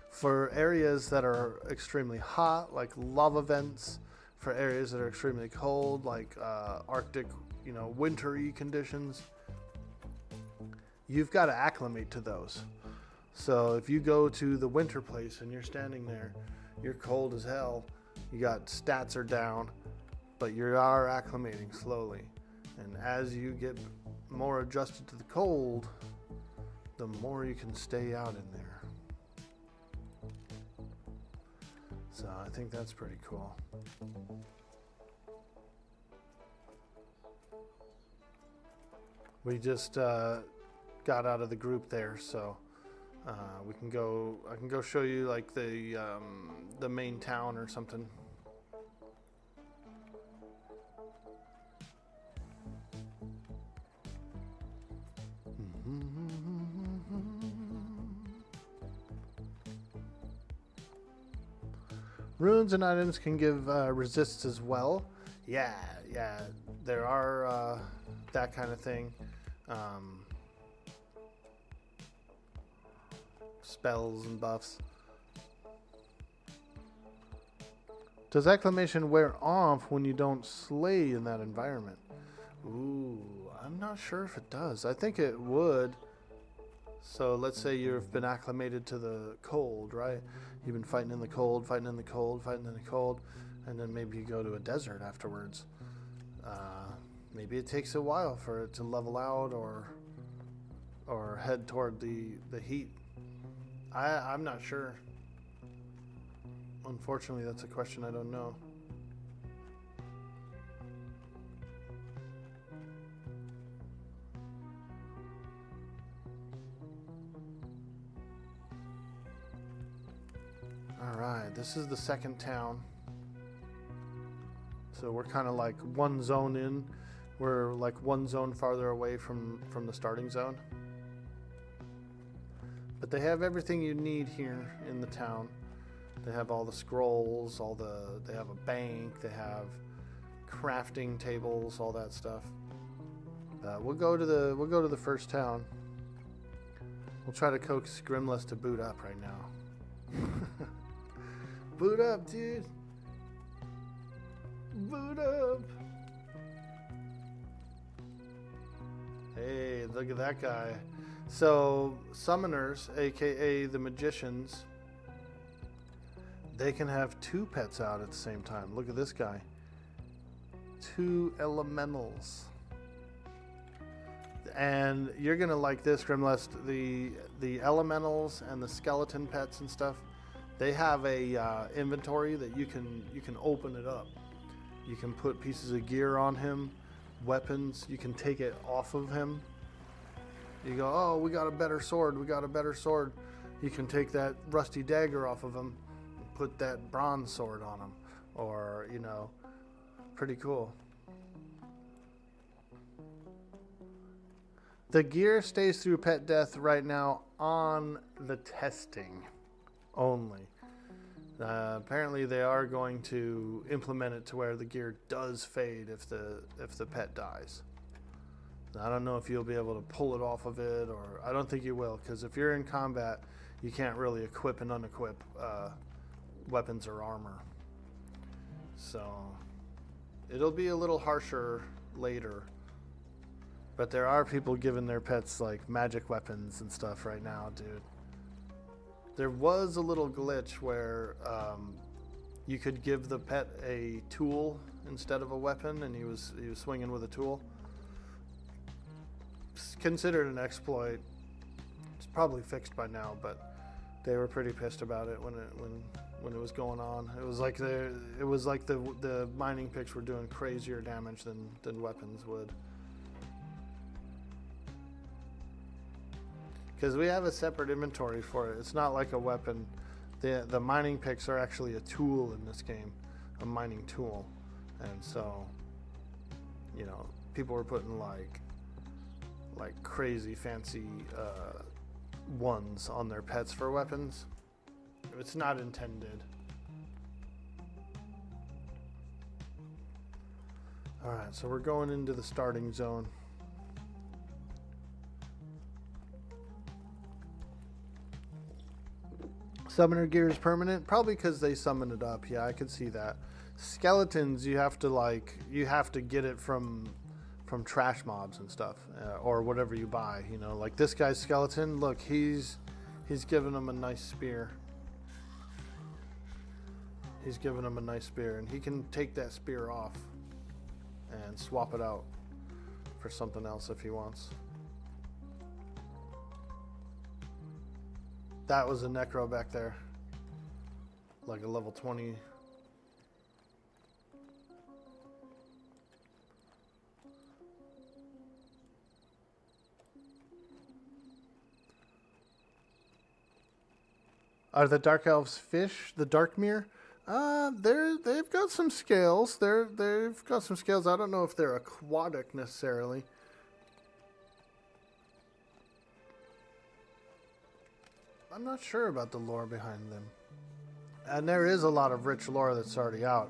For areas that are extremely hot, like lava vents. For areas that are extremely cold, like Arctic, wintry conditions. You've got to acclimate to those. So if you go to the winter place and you're standing there, you're cold as hell, you got stats are down, but you are acclimating slowly. And as you get more adjusted to the cold, the more you can stay out in there. So I think that's pretty cool. We just got out of the group there, so we can go. I can go show you like the main town or something. Runes and items can give resists as well. Yeah, there are that kind of thing. Spells and buffs. Does acclimation wear off when you don't slay in that environment? Ooh, I'm not sure if it does. I think it would. So let's say you've been acclimated to the cold, right? You've been fighting in the cold, fighting in the cold, fighting in the cold, and then maybe you go to a desert afterwards. Maybe it takes a while for it to level out or head toward the heat. I'm not sure. Unfortunately, that's a question I don't know. Alright, this is the second town. So we're kind of like one zone in. We're like one zone farther away from the starting zone. But they have everything you need here in the town. They have all the scrolls, they have a bank, they have crafting tables, all that stuff. We'll go to the first town. We'll try to coax Grimless to boot up right now. Boot up, dude. Boot up. Hey, look at that guy. So, summoners, aka the magicians, they can have two pets out at the same time. Look at this guy. 2 elementals. And you're going to like this, Grimlust. The elementals and the skeleton pets and stuff, they have a inventory that you can open it up. You can put pieces of gear on him, weapons. You can take it off of him. You go, oh, we got a better sword. We got a better sword. You can take that rusty dagger off of him and put that bronze sword on him. Or, pretty cool. The gear stays through pet death right now on the testing only. Apparently they are going to implement it to where the gear does fade if the pet dies. I don't know if you'll be able to pull it off of it, or I don't think you will, because if you're in combat, you can't really equip and unequip weapons or armor. So it'll be a little harsher later. But there are people giving their pets like magic weapons and stuff right now, dude. There was a little glitch where you could give the pet a tool instead of a weapon, and he was swinging with a tool. It's considered an exploit. It's probably fixed by now, but they were pretty pissed about it when it was going on. It was like the mining picks were doing crazier damage than weapons would. Because we have a separate inventory for it. It's not like a weapon. The mining picks are actually a tool in this game, a mining tool. And so, you know, people were putting like crazy fancy ones on their pets for weapons. It's not intended. Alright, so we're going into the starting zone. Summoner gear is permanent, probably because they summon it up. Yeah, I could see that. Skeletons, you have to get it from trash mobs and stuff, or whatever you buy. You know, like this guy's skeleton. Look, he's giving him a nice spear. He's giving him a nice spear, and he can take that spear off and swap it out for something else if he wants. That was a necro back there. Like a level 20. Are the dark elves fish? The Darkmere? They've got some scales. They've got some scales. I don't know if they're aquatic necessarily. I'm not sure about the lore behind them. And there is a lot of rich lore that's already out.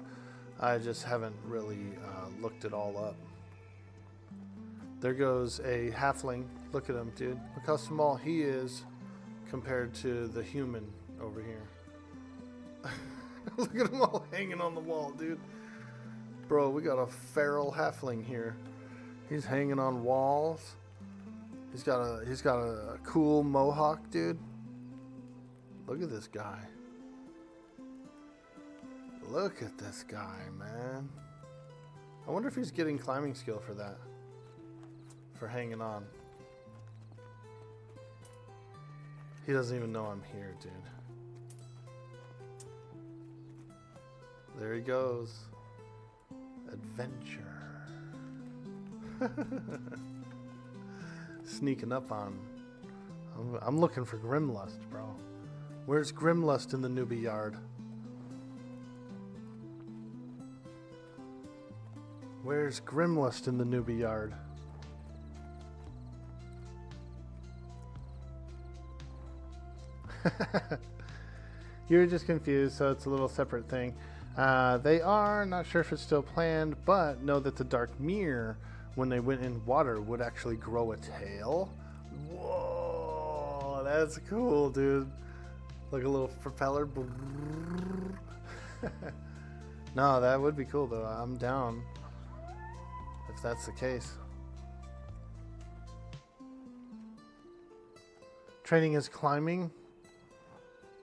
I just haven't really looked it all up. There goes a halfling. Look at him, dude. Look how small he is compared to the human over here. Look at them all hanging on the wall, dude. Bro, we got a feral halfling here. He's hanging on walls. He's got a cool mohawk, dude. Look at this guy. Look at this guy, man. I wonder if he's getting climbing skill for that. For hanging on. He doesn't even know I'm here, dude. There he goes. Adventure. Sneaking up on. I'm looking for Grimlust, bro. Where's Grimlust in the newbie yard? Where's Grimlust in the newbie yard? You were just confused, so it's a little separate thing. They are, not sure if it's still planned, but know that the Darkmere, when they went in water, would actually grow a tail. Whoa, that's cool, dude. Like a little propeller. No, that would be cool, though. I'm down if that's the case. Training is climbing.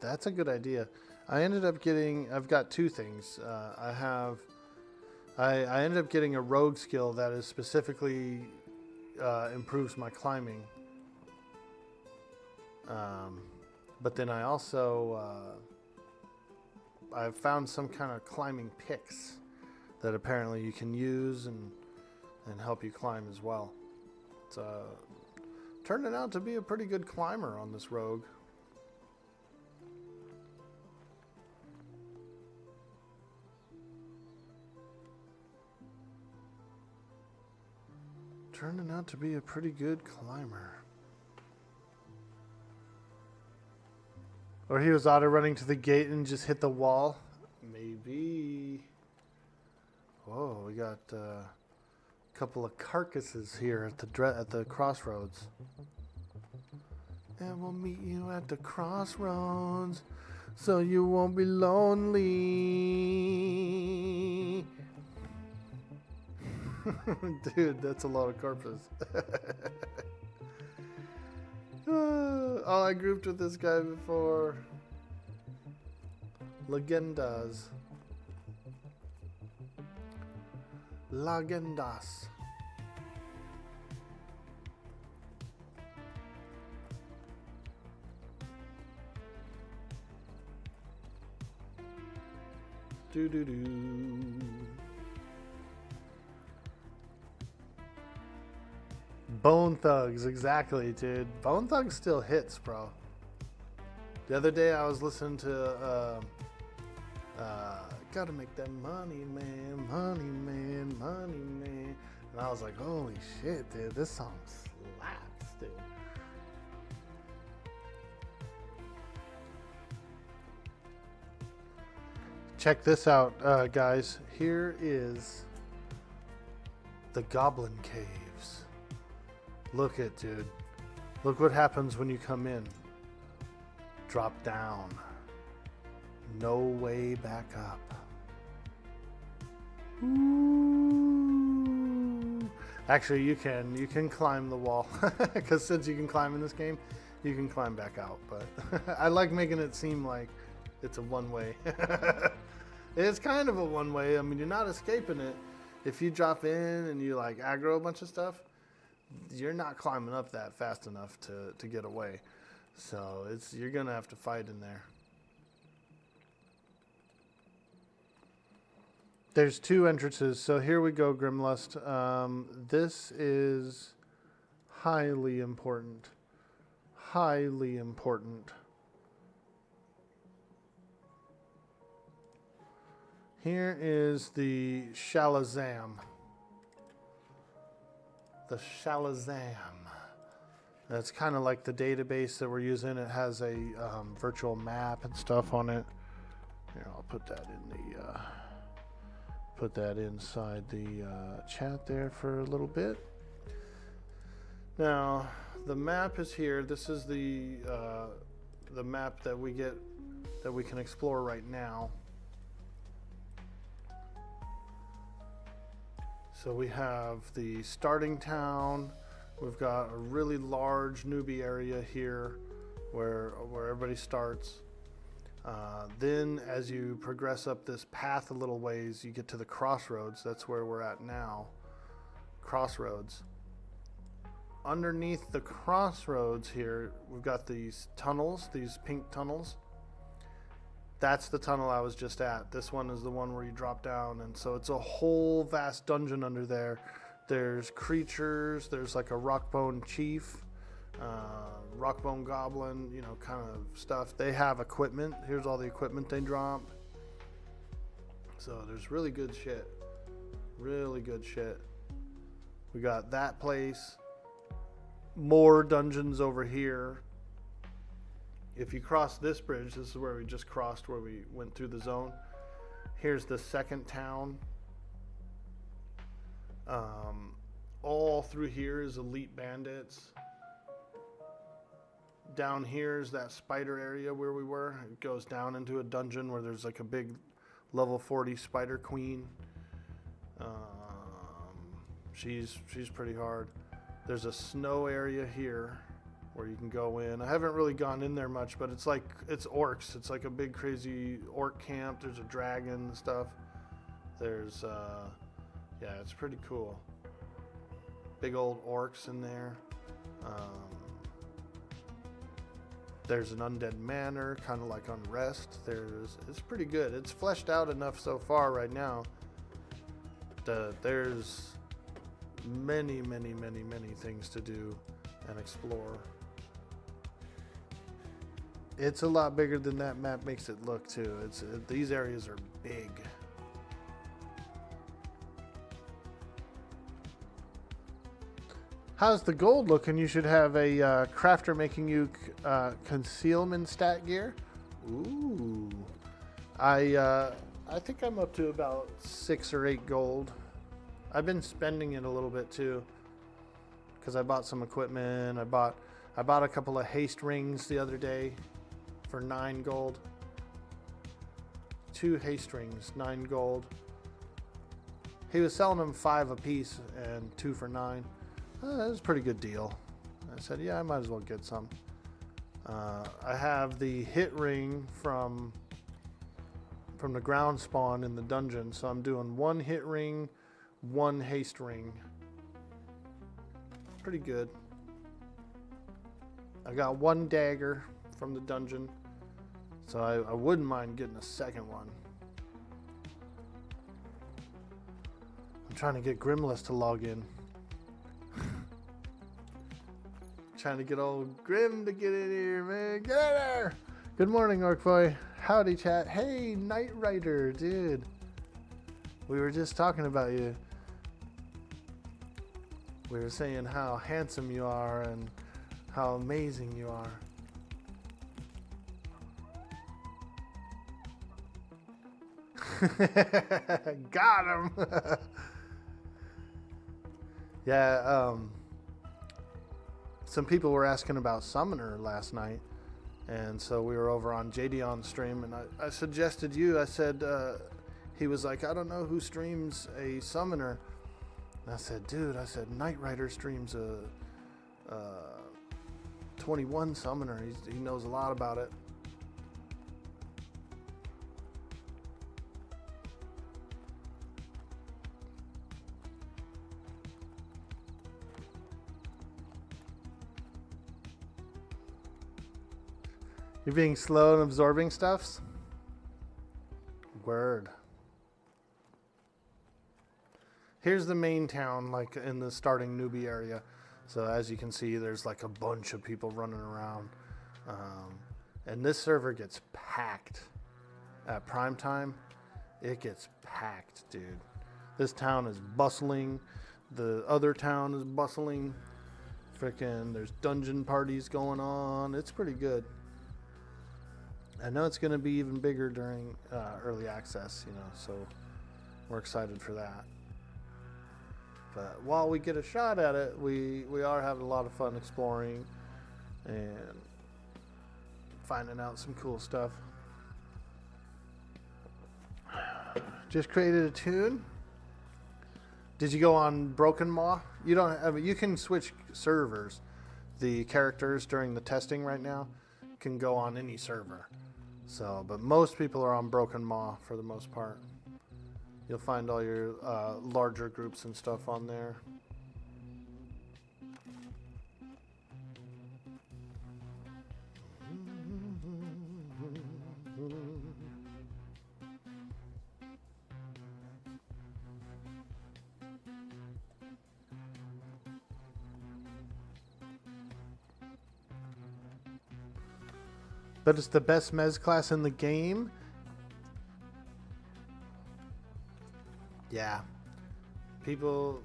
That's a good idea. I ended up getting, I've got two things. I ended up getting a rogue skill that is specifically improves my climbing. But then I also, I've found some kind of climbing picks that apparently you can use and help you climb as well. It's turning out to be a pretty good climber on this rogue. turning out to be a pretty good climber. Or he was auto running to the gate and just hit the wall. Maybe. Whoa, we got a couple of carcasses here at the crossroads. And we'll meet you at the crossroads, so you won't be lonely. Dude, that's a lot of corpses. Oh, I grouped with this guy before. Legendas. Legendas. Do do do. Bone Thugs, exactly, dude. Bone Thugs still hits, bro. The other day I was listening to Gotta Make That Money, Man, Money, Man, Money, Man. And I was like, holy shit, dude, this song slaps, dude. Check this out, guys. Here is the Goblin Caves. Look it, dude. Look what happens when you come in. Drop down. No way back up. Ooh. Actually, you can climb the wall. Because since you can climb in this game, you can climb back out. But I like making it seem like it's a one-way. It's kind of a one-way. I mean, you're not escaping it. If you drop in and you like aggro a bunch of stuff, you're not climbing up that fast enough to get away. So you're gonna have to fight in there. There's two entrances. So here we go, Grimlust. This is highly important. Highly important. Here is the Shalazam. The Shalazam. That's kind of like the database that we're using. It has a virtual map and stuff on it. Here, I'll put that in the put that inside the chat there for a little bit. Now, the map is here. This is the map that we can explore right now. So we have the starting town. We've got a really large newbie area here where everybody starts. Then as you progress up this path a little ways, you get to the crossroads. That's where we're at now. Crossroads. Underneath the crossroads here, we've got these tunnels, these pink tunnels. That's the tunnel I was just at. This one is the one where you drop down, and so it's a whole vast dungeon under there. There's creatures, there's like a rockbone chief, rockbone goblin, you know, kind of stuff. They have equipment. Here's all the equipment they drop. So there's really good shit. Really good shit. We got that place. More dungeons over here. If you cross this bridge, this is where we just crossed, where we went through the zone. Here's the second town. All through here is elite bandits. Down here is that spider area where we were. It goes down into a dungeon where there's like a big level 40 spider queen. She's pretty hard. There's a snow area here where you can go in. I haven't really gone in there much, but it's orcs. It's like a big crazy orc camp. There's a dragon and stuff. There's yeah, it's pretty cool. Big old orcs in there. There's an undead manor, kind of like Unrest. It's pretty good. It's fleshed out enough so far right now. There's many things to do and explore. It's a lot bigger than that map makes it look too. These areas are big. How's the gold looking? You should have a crafter making you concealment stat gear. Ooh. I think I'm up to about 6 or 8 gold. I've been spending it a little bit too, because I bought some equipment. I bought a couple of haste rings the other day for 9 gold. 2 haste rings, 9 gold. He was selling them 5 a piece and 2 for 9. That was a pretty good deal. I said, yeah, I might as well get some. I have the hit ring from the ground spawn in the dungeon, so I'm doing 1 hit ring, 1 haste ring. Pretty good. I got 1 dagger from the dungeon, so I wouldn't mind getting a second one. I'm trying to get Grimless to log in. Trying to get old Grim to get in here, man. Get in there! Good morning, Orkboy. Howdy, chat. Hey, Knight Rider, dude. We were just talking about you. We were saying how handsome you are and how amazing you are. Got him! Yeah, some people were asking about Summoner last night, and so we were over on JDon's stream, and I suggested you. I said, he was like, I don't know who streams a Summoner. And I said, dude, Knight Rider streams a 21 Summoner. He knows a lot about it. You're being slow and absorbing stuffs? Word. Here's the main town, like in the starting newbie area. So as you can see, there's like a bunch of people running around. And this server gets packed at prime time. It gets packed, dude. This town is bustling. The other town is bustling. Frickin' there's dungeon parties going on. It's pretty good. I know it's going to be even bigger during early access, so we're excited for that. But while we get a shot at it, we are having a lot of fun exploring and finding out some cool stuff. Just created a tune. Did you go on Broken Maw? You don't. I mean, you can switch servers. The characters during the testing right now can go on any server. So, but most people are on Broken Maw for the most part. You'll find all your larger groups and stuff on there. But it's the best Mez class in the game. Yeah. People,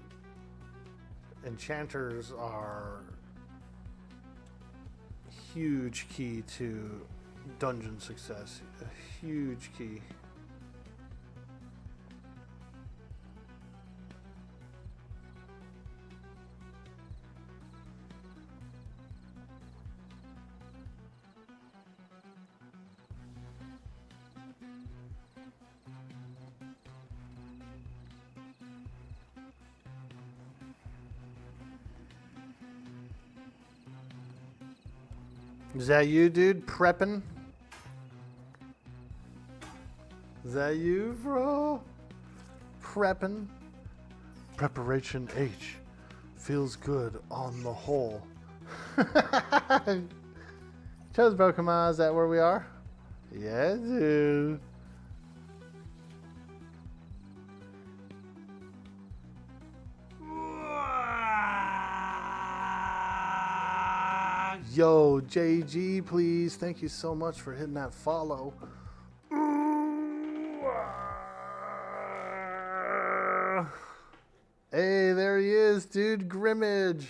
enchanters are huge key to dungeon success. A huge key. Is that you, dude? Prepping? Is that you, bro? Prepping? Preparation H. Feels good on the whole. Chose Pokemon, is that where we are? Yeah, dude. Yo, JG, please. Thank you so much for hitting that follow. Hey, there he is, dude. Grimmage.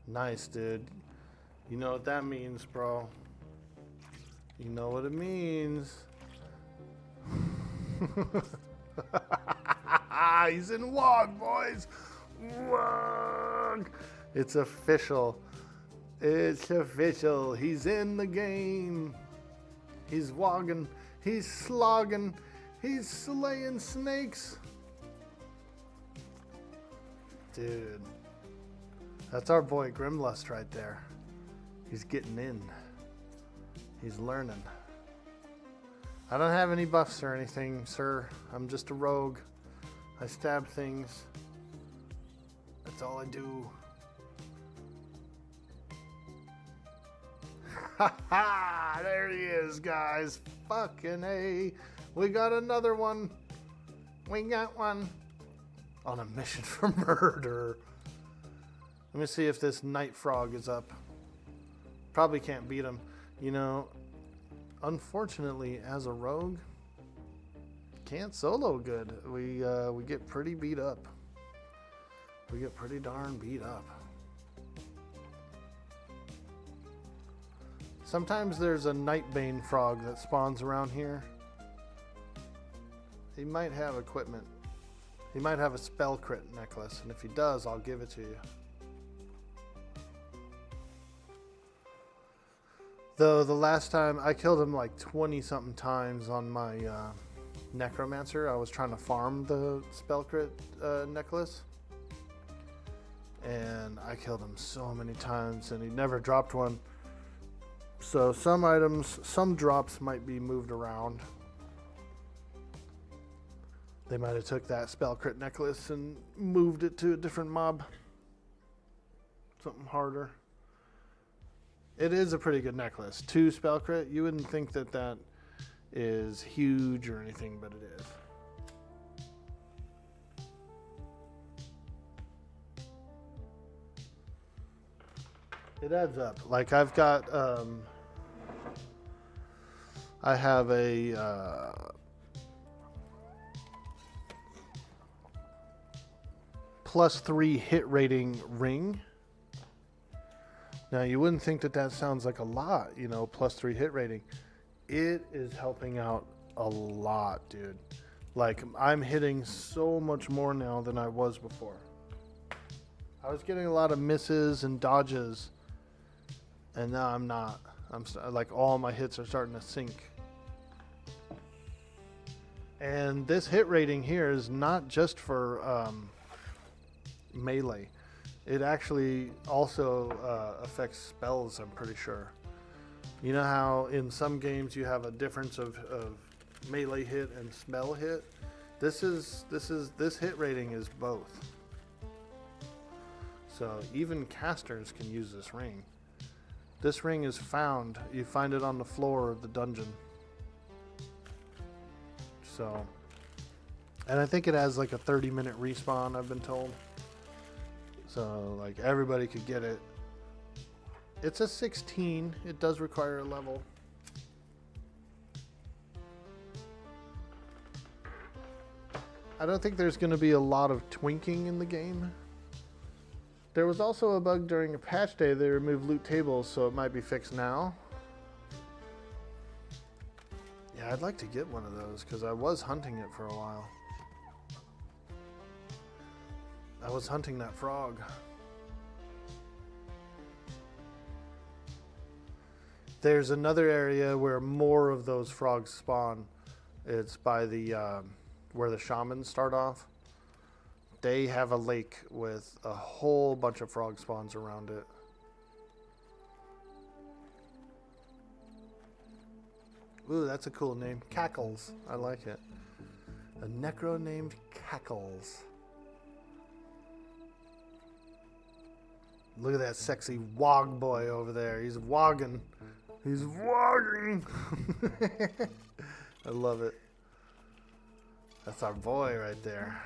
Nice, dude. You know what that means, bro. You know what it means. He's in Waaagh, boys. Waaagh. It's official. It's official. He's in the game. He's wogging. He's slogging. He's slaying snakes. Dude. That's our boy Grimlust right there. He's getting in. He's learning. I don't have any buffs or anything, sir. I'm just a rogue. I stab things. That's all I do. Ha ha! There he is, guys. Fucking A. We got another one. We got one. On a mission for murder. Let me see if this night frog is up. Probably can't beat him. You know, unfortunately, as a rogue, can't solo good. We get pretty beat up. We get pretty darn beat up. Sometimes there's a Nightbane frog that spawns around here. He might have equipment. He might have a spell crit necklace, and if he does, I'll give it to you. Though the last time I killed him like 20-something times on my necromancer, I was trying to farm the spell crit necklace, and I killed him so many times, and he never dropped one. So some items, some drops might be moved around. They might have took that spell crit necklace and moved it to a different mob. Something harder. It is a pretty good necklace. 2 spell crit. You wouldn't think that that is huge or anything, but it is. It adds up. Like I've got, I have a +3 hit rating ring. Now you wouldn't think that that sounds like a lot, you know, +3 hit rating. It is helping out a lot, dude. Like I'm hitting so much more now than I was before. I was getting a lot of misses and dodges, and now I'm not. Like all my hits are starting to sink. And this hit rating here is not just for melee. It actually also affects spells, I'm pretty sure. You know how in some games you have a difference of melee hit and spell hit? This hit rating is both. So even casters can use this ring. This ring is found. You find it on the floor of the dungeon. So, and I think it has like a 30-minute respawn, I've been told. So like everybody could get it. It's a 16. It does require a level. I don't think there's going to be a lot of twinking in the game. There was also a bug during a patch day. They removed loot tables, so it might be fixed now. Yeah, I'd like to get one of those because I was hunting it for a while. I was hunting that frog. There's another area where more of those frogs spawn. It's by the where the shamans start off. They have a lake with a whole bunch of frog spawns around it. Ooh, that's a cool name. Cackles. I like it. A necro named Cackles. Look at that sexy Waaagh boy over there. He's wogging. He's wogging. I love it. That's our boy right there.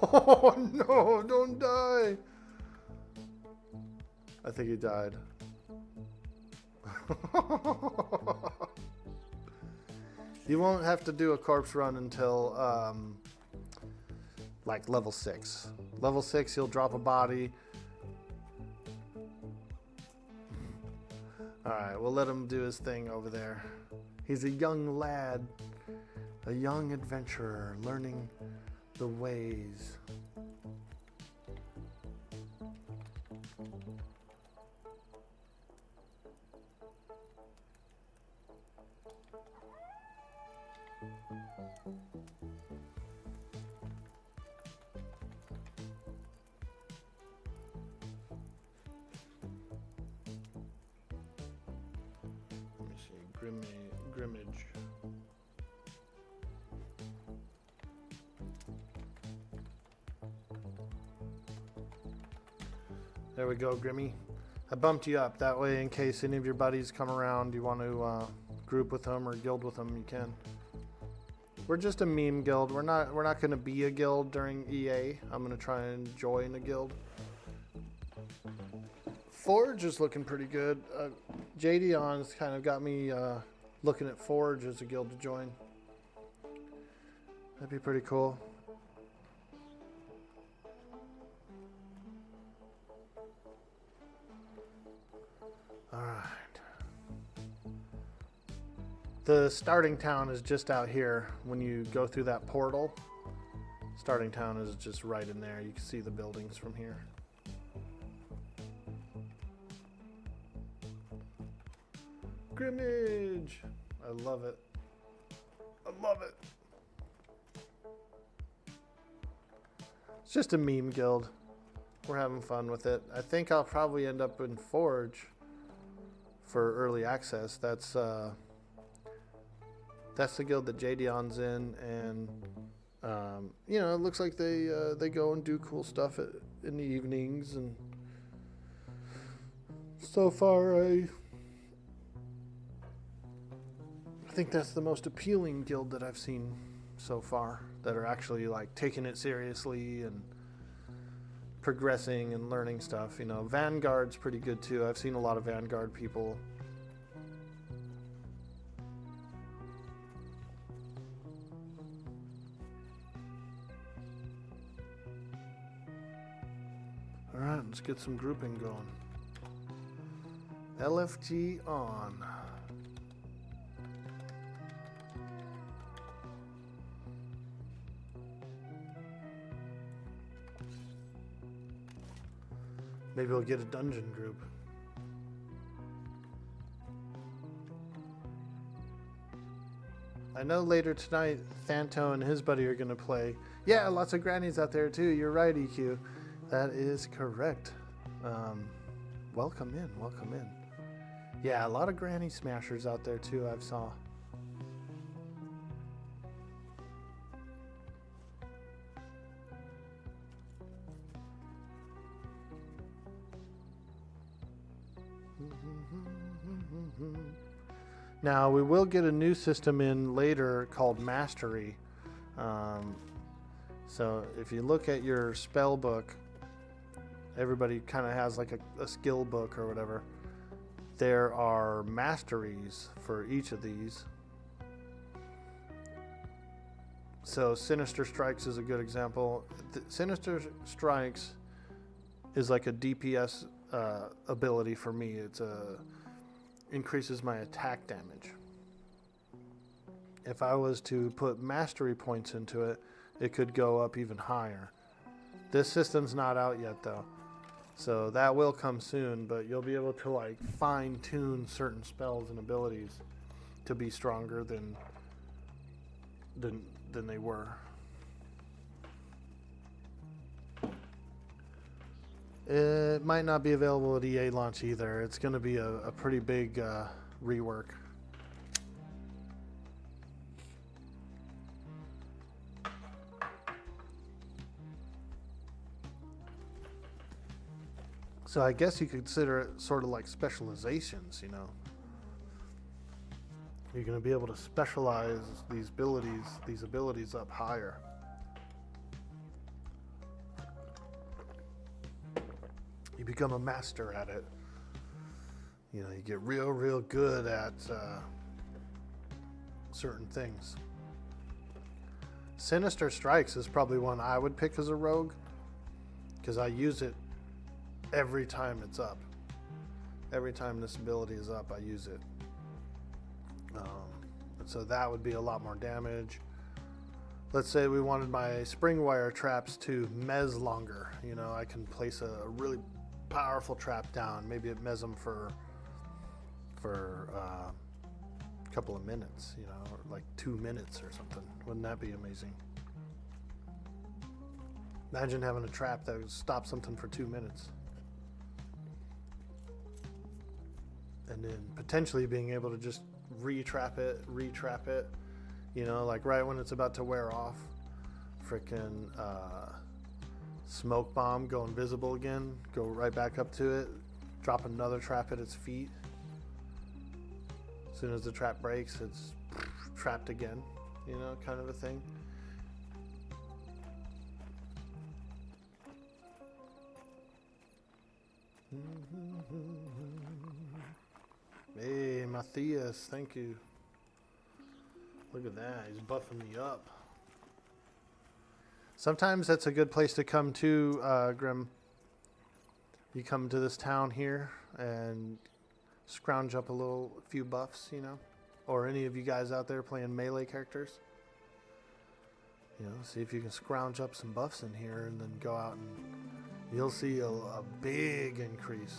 Oh no, don't die. I think he died. You won't have to do a corpse run until like level 6. Level 6, you'll drop a body. Alright, we'll let him do his thing over there. He's a young lad, a young adventurer, learning the ways. Let me see, Grimmage. There we go, Grimmy. I bumped you up. That way, in case any of your buddies come around, you want to group with them or guild with them, you can. We're just a meme guild. We're not going to be a guild during EA. I'm going to try and join a guild. Forge is looking pretty good. JDon's kind of got me looking at Forge as a guild to join. That'd be pretty cool. Alright. The starting town is just out here. When you go through that portal, starting town is just right in there. You can see the buildings from here. Grimmage! I love it. I love it. It's just a meme guild. We're having fun with it. I think I'll probably end up in Forge for early access. That's the guild that JDon's in, and you know, it looks like they go and do cool stuff in the evenings, and so far I think that's the most appealing guild that I've seen so far, that are actually like taking it seriously and progressing and learning stuff. You know, Vanguard's pretty good too. I've seen a lot of Vanguard people. All right, let's get some grouping going. LFG on. Maybe we'll get a dungeon group. I know later tonight, Thanto and his buddy are going to play. Yeah, lots of grannies out there too. You're right, EQ. That is correct. Welcome in, welcome in. Yeah, a lot of granny smashers out there too, I've saw. Now, we will get a new system in later called Mastery. So if you look at your spell book, everybody kind of has like a skill book or whatever. There are masteries for each of these. So Sinister Strikes is a good example. Sinister Strikes is like a DPS ability for me. It's increases my attack damage. If I was to put mastery points into it, it could go up even higher. This system's not out yet though, so that will come soon, but you'll be able to like fine-tune certain spells and abilities to be stronger than they were. It might not be available at EA launch either. It's going to be a pretty big rework. So I guess you could consider it sort of like specializations, you know. You're going to be able to specialize these abilities up higher. You become a master at it. You know, you get real good at certain things. Sinister Strikes is probably one I would pick as a rogue, because I use it every time it's up. Every time this ability is up, I use it. So that would be a lot more damage. Let's say we wanted my spring wire traps to mez longer. You know, I can place a really powerful trap down. Maybe it mez them for a couple of minutes, you know, or like 2 minutes or something. Wouldn't that be amazing? Imagine having a trap that would stop something for 2 minutes. And then potentially being able to just retrap it, you know, like right when it's about to wear off. Frickin' smoke bomb, go invisible again, go right back up to it, drop another trap at its feet. As soon as the trap breaks, it's trapped again, you know, kind of a thing. Hey, Matthias, thank you. Look at that, he's buffing me up. Sometimes that's a good place to come to, Grim. You come to this town here and scrounge up a few buffs, you know? Or any of you guys out there playing melee characters. You know, see if you can scrounge up some buffs in here and then go out and you'll see a big increase.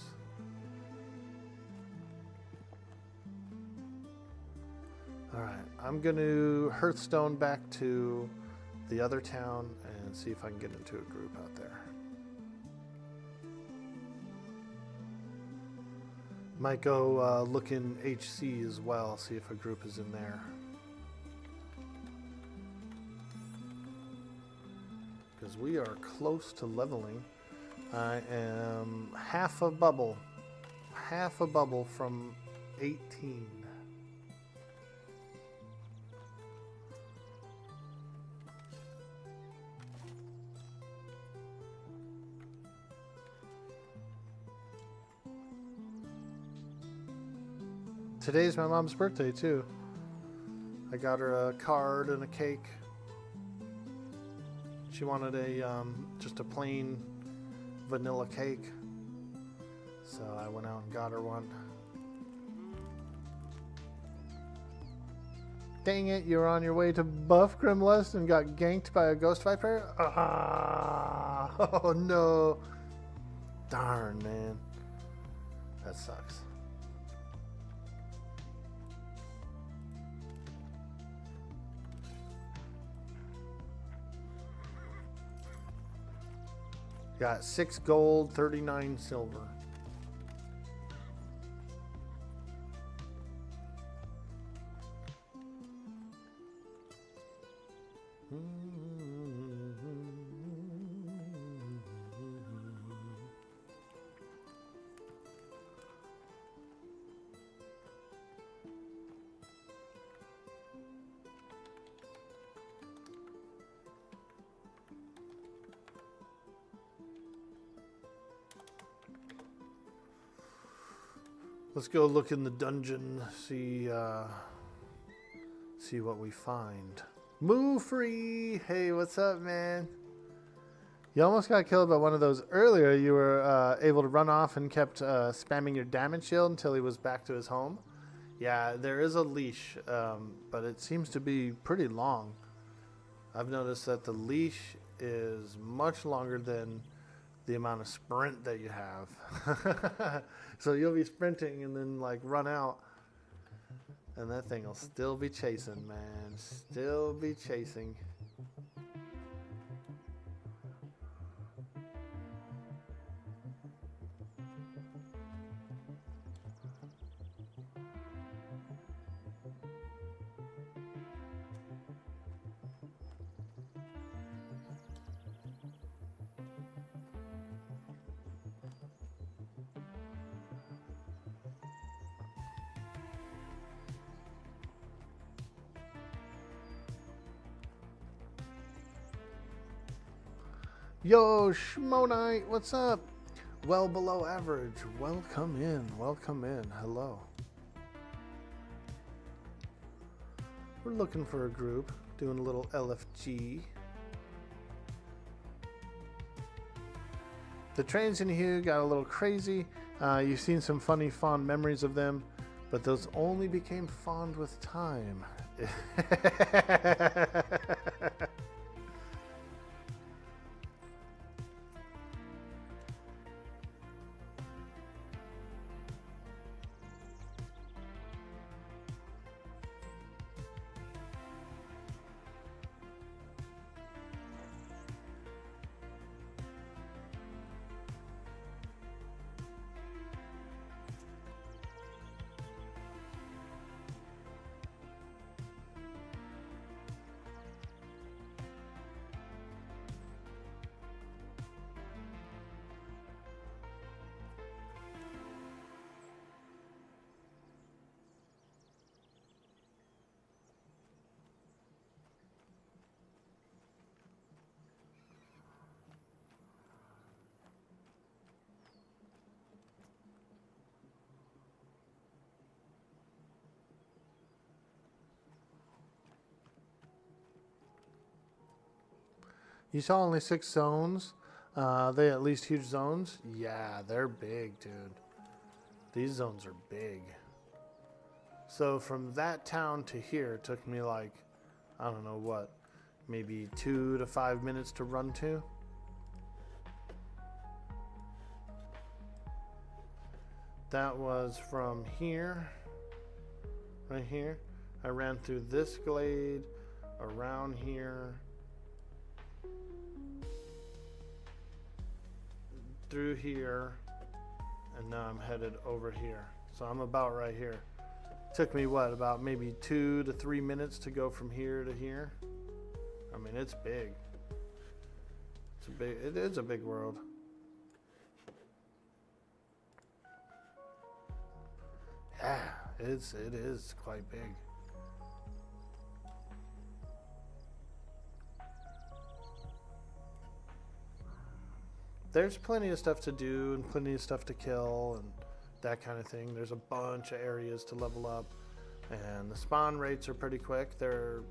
Alright, I'm going to Hearthstone back to the other town and see if I can get into a group out there. Might go look in HC as well, see if a group is in there. Because we are close to leveling. I am half a bubble from 18. Today's my mom's birthday too. I got her a card and a cake. She wanted just a plain vanilla cake, so I went out and got her one. Dang it, you were on your way to Buff Grimlust and got ganked by a Ghost Viper? Ah, oh no. Darn, man. That sucks. Got 6 gold, 39 silver. Let's go look in the dungeon, see what we find. Move free! Hey, what's up, man? You almost got killed by one of those earlier. You were able to run off and kept spamming your damage shield until he was back to his home. Yeah, there is a leash, but it seems to be pretty long. I've noticed that the leash is much longer than the amount of sprint that you have. So you'll be sprinting and then like run out and that thing will still be chasing, man. Still be chasing. Yo, Schmonite, what's up? Well below average. Welcome in. Welcome in. Hello. We're looking for a group. Doing a little LFG. The trains in here got a little crazy. You've seen some funny, fond memories of them, but those only became fond with time. You saw only 6 zones. They at least huge zones? Yeah, they're big, dude. These zones are big. So from that town to here took me like, I don't know what, maybe 2 to 5 minutes to run to. That was from here, right here. I ran through this glade, around here, through here, and now I'm headed over here. So I'm about right here. Took me what, about maybe 2 to 3 minutes to go from here to here. I mean, it's big. It is a big world. Yeah, it is quite big. There's plenty of stuff to do and plenty of stuff to kill and that kind of thing. There's a bunch of areas to level up, and the spawn rates are pretty quick. They're,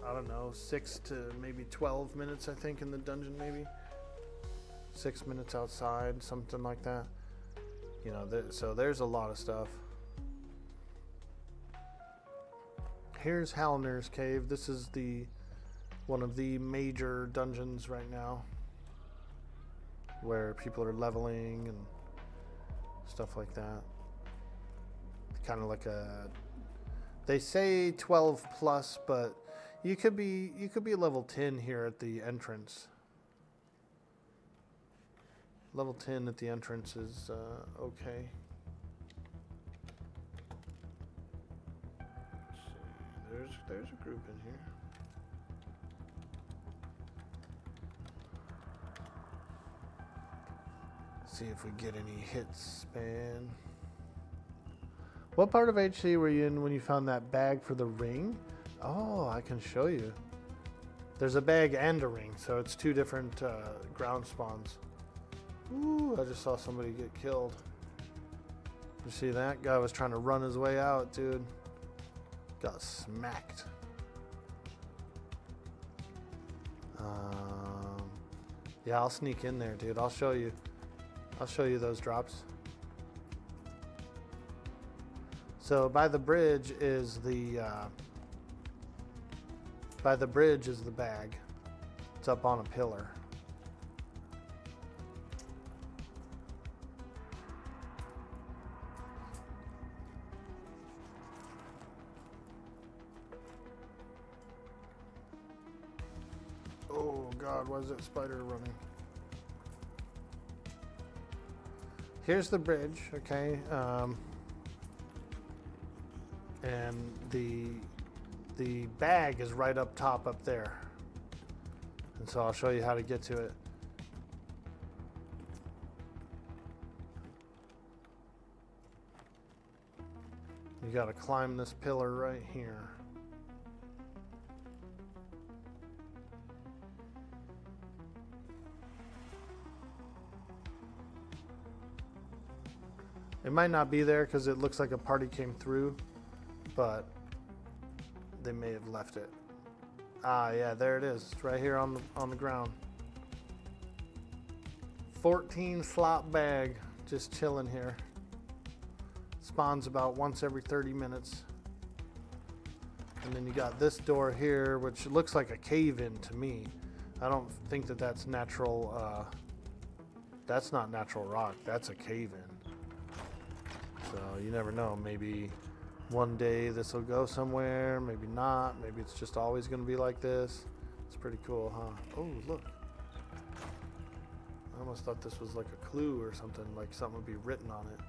I don't know, 6 to maybe 12 minutes, I think, in the dungeon, maybe 6 minutes outside, something like that. You know, so there's a lot of stuff. Here's Halner's Cave. This is one of the major dungeons right now, where people are leveling and stuff like that. Kind of like they say 12 plus, but you could be level 10 here at the entrance. Level 10 at the entrance is okay. Let's see. There's a group in here. See if we get any hits, man. What part of HC were you in when you found that bag for the ring? Oh, I can show you. There's a bag and a ring, so it's 2 different ground spawns. Ooh, I just saw somebody get killed. You see that? Guy was trying to run his way out, dude. Got smacked. Yeah, I'll sneak in there, dude. I'll show you those drops. So by the bridge is the bag. It's up on a pillar. Oh God, why is that spider running? Here's the bridge, okay, and the bag is right up top up there, and so I'll show you how to get to it. You got to climb this pillar right here. It might not be there because it looks like a party came through, but they may have left it. Ah, yeah, there it is. It's right here on the ground. 14 slot bag just chilling here. Spawns about once every 30 minutes. And then you got this door here, which looks like a cave-in to me. I don't think that that's natural. That's not natural rock. That's a cave-in. So you never know. Maybe one day this will go somewhere. Maybe not. Maybe it's just always going to be like this. It's pretty cool, huh? Oh, look. I almost thought this was like a clue or something. Like something would be written on it.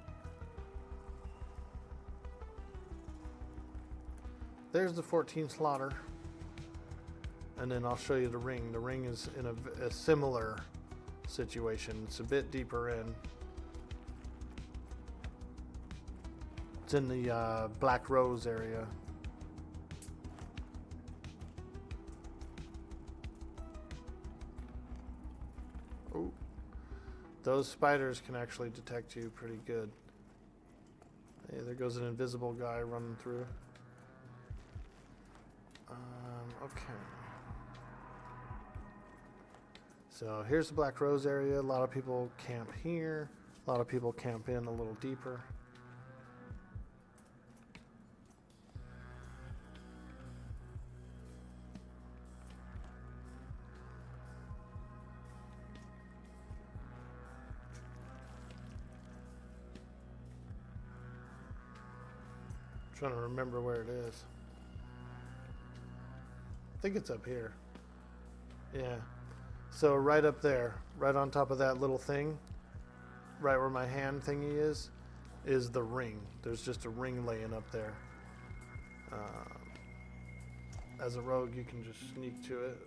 There's the 14 slaughter. And then I'll show you the ring. The ring is in a similar situation. It's a bit deeper in. It's in the Black Rose area. Oh, those spiders can actually detect you pretty good. Hey, there goes an invisible guy running through. Okay. So here's the Black Rose area. A lot of people camp here. A lot of people camp in a little deeper. I'm trying to remember where it is. I think it's up here. Yeah. So right up there, right on top of that little thing, right where my hand thingy is the ring. There's just a ring laying up there. As a rogue, you can just sneak to it.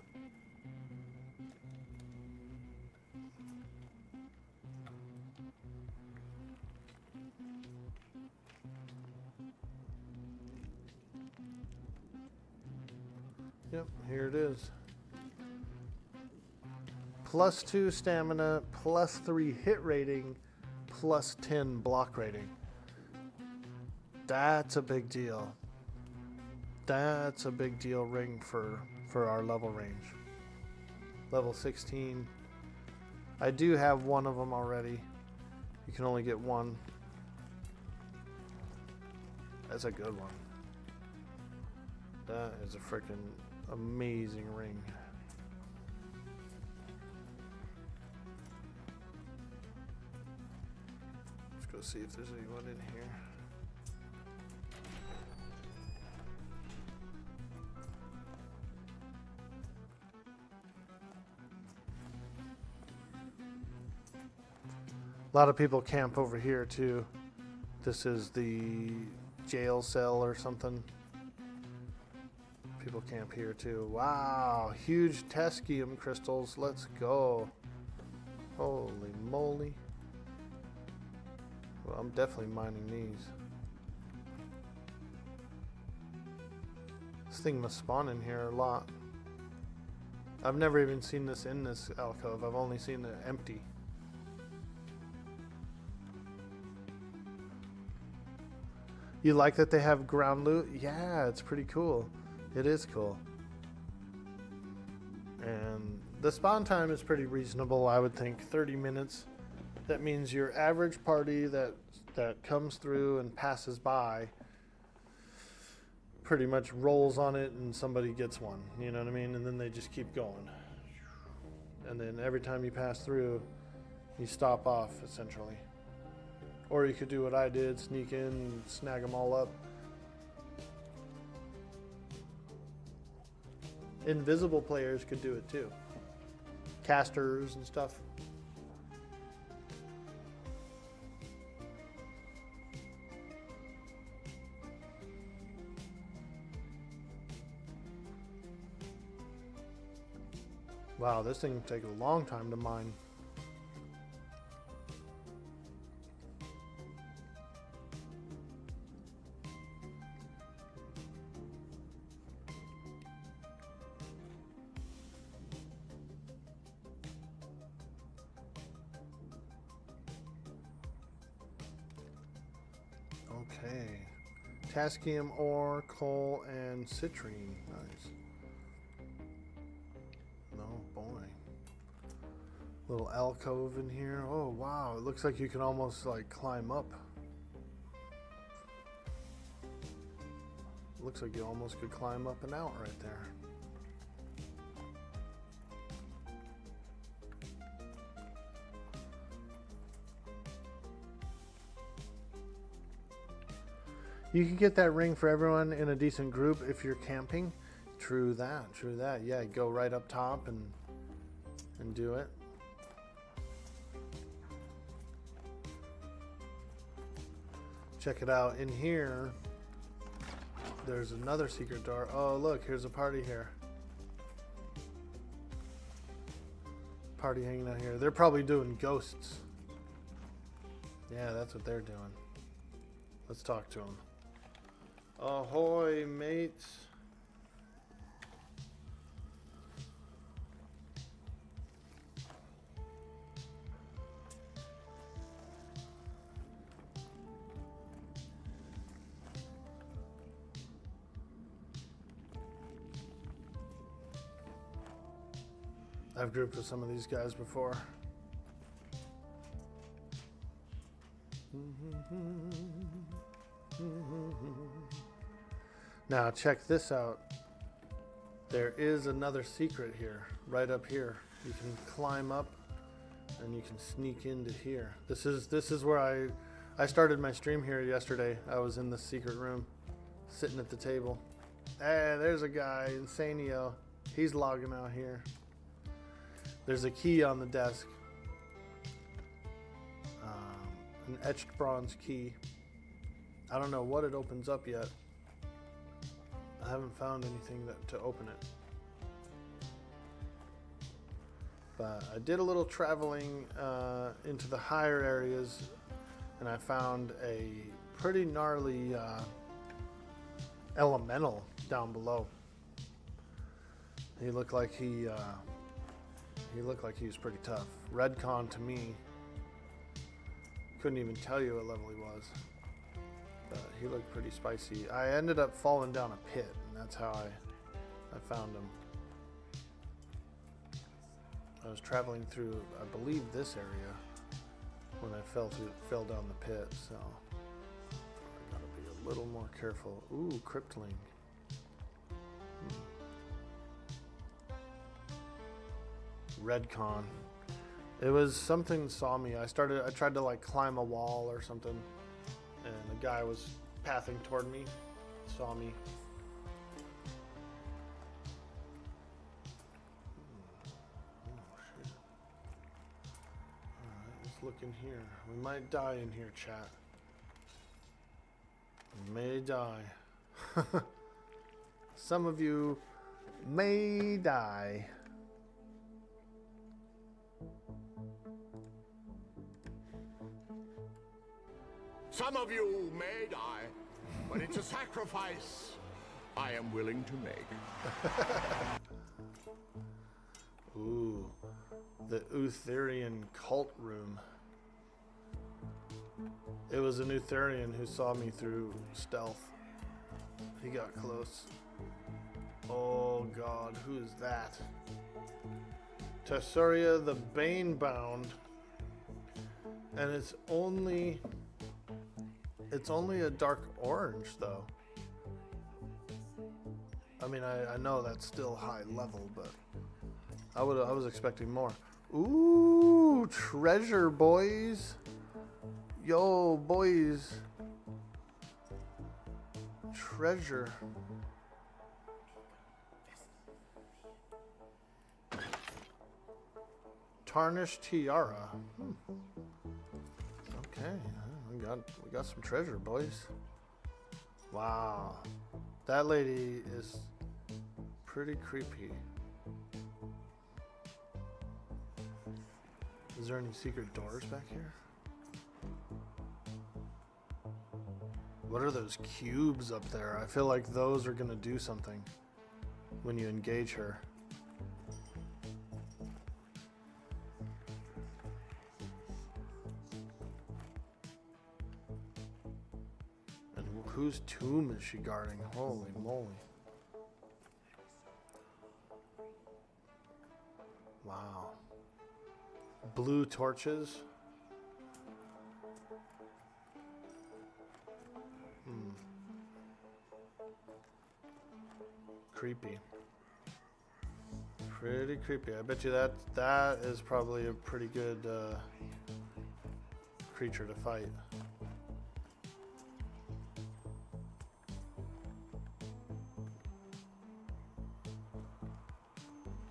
Yep, here it is. +2 stamina, +3 hit rating, +10 block rating. That's a big deal. That's a big deal ring for our level range. Level 16. I do have one of them already. You can only get one. That's a good one. That is a freaking amazing ring. Let's go see if there's anyone in here. A lot of people camp over here too. This is the jail cell or something. People camp here too. Wow, huge Teschium crystals. Let's go. Holy moly. Well, I'm definitely mining these. This thing must spawn in here a lot. I've never even seen this in this alcove. I've only seen it empty. You like that they have ground loot? Yeah, it's pretty cool. It is cool. And the spawn time is pretty reasonable, I would think. 30 minutes. That means your average party that comes through and passes by pretty much rolls on it and somebody gets one. You know what I mean? And then they just keep going. And then every time you pass through, you stop off, essentially. Or you could do what I did, sneak in and snag them all up. Invisible players could do it too. Casters and stuff. Wow, this thing takes a long time to mine. Okay. Tascium ore, coal, and citrine. Nice. Oh boy. Little alcove in here. Oh wow, it looks like you can almost like climb up. Looks like you almost could climb up and out right there. You can get that ring for everyone in a decent group if you're camping. True that, true that. Yeah, go right up top and do it. Check it out. In here, there's another secret door. Oh, look, here's a party here. Party hanging out here. They're probably doing ghosts. Yeah, that's what they're doing. Let's talk to them. Ahoy, mates. I've grouped with some of these guys before. Now check this out. There is another secret here, right up here. You can climb up and you can sneak into here. This is where I started my stream here yesterday. I was in the secret room, sitting at the table. Hey, there's a guy, Insanio. He's logging out here. There's a key on the desk. An etched bronze key. I don't know what it opens up yet. I haven't found anything to open it. But I did a little traveling into the higher areas, and I found a pretty gnarly elemental down below. He looked like he was pretty tough. Redcon to me. Couldn't even tell you what level he was. But he looked pretty spicy. I ended up falling down a pit, and that's how I found him. I was traveling through, I believe, this area when I fell down the pit, so I gotta be a little more careful. Ooh, Cryptling. Redcon. It was something saw me. I tried to like climb a wall or something, and a guy was pathing toward me, saw me. Oh shit. Alright, let's look in here. We might die in here, chat. We may die. Some of you may die. Some of you may die, but it's a sacrifice I am willing to make. Ooh, the Utherian cult room. It was an Utherian who saw me through stealth. He got close. Oh god, who is that? Tessuria the Banebound. And it's only a dark orange though. I mean, I know that's still high level, but I was expecting more. Ooh, treasure, boys. Yo, boys. Treasure. Tarnished tiara. Okay, we got some treasure, boys. Wow, that lady is pretty creepy. Is there any secret doors back here? What are those cubes up there? I feel like those are gonna do something when you engage her. And whose tomb is she guarding? Holy moly. Wow. blue torches. Creepy. Pretty creepy. I bet you that is probably a pretty good creature to fight.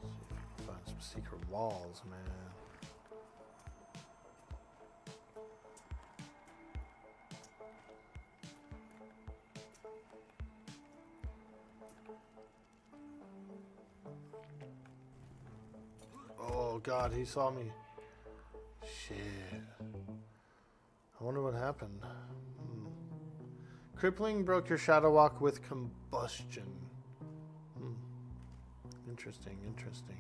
See if we can find some secret walls, man. Oh God, he saw me. Shit. I wonder what happened. Crippling broke your shadow walk with combustion. Interesting, interesting.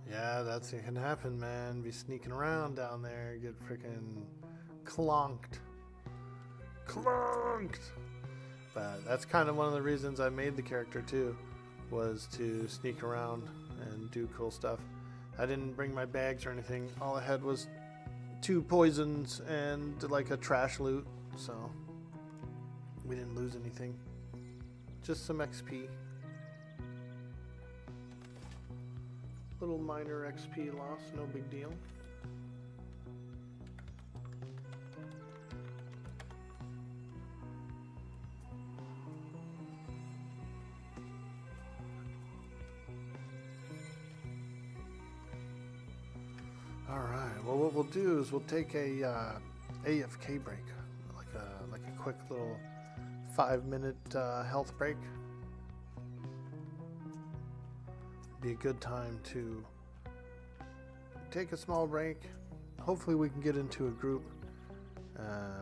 Yeah, that's it can happen, man. Be sneaking around down there, get freaking clonked. Clonked! But that's kind of one of the reasons I made the character too, was to sneak around and do cool stuff. I didn't bring my bags or anything. All I had was 2 poisons and like a trash loot, so we didn't lose anything. Just some XP. Little minor XP loss, no big deal. Alright, well what we'll do is we'll take a AFK break, like a quick little 5-minute health break. Be a good time to take a small break. Hopefully we can get into a group.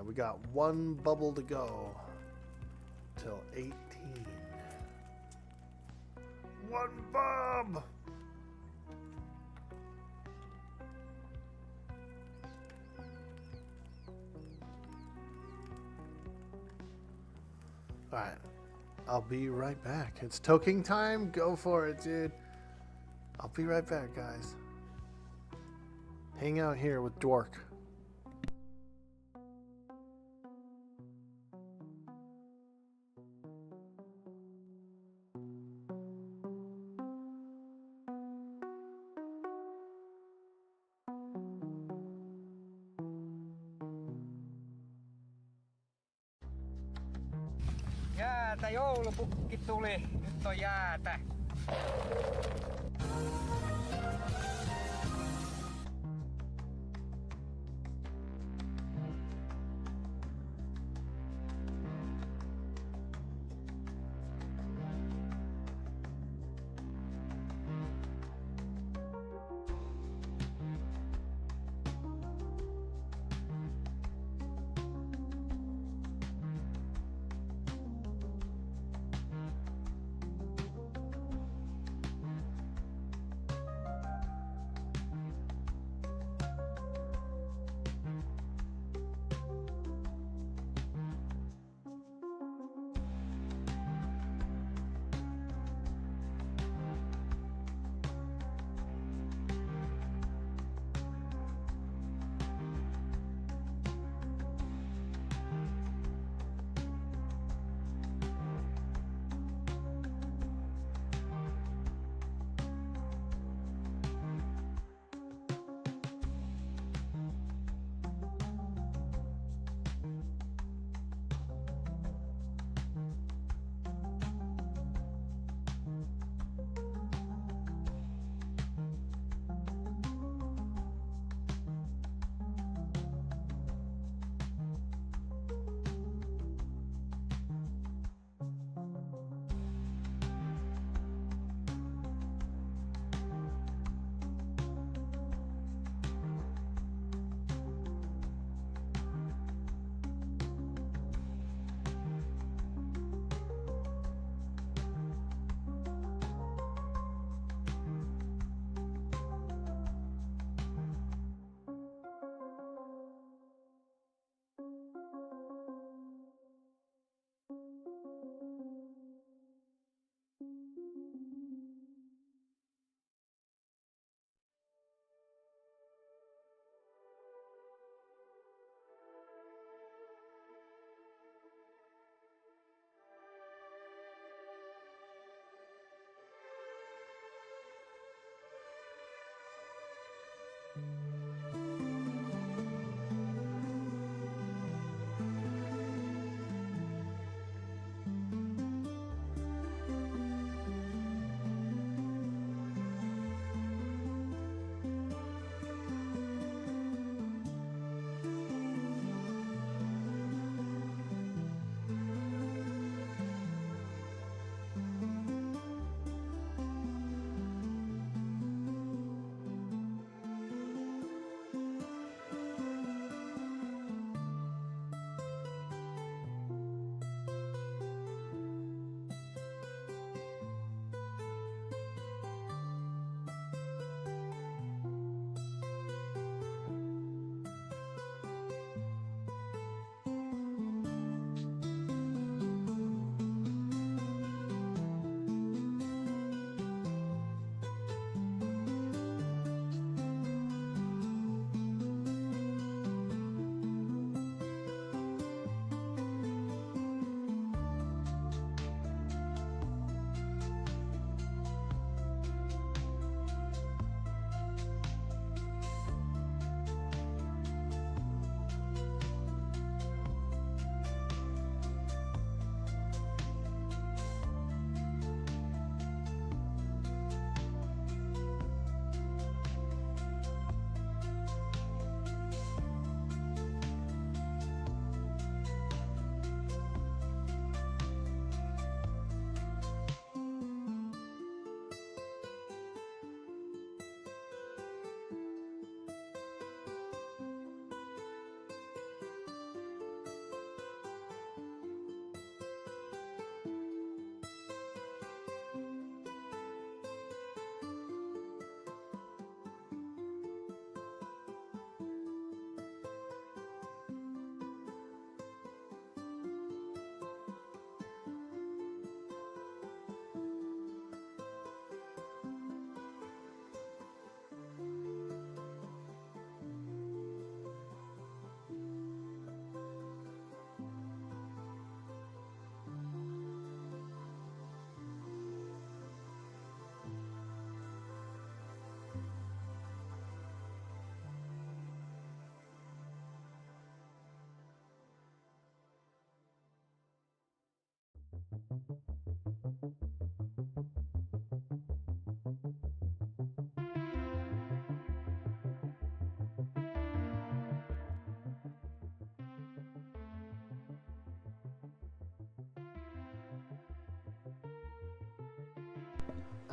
We got 1 bubble to go till 18. 1 bub! Alright, I'll be right back. It's toking time. Go for it, dude. I'll be right back, guys. Hang out here with Dwork. Jäätä, joulupukki tuli. Nyt on jäätä.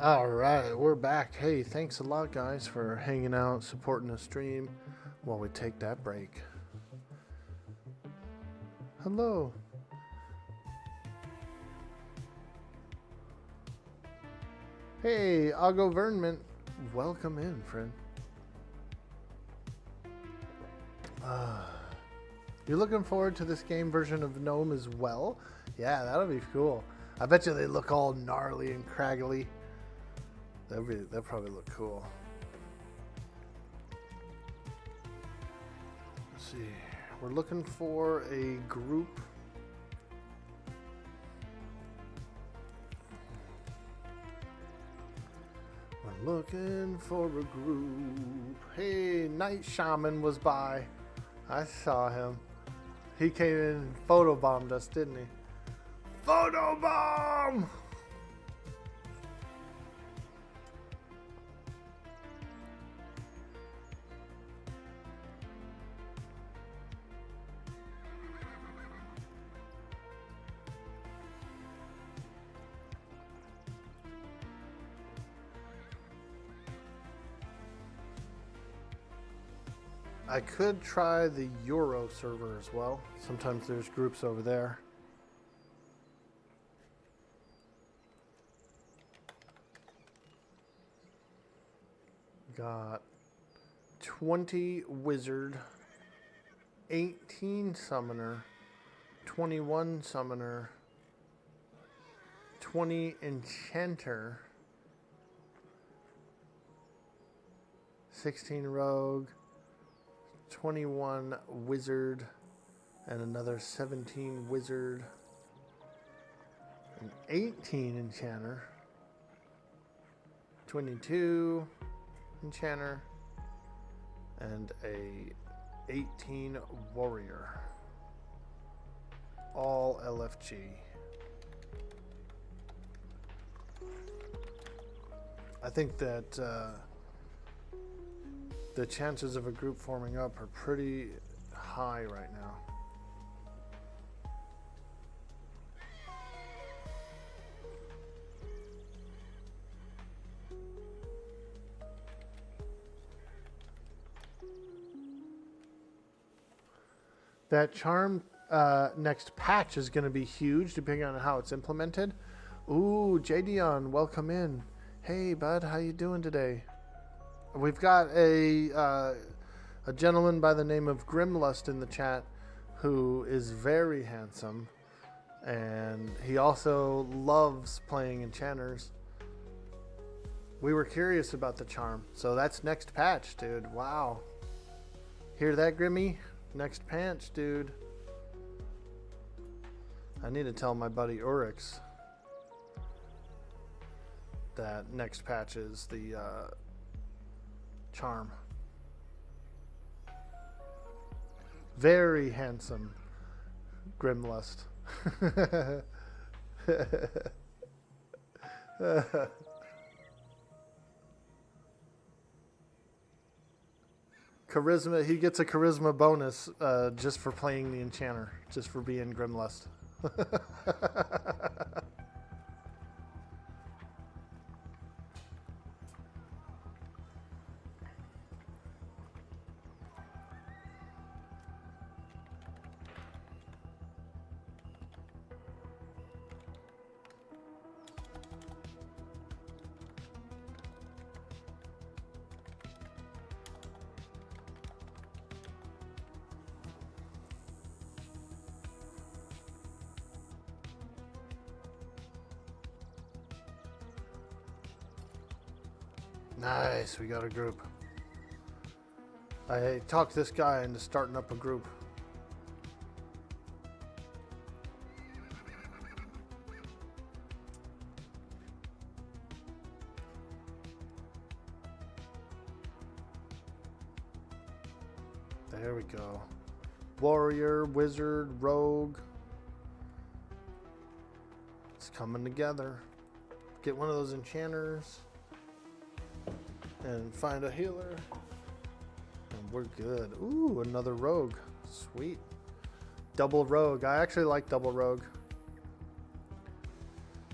All right, we're back. Hey, thanks a lot, guys, for hanging out, supporting the stream while we take that break. Hello. Hey, Waaagh Vernment. Welcome in, friend. You're looking forward to this game version of Gnome as well? Yeah, that'll be cool. I bet you they look all gnarly and craggly. That'd probably look cool. Let's see. We're looking for a group. We're looking for a group. Hey, Night Shaman was by. I saw him. He came in and photobombed us, didn't he? Photobomb! I could try the Euro server as well. Sometimes there's groups over there. Got 20 wizard, 18 summoner, 21 summoner, 20 enchanter, 16 rogue, 21 wizard, and another 17 wizard, and 18 enchanter, 22 enchanter, and a 18 warrior. All LFG. I think that the chances of a group forming up are pretty high right now. That charm next patch is going to be huge, depending on how it's implemented. Ooh, JDon, welcome in. Hey, bud, how you doing today? We've got a gentleman by the name of Grimlust in the chat who is very handsome, and he also loves playing enchanters. We were curious about the charm, so that's next patch, dude. Wow. Hear that, Grimmy? Next patch, dude. I need to tell my buddy Urix that next patch is the charm. Very handsome Grimlust. Charisma, he gets a charisma bonus just for playing the enchanter, just for being Grimlust. Nice, we got a group. I talked this guy into starting up a group. There we go. Warrior, wizard, rogue. coming together. Get one of those enchanters and find a healer. And we're good. Ooh, another rogue. Sweet. Double rogue. I actually like double rogue.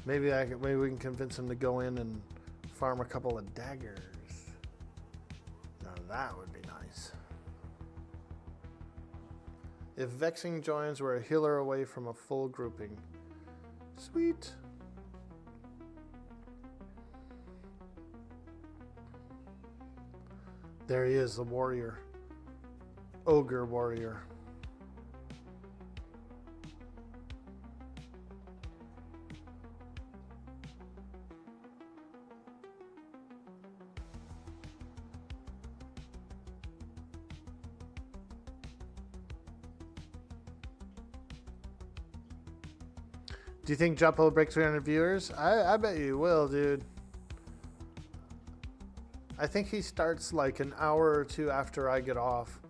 Maybe we can convince him to go in and farm a couple of daggers. Now that would be nice. If Vexing joins, we're a healer away from a full grouping. Sweet. There he is, the warrior. Ogre warrior. Do you think Joppa will break 300 viewers? I bet you will, dude. I think he starts like an hour or two after I get off.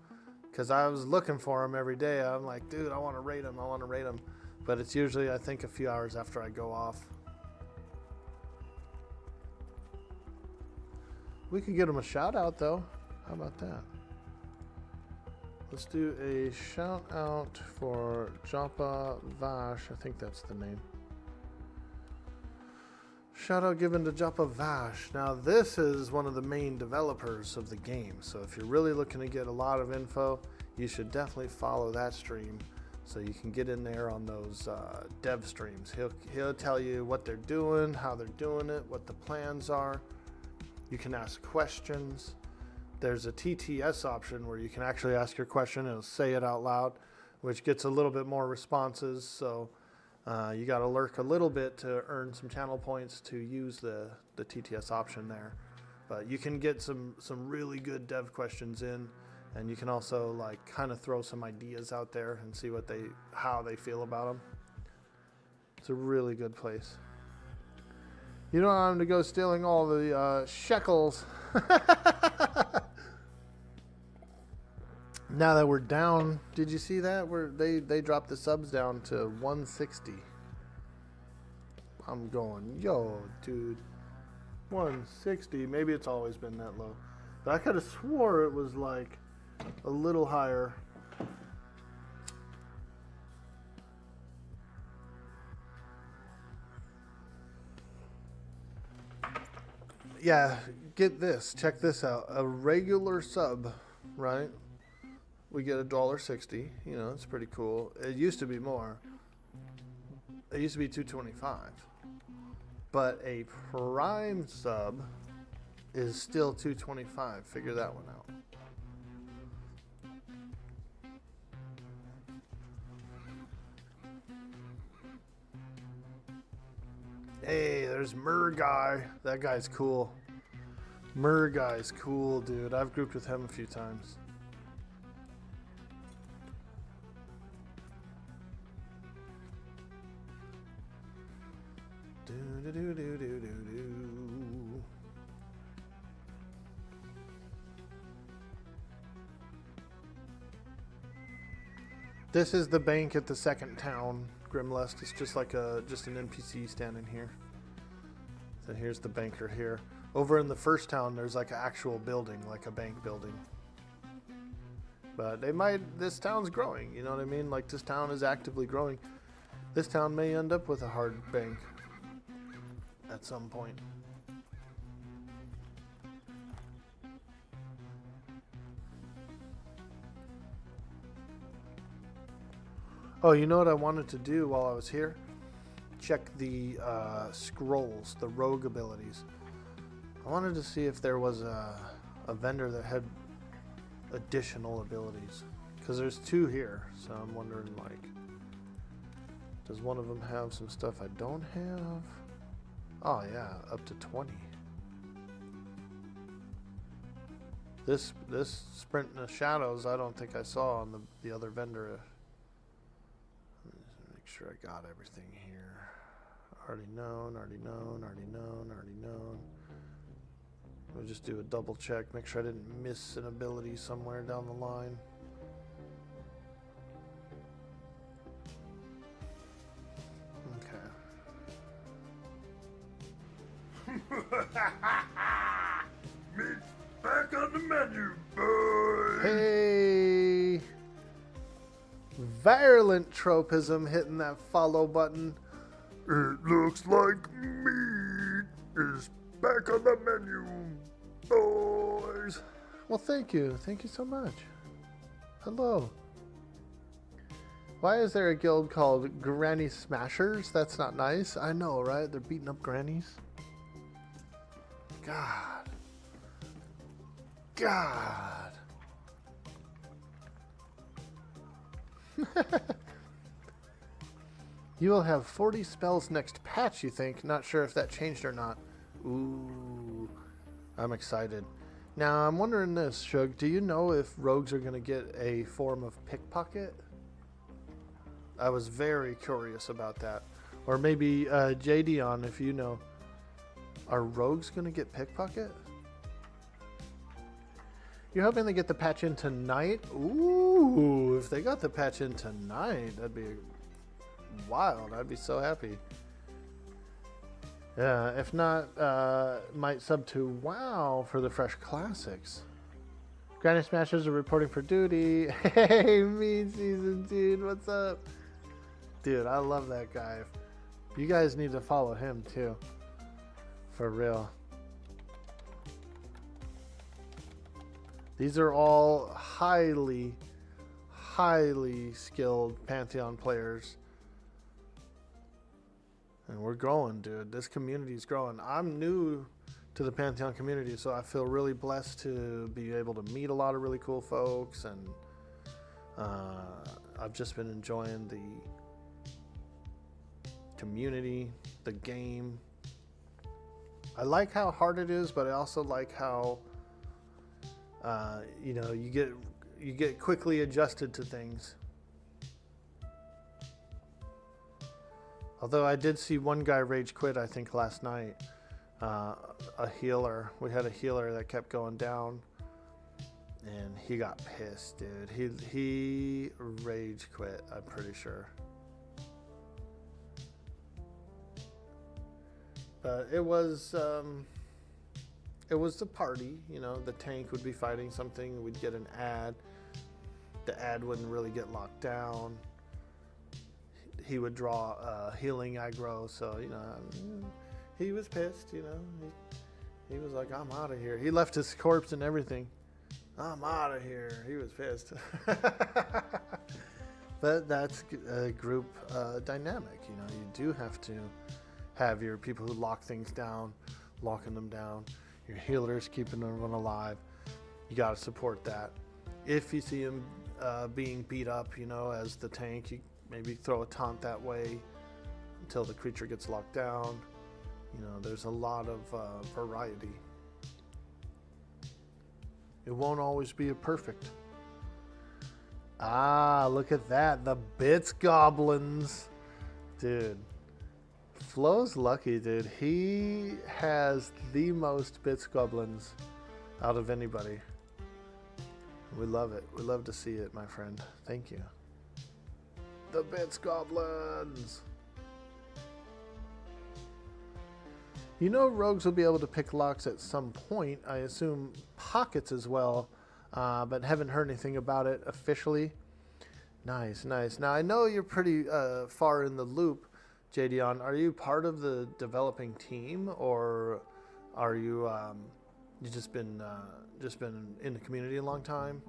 Because I was looking for him every day. I'm like, dude, I want to rate him. I want to rate him. But it's usually, I think, a few hours after I go off. We could get him a shout out, though. How about that? Let's do a shout out for Joppa Waaagh. I think that's the name. Shout out given to Joppa Waaagh. Now this is one of the main developers of the game. So if you're really looking to get a lot of info, you should definitely follow that stream so you can get in there on those dev streams. He'll tell you what they're doing, how they're doing it, what the plans are. You can ask questions. There's a TTS option where you can actually ask your question. It'll say it out loud, which gets a little bit more responses. So you got to lurk a little bit to earn some channel points to use the TTS option there. But you can get some really good dev questions in, and you can also like kind of throw some ideas out there and see how they feel about them. It's a really good place. You don't want them to go stealing all the shekels. Now that we're down, did you see that? They dropped the subs down to 160. I'm going, yo, dude, 160. Maybe it's always been that low, but I could have swore it was like a little higher. Yeah, get this. Check this out. A regular sub, right? We get $1.60. You know, it's pretty cool. It used to be more. It used to be $2.25. But a Prime sub is still $2.25. Figure that one out. Hey, there's Guy. That guy's cool. Guy's cool, dude. I've grouped with him a few times. This is the bank at the second town, Grimlest. It's just like just an NPC standing here. So here's the banker here. Over in the first town, there's like an actual building, like a bank building. But this town's growing, you know what I mean? Like this town is actively growing. This town may end up with a hard bank at some point. Oh, you know what I wanted to do while I was here? Check the scrolls, the rogue abilities. I wanted to see if there was a vendor that had additional abilities. Because there's two here, so I'm wondering, like, does one of them have some stuff I don't have? Oh yeah, up to 20. This sprint in the shadows, I don't think I saw on the other vendor. Let me just make sure I got everything here. Already known. We'll just do a double check, make sure I didn't miss an ability somewhere down the line. Okay. Meat's back on the menu, boys. Hey! Virulent tropism hitting that follow button. It looks like meat is back on the menu, boys. Well, thank you. Thank you so much. Hello. Why is there a guild called Granny Smashers? That's not nice. I know, right? They're beating up grannies. God. God. You will have 40 spells next patch, you think? Not sure if that changed or not. Ooh. I'm excited. Now, I'm wondering this, Shug. Do you know if rogues are going to get a form of pickpocket? I was very curious about that. Or maybe JDon, if you know. Are rogues going to get pickpocket? You're hoping they get the patch in tonight? Ooh, if they got the patch in tonight, that'd be wild. I'd be so happy. Yeah, if not, might sub to Waaagh for the fresh classics. Granny Smashers are reporting for duty. Hey, Mean Season, dude, what's up? Dude, I love that guy. You guys need to follow him, too. For real. These are all highly, highly skilled Pantheon players. And we're growing, dude. This community's growing. I'm new to the Pantheon community, so I feel really blessed to be able to meet a lot of really cool folks. And I've just been enjoying the community, the game. I like how hard it is, but I also like how you get quickly adjusted to things. Although I did see one guy rage quit, I think last night. A healer. We had a healer that kept going down, and he got pissed, dude. He rage quit. I'm pretty sure. But it was the party, you know. The tank would be fighting something. We'd get an ad. The ad wouldn't really get locked down. He would draw healing aggro, so you know he was pissed. You know, he was like, "I'm out of here." He left his corpse and everything. I'm out of here. He was pissed. But that's a group dynamic. You know, you do have to have your people who lock things down, locking them down. Your healers keeping everyone alive. You got to support that. If you see him being beat up, you know, as the tank, you maybe throw a taunt that way until the creature gets locked down. You know, there's a lot of variety. It won't always be a perfect. Ah, look at that. The Bits Goblins. Dude. Flo's lucky, dude. He has the most Bits Goblins out of anybody. We love it. We love to see it, my friend. Thank you. The Bits Goblins. You know, rogues will be able to pick locks at some point. I assume pockets as well, but haven't heard anything about it officially. Nice, nice. Now, I know you're pretty far in the loop, JDon. Are you part of the developing team, or are you you just been in the community a long time?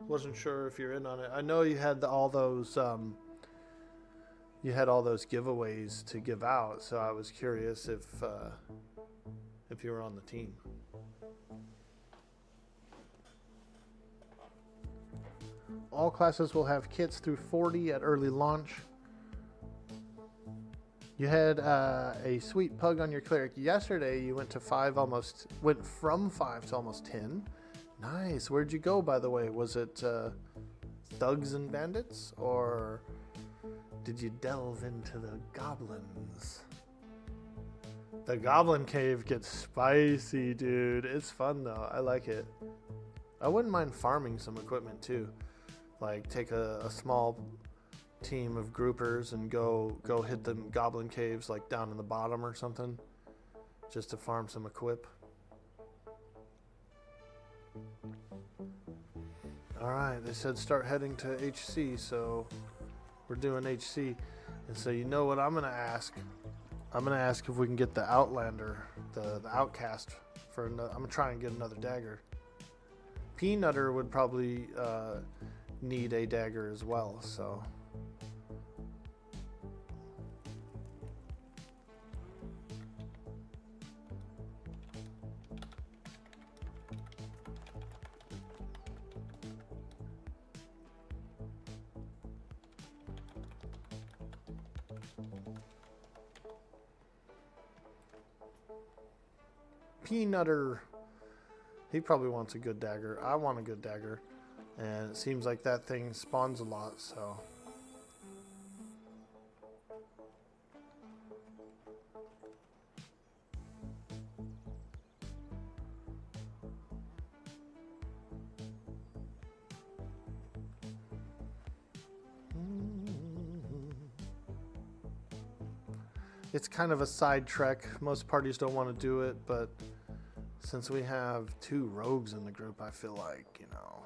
Wasn't sure if you're in on it. I know you had all those giveaways to give out, so I was curious if you were on the team. All classes will have kits through 40 at early launch. You had a sweet pug on your cleric. Yesterday you went from 5 to almost 10. Nice. Where'd you go, by the way? Was it thugs and bandits, or did you delve into the goblins? The goblin cave gets spicy, dude. It's fun though. I like it. I wouldn't mind farming some equipment too. Like take a small team of groupers and go hit them goblin caves like down in the bottom or something, just to farm some equip. All right, they said start heading to HC, so we're doing HC. And so you know what I'm gonna ask? I'm gonna ask if we can get the Outlander, the Outcast, for I'm gonna try and get another dagger. Peanutter would probably need a dagger as well, so. Peanutter, he probably wants a good dagger. I want a good dagger, and it seems like that thing spawns a lot, so. It's kind of a side trek. Most parties don't want to do it, but since we have 2 rogues in the group, I feel like, you know,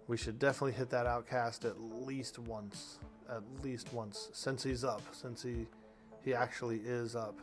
we should definitely hit that Outcast at least once. At least once, since he's up, since he actually is up.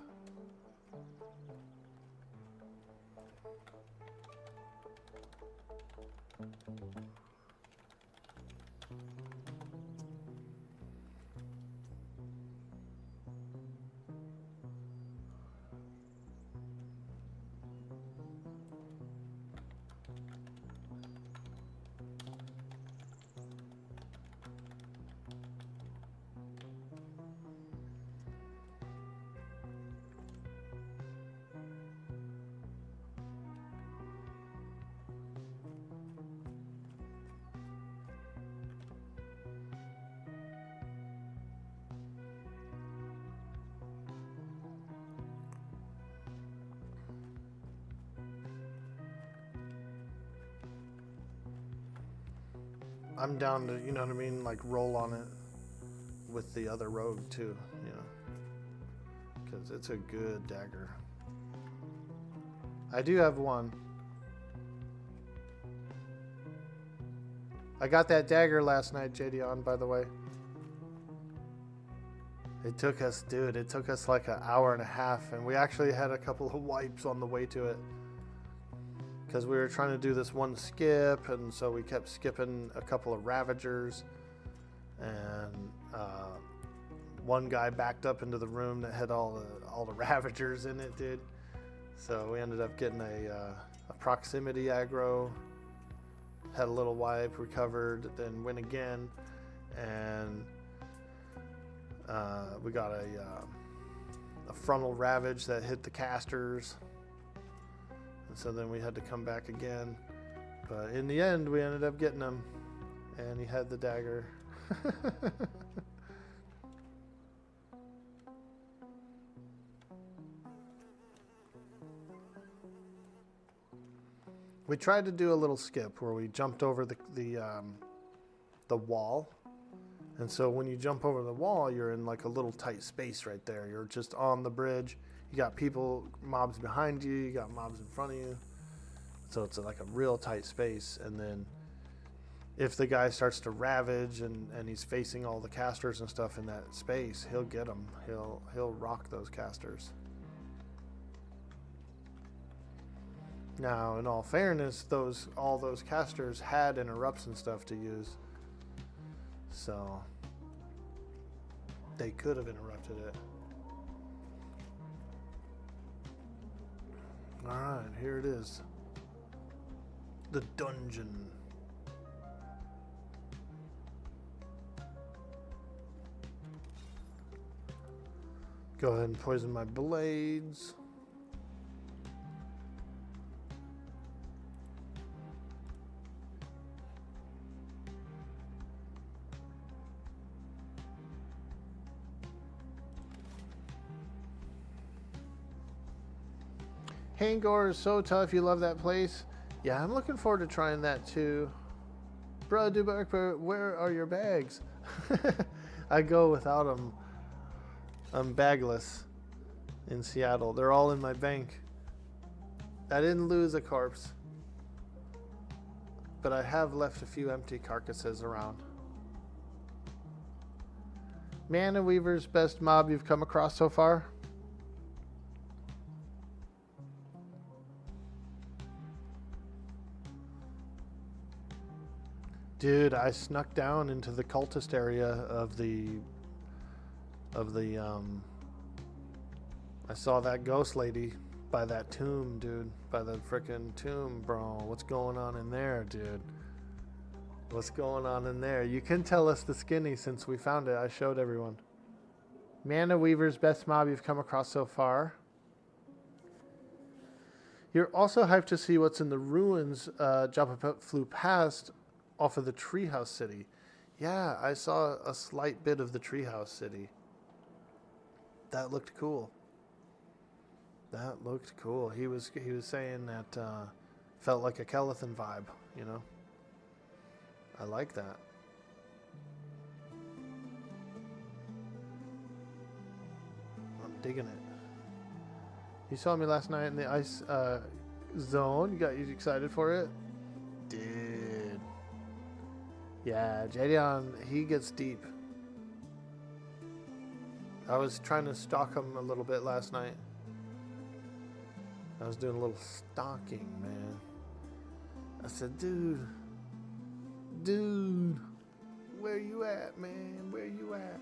I'm down to, you know what I mean, like roll on it with the other rogue too, you know, because it's a good dagger. I do have one. I got that dagger last night, JD, by the way. It took us, dude, it took us like an hour and a half, and we actually had a couple of wipes on the way to it. Because we were trying to do this one skip, and so we kept skipping a couple of Ravagers, and one guy backed up into the room that had all the Ravagers in it, dude. So we ended up getting a proximity aggro, had a little wipe, recovered, then went again, and we got a frontal Ravage that hit the casters. And so then we had to come back again. But in the end, we ended up getting him. And he had the dagger. We tried to do a little skip where we jumped over the wall. And so when you jump over the wall, you're in like a little tight space right there. You're just on the bridge. You got mobs behind you, you got mobs in front of you. So it's like a real tight space. And then if the guy starts to ravage and he's facing all the casters and stuff in that space, he'll get them. He'll rock those casters. Now, in all fairness, all those casters had interrupts and stuff to use. So they could have interrupted it. Alright, here it is. The dungeon. Go ahead and poison my blades. Hangor is so tough. You love that place. Yeah, I'm looking forward to trying that too. Bro, Dwork, where are your bags? I go without them. I'm bagless in Seattle. They're all in my bank. I didn't lose a corpse, but I have left a few empty carcasses around. Mana Weaver's best mob you've come across so far? Dude, I snuck down into the cultist area of the I saw that ghost lady by that tomb, dude. By the frickin' tomb, bro. What's going on in there, dude? What's going on in there? You can tell us the skinny since we found it. I showed everyone. Mana Weaver's best mob you've come across so far. You're also hyped to see what's in the ruins. Joppa flew past off of the Treehouse City. Yeah, I saw a slight bit of the Treehouse City. That looked cool. That looked cool. He was saying that felt like a Kelethan vibe, you know. I like that. I'm digging it. You saw me last night in the ice zone. You excited for it? Dude. Yeah, Jadion, he gets deep. I was trying to stalk him a little bit last night. I was doing a little stalking, man. I said, dude, where you at, man? Where you at?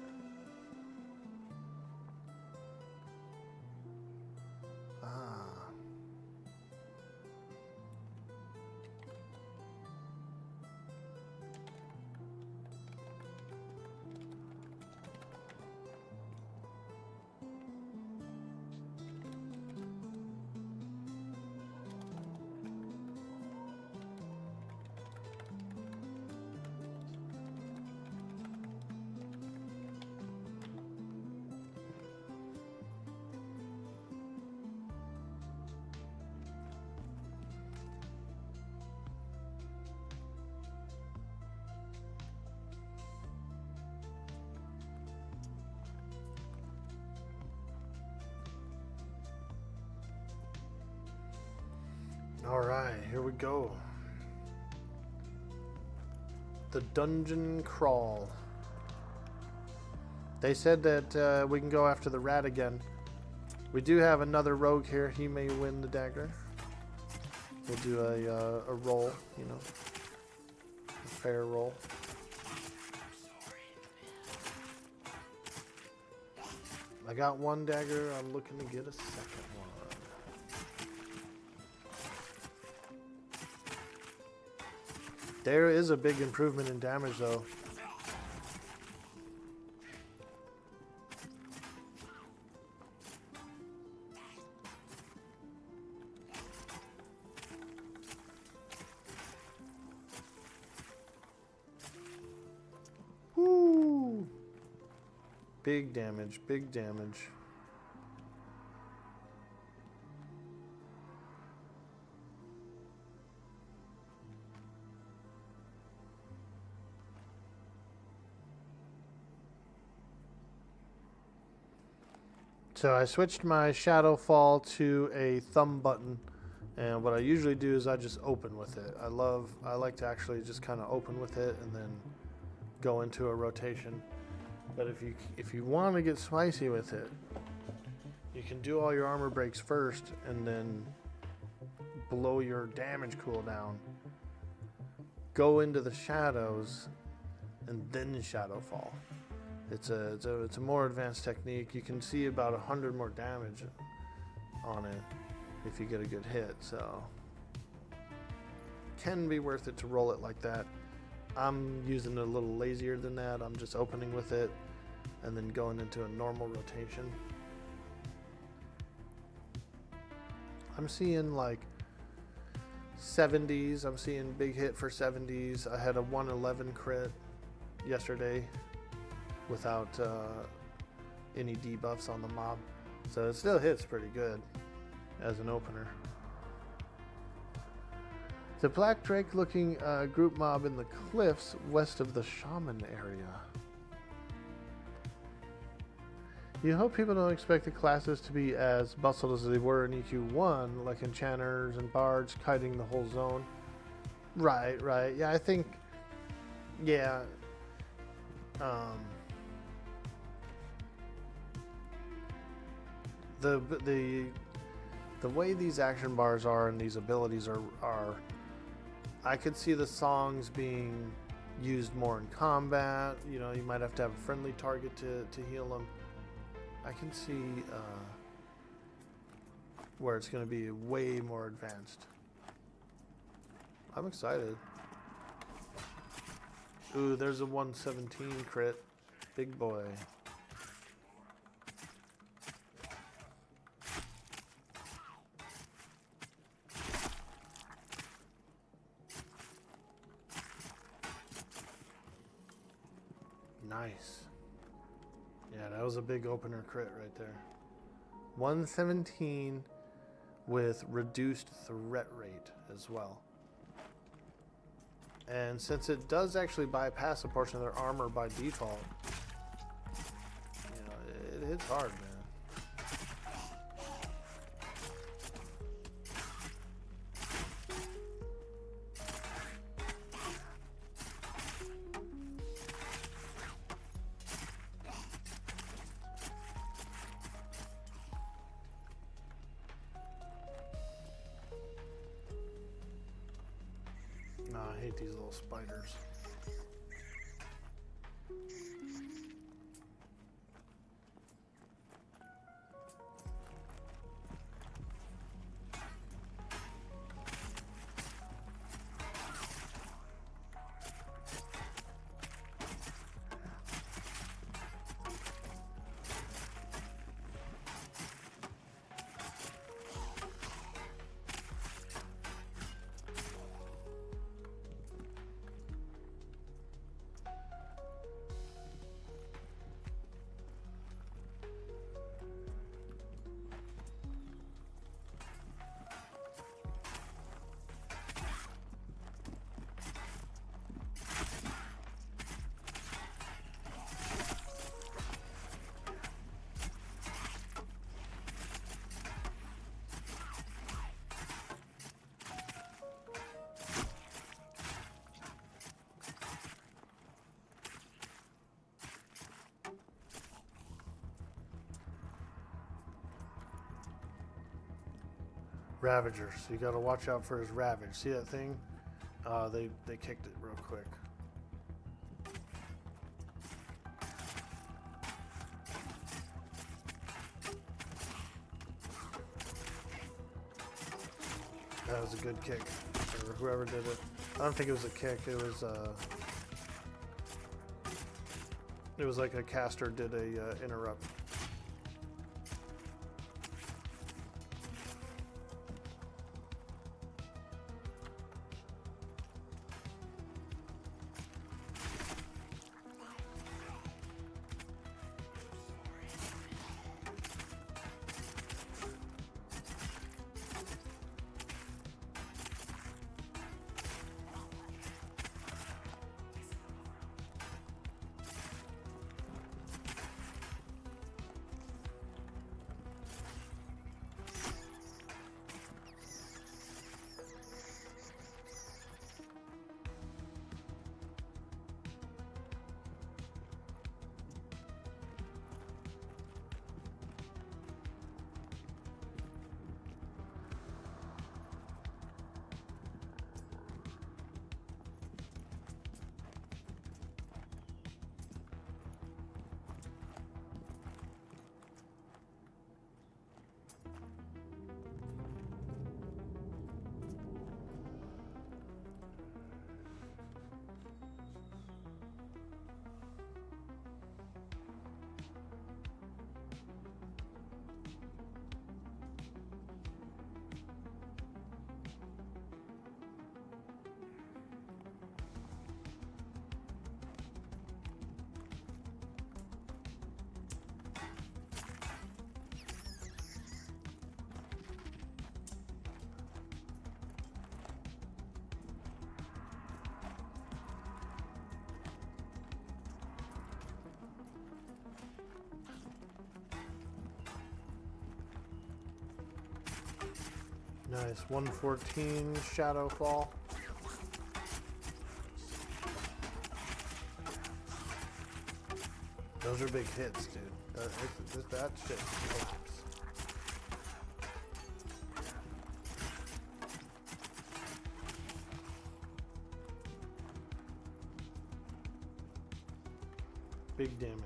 Alright, here we go. The dungeon crawl. They said that we can go after the rat again. We do have another rogue here. He may win the dagger. We'll do a roll, you know. A fair roll. I got one dagger. I'm looking to get a second one. There is a big improvement in damage, though. Woo! Big damage, big damage. So I switched my shadow fall to a thumb button, and what I usually do is I just open with it. I like to actually just kind of open with it and then go into a rotation. But if you want to get spicy with it, you can do all your armor breaks first and then blow your damage cooldown. Go into the shadows and then shadow fall. It's a more advanced technique. You can see about 100 more damage on it if you get a good hit, so can be worth it to roll it like that. I'm using it a little lazier than that. I'm just opening with it and then going into a normal rotation. I'm seeing like 70s. I'm seeing big hit for 70s. I had a 111 crit yesterday without any debuffs on the mob, so it still hits pretty good as an opener. The Black Drake looking group mob in the cliffs west of the shaman area. You hope people don't expect the classes to be as bustled as they were in EQ1, like enchanters and bards kiting the whole zone. Right. Yeah, I think, yeah. The way these action bars are and these abilities are I could see the songs being used more in combat. You know, you might have to have a friendly target to heal them. I can see where it's going to be way more advanced. I'm excited. Ooh, there's a 117 crit. Big boy. Nice. Yeah, that was a big opener crit right there. 117 with reduced threat rate as well. And since it does actually bypass a portion of their armor by default, you know, it hits hard, man. I hate these little spiders. Ravager, so you gotta watch out for his Ravage. See that thing? They kicked it real quick. That was a good kick, or whoever did it. I don't think it was a kick. It was like a caster did a interrupt. Nice. 114 Shadow Fall. Those are big hits, dude. That shit slaps. Big damage.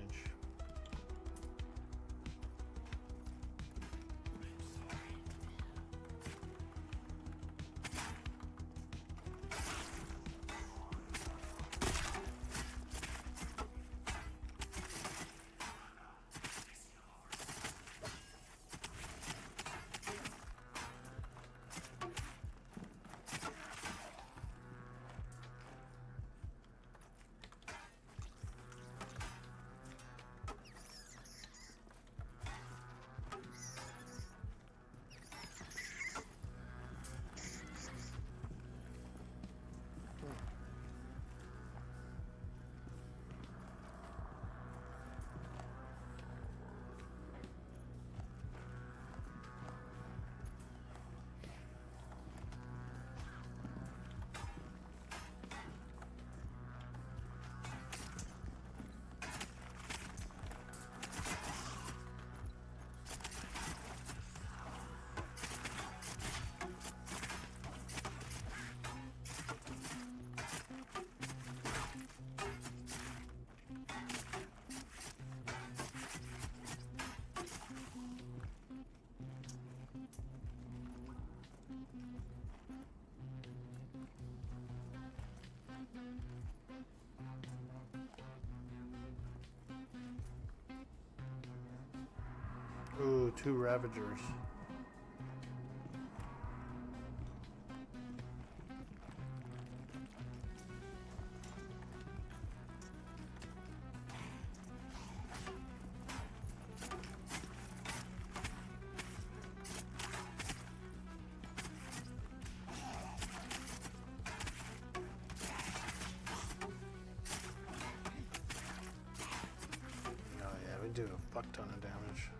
Ooh, 2 Ravagers. Oh yeah, we do a fuck ton of damage.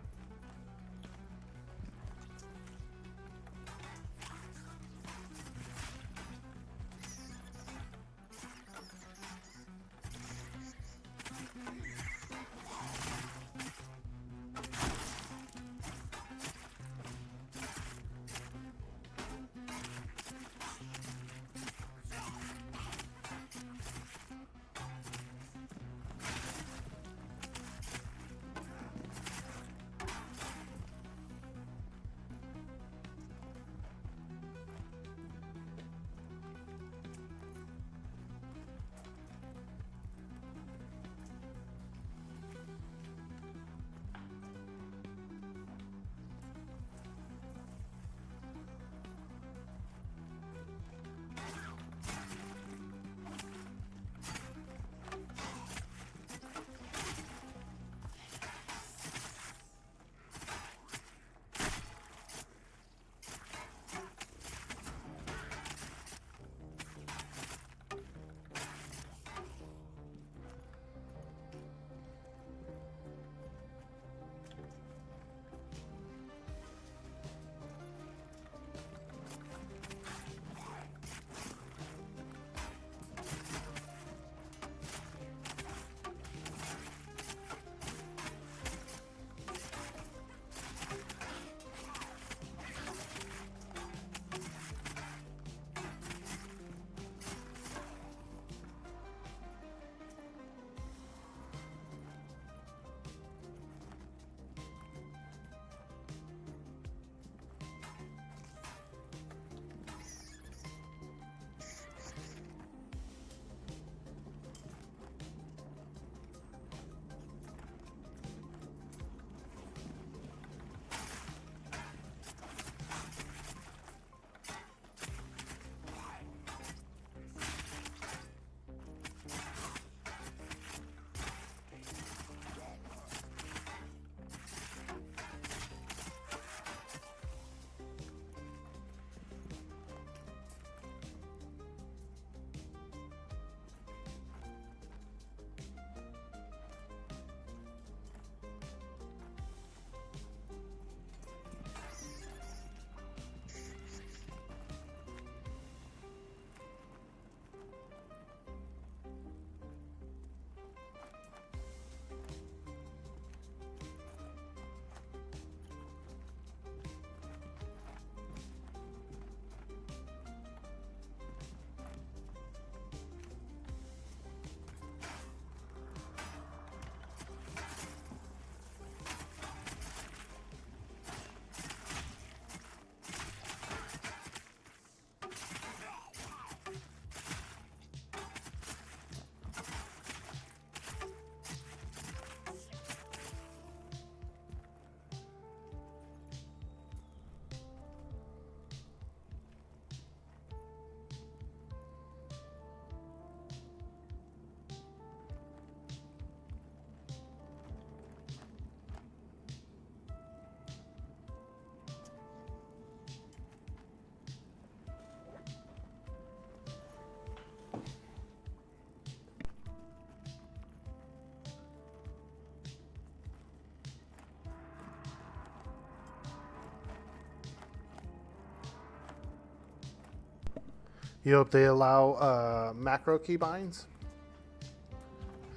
You hope they allow macro keybinds?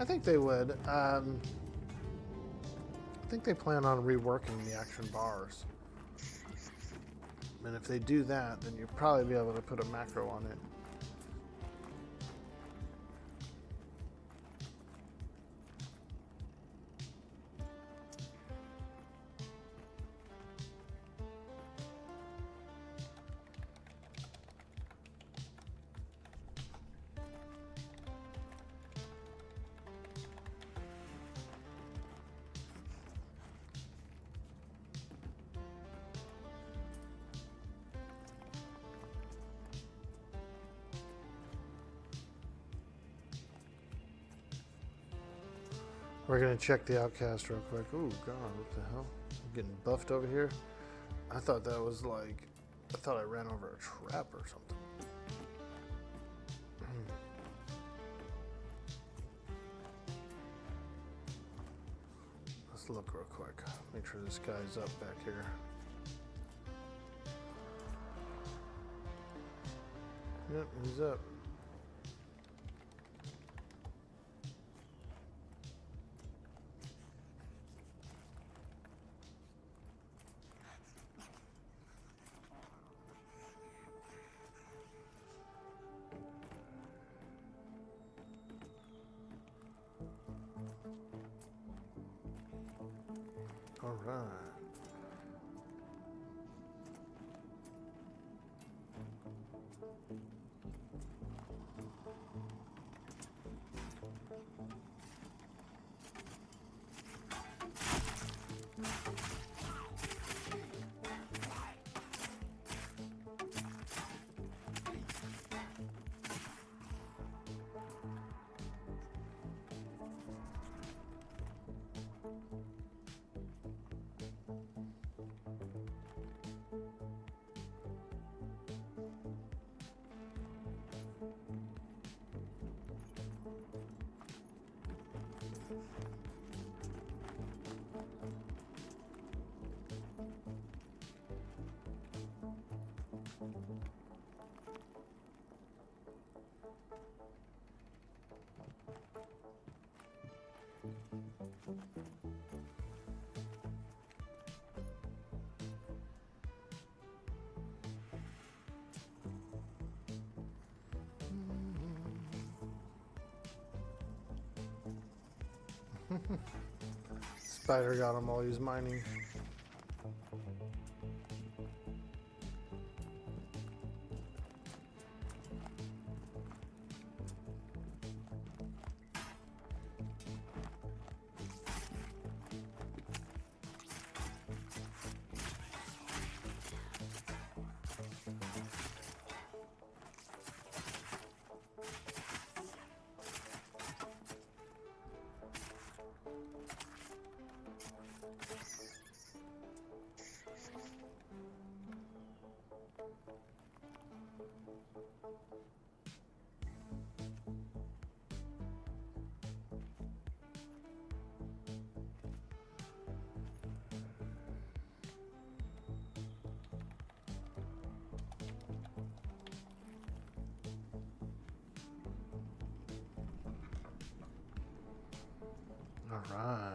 I think they would. I think they plan on reworking the action bars. And if they do that, then you'll probably be able to put a macro on it. We're gonna check the outcast real quick. Oh god, what the hell? I'm getting buffed over here. I thought that was like, I thought I ran over a trap or something. Let's look real quick. Make sure this guy's up back here. Yep, he's up. All right. Spider got him while he was mining. All right.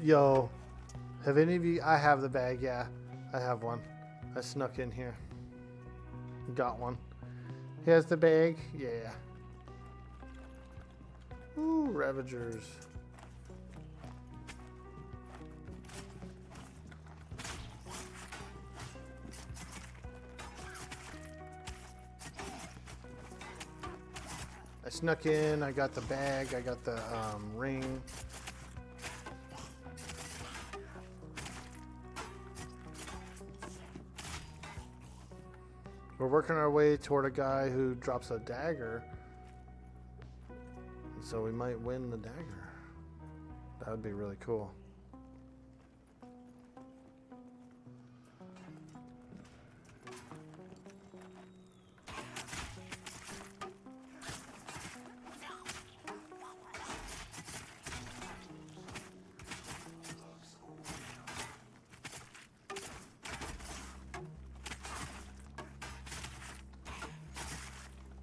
Yo, have any of you? I have the bag. Yeah, I have one. I snuck in here. Got one. Here's the bag. Yeah. Ooh, Ravagers. I snuck in. I got the bag. I got the ring. We're working our way toward a guy who drops a dagger. So we might win the dagger. That would be really cool.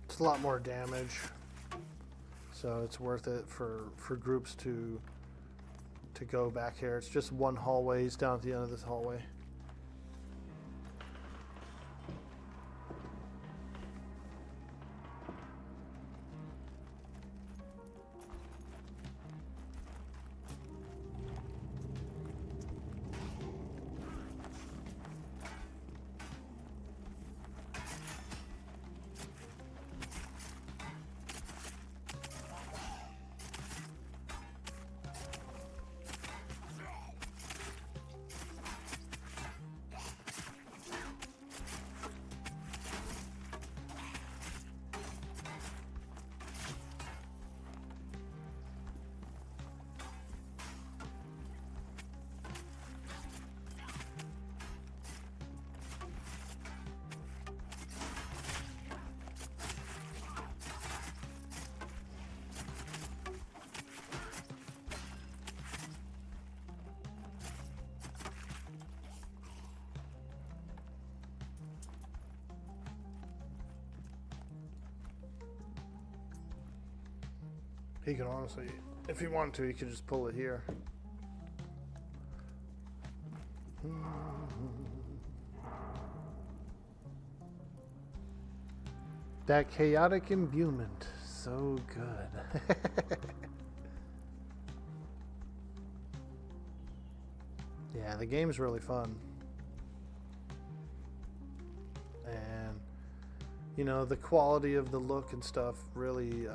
It's a lot more damage. So it's worth it for groups to go back here. It's just one hallway. It's down at the end of this hallway. He can honestly, if he wanted to, he could just pull it here. That chaotic imbuement, so good. Yeah, the game's really fun. And, you know, the quality of the look and stuff really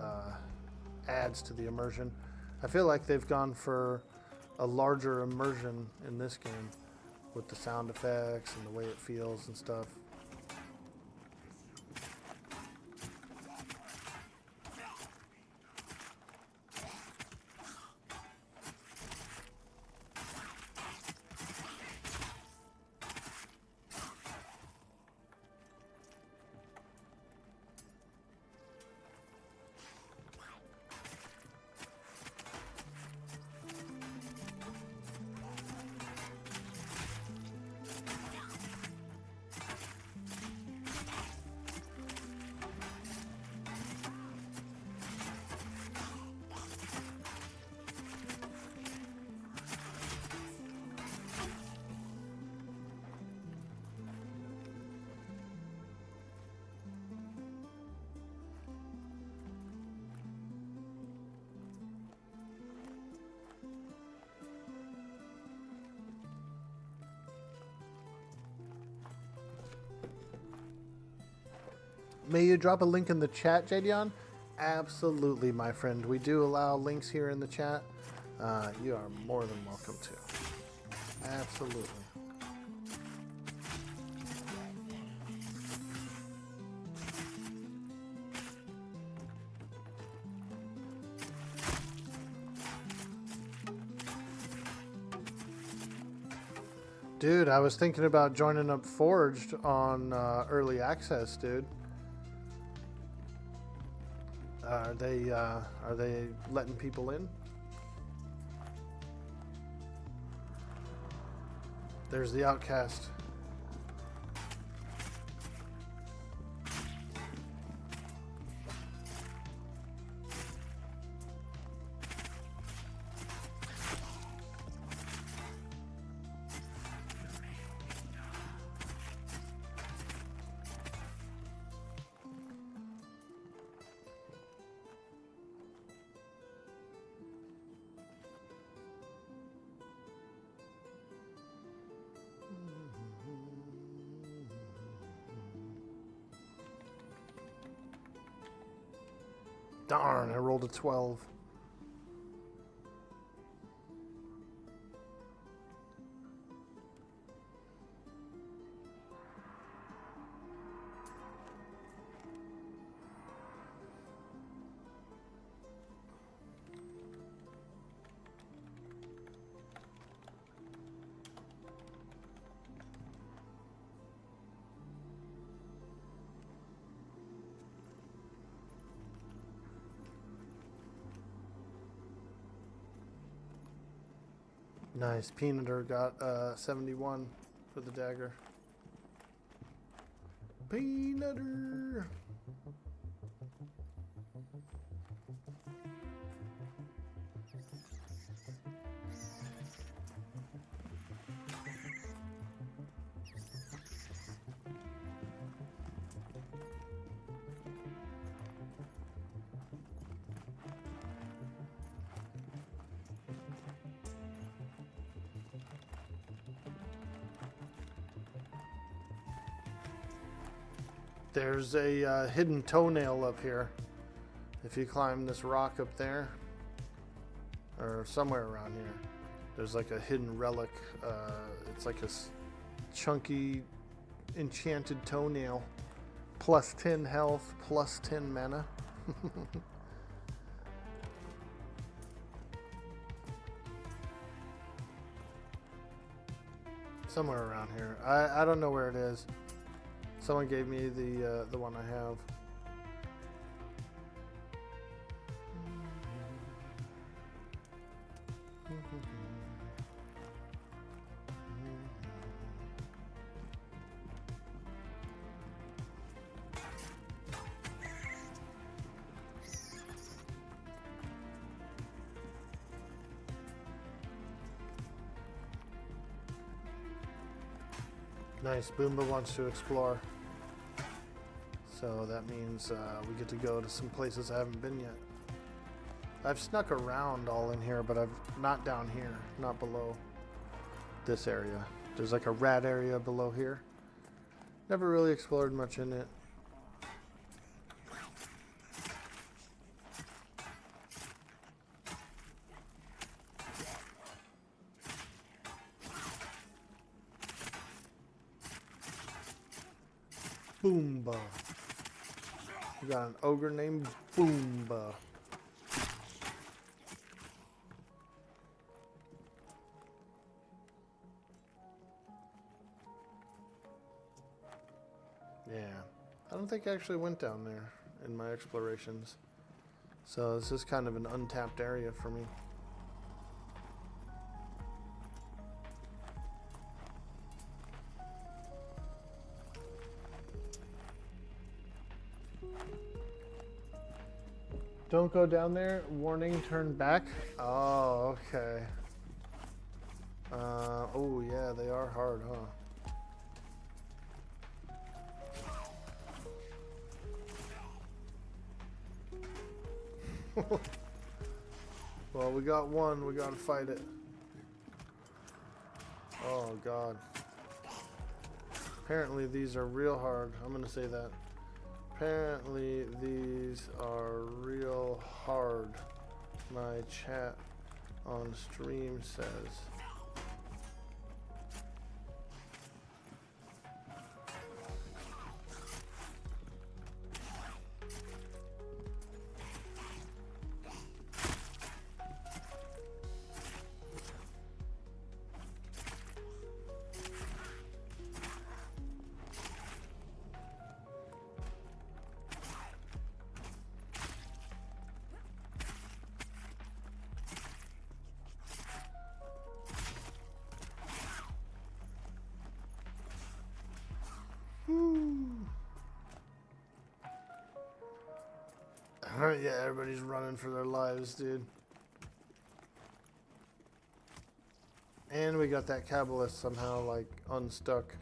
adds to the immersion. I feel like they've gone for a larger immersion in this game with the sound effects and the way it feels and stuff. May you drop a link in the chat, Jadion? Absolutely, my friend. We do allow links here in the chat. You are more than welcome to. Absolutely. Dude, I was thinking about joining up Forged on early access, dude. Are they letting people in? There's the outcast. Darn, I rolled a 12. Nice. Peanutter got 71 for the dagger. Peanutter. There's a hidden toenail up here. If you climb this rock up there, or somewhere around here, there's like a hidden relic. It's like a chunky enchanted toenail. Plus 10 health, plus 10 mana. Somewhere around here. I don't know where it is. Someone gave me the one I have. Nice. Boomba wants to explore. So that means we get to go to some places I haven't been yet. I've snuck around all in here, but I've not down here, not below this area. There's like a rat area below here. Never really explored much in it. Boomba. We got an ogre named Boomba. Yeah, I don't think I actually went down there in my explorations. So this is kind of an untapped area for me. Don't go down there. Warning, turn back. Oh, okay. Oh, yeah, they are hard, huh? Well, we got one. We gotta fight it. Oh, God. Apparently, these are real hard. I'm gonna say that. Apparently these are real hard, my chat on stream says. Yeah, everybody's running for their lives, dude. And we got that Kabbalist somehow, like, unstuck.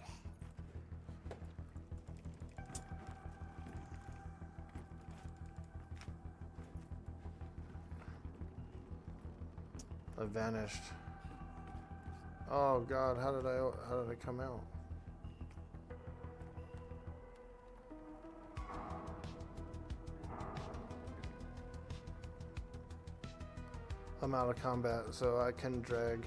I vanished. Oh God, how did I come out? I'm out of combat, so I can drag.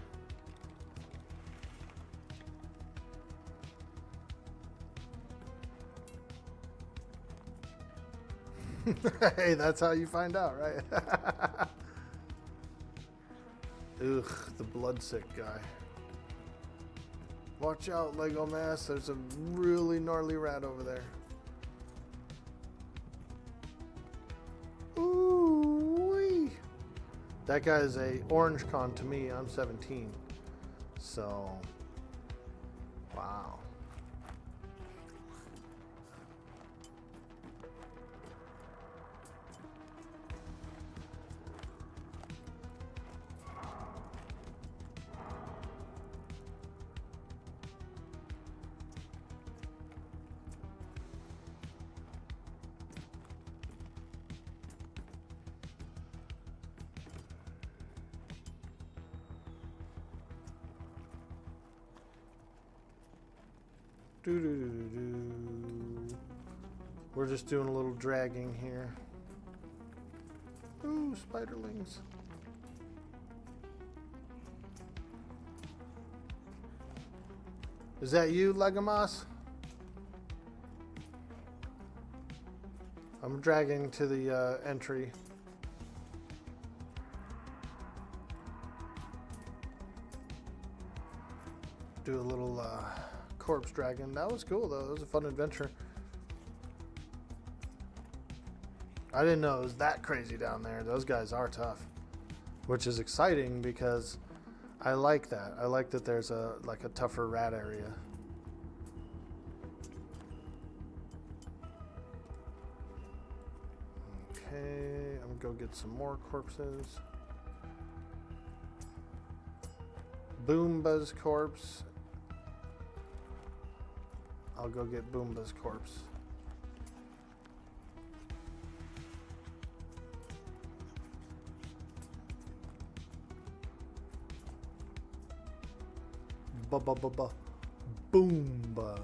Hey, that's how you find out, right? Ugh, the bloodsick guy. Watch out, Lego Mass. There's a really gnarly rat over there. Ooh-wee. That guy is a orange con to me. I'm 17. So, wow. We're just doing a little dragging here. Ooh, spiderlings. Is that you, Legomas? I'm dragging to the entry. Do a little corpse dragon. That was cool though. It was a fun adventure. I didn't know it was that crazy down there. Those guys are tough, which is exciting because I like that. I like that there's a tougher rat area. Okay, I'm gonna go get some more corpses. Boomba's corpse. I'll go get Boomba's corpse. Boomba.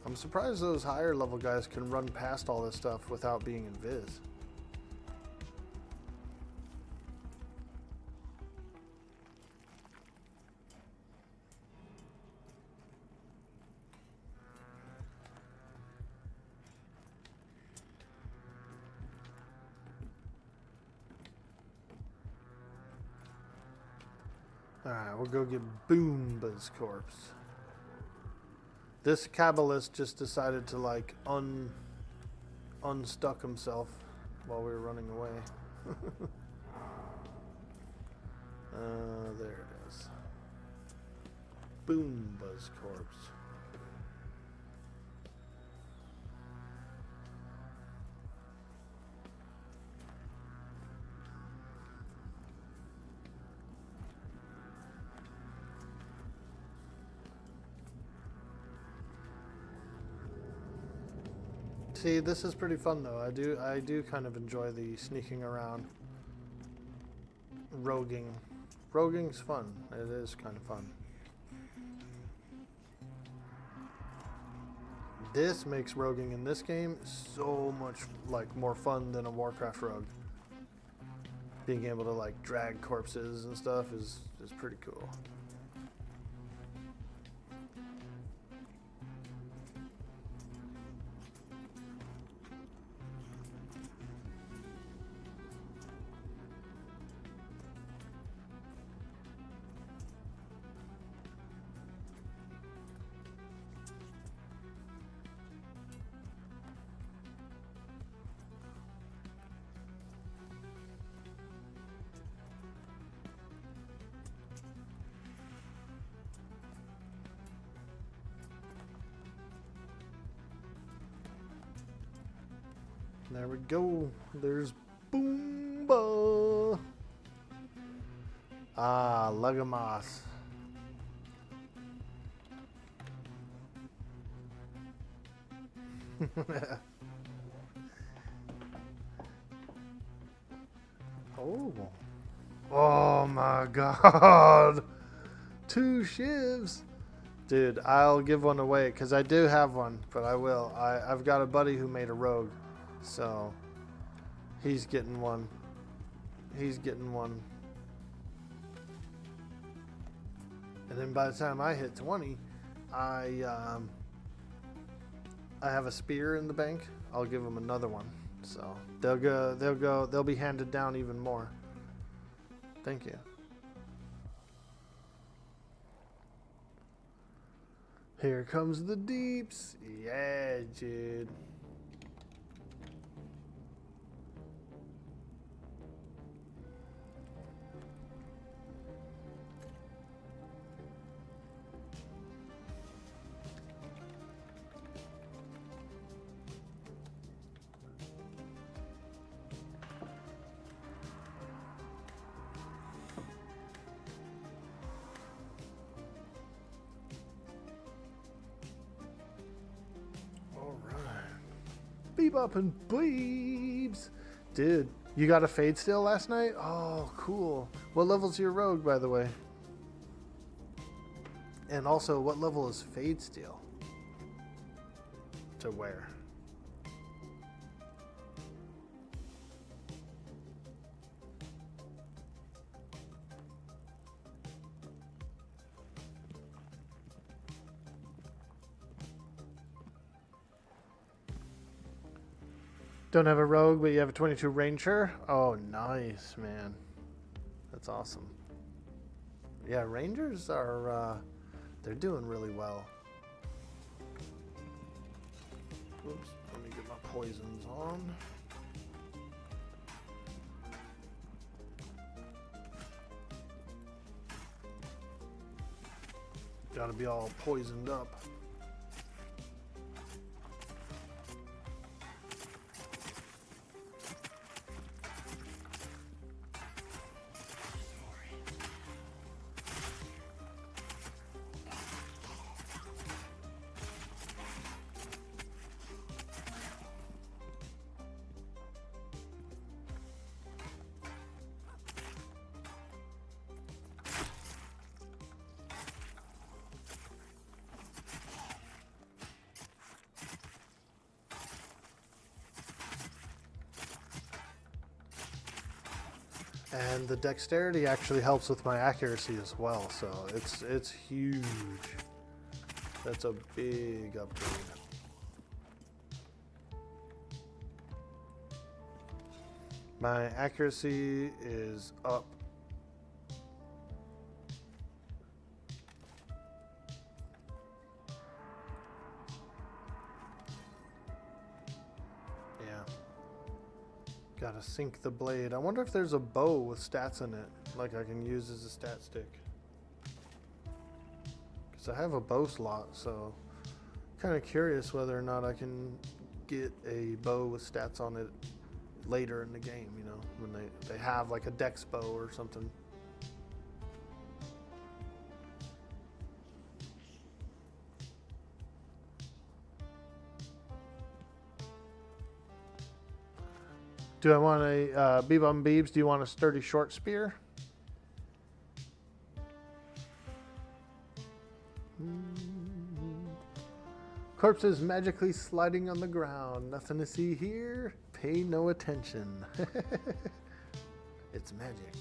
I'm surprised those higher level guys can run past all this stuff without being invis. Alright, we'll go get Boomba's corpse. This Kabbalist just decided to like unstuck himself while we were running away. There it is. Boomba's corpse. See, this is pretty fun though. I do kind of enjoy the sneaking around, roguing. Roguing's fun. It is kind of fun. This makes roguing in this game so much like more fun than a Warcraft rogue. Being able to like drag corpses and stuff is pretty cool. There we go. There's Boomba. Ah, Legomas. Oh. Oh my god. 2 shivs. Dude, I'll give one away because I do have one, but I will. I've got a buddy who made a rogue. So, he's getting one. he's getting one. And then by the time I hit 20, I have a spear in the bank. I'll give him another one. So they'll be handed down even more. Thank you. Here comes the deeps. Yeah, dude. Bebop and Bleebs. Dude, you got a Fade Steel last night? Oh, cool. What level's your rogue, by the way? And also, what level is Fade Steel? To where? Don't have a rogue, but you have a 22 ranger? Oh, nice, man. That's awesome. Yeah, rangers are, they're doing really well. Oops, let me get my poisons on. Gotta be all poisoned up. And the dexterity actually helps with my accuracy as well, so it's huge. That's a big upgrade. My accuracy is up. Gotta sink the blade. I wonder if there's a bow with stats in it, like I can use as a stat stick. Because I have a bow slot, so kind of curious whether or not I can get a bow with stats on it later in the game, you know, when they have like a dex bow or something. Do I want a Bebop and Beebs? Do you want a sturdy short spear? Corpses magically sliding on the ground. Nothing to see here. Pay no attention. It's magic.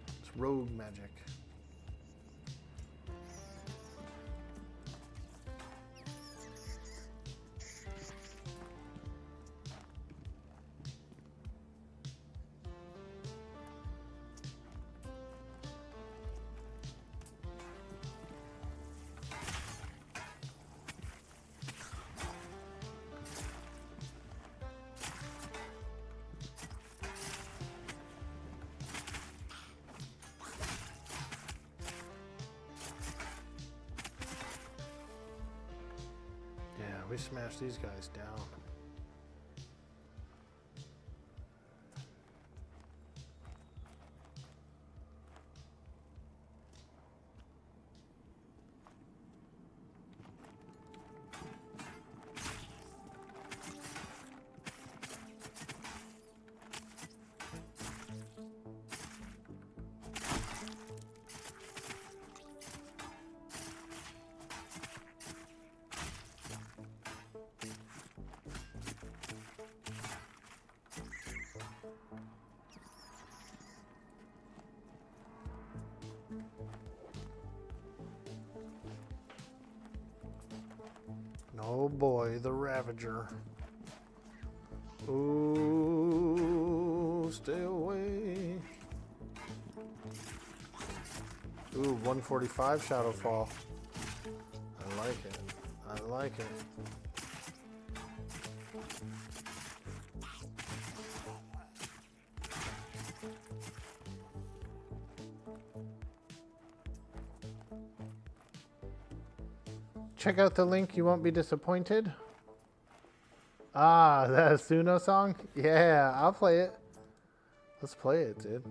It's rogue magic. We smash these guys down. Oh boy, the Ravager. Ooh, stay away. Ooh, 145 Shadowfall. I like it. I like it. Check out the link, you won't be disappointed. Ah, that Suno song? Yeah, I'll play it. Let's play it, dude.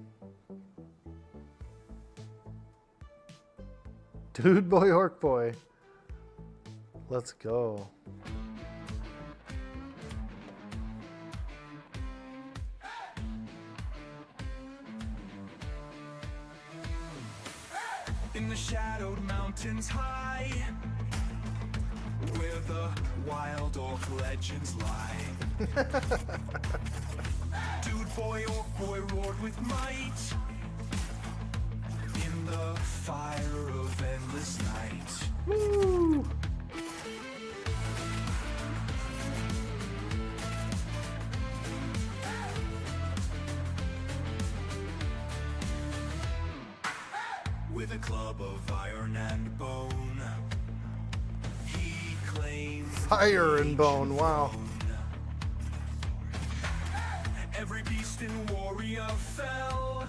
Dude boy, orc boy. Let's go. In the shadowed mountains high, where the wild orc legends lie. Dude boy, orc boy roared with might in the fire of endless night. Woo! With a club of iron and bone, he claimed Fire and bone, wow. every beast and warrior fell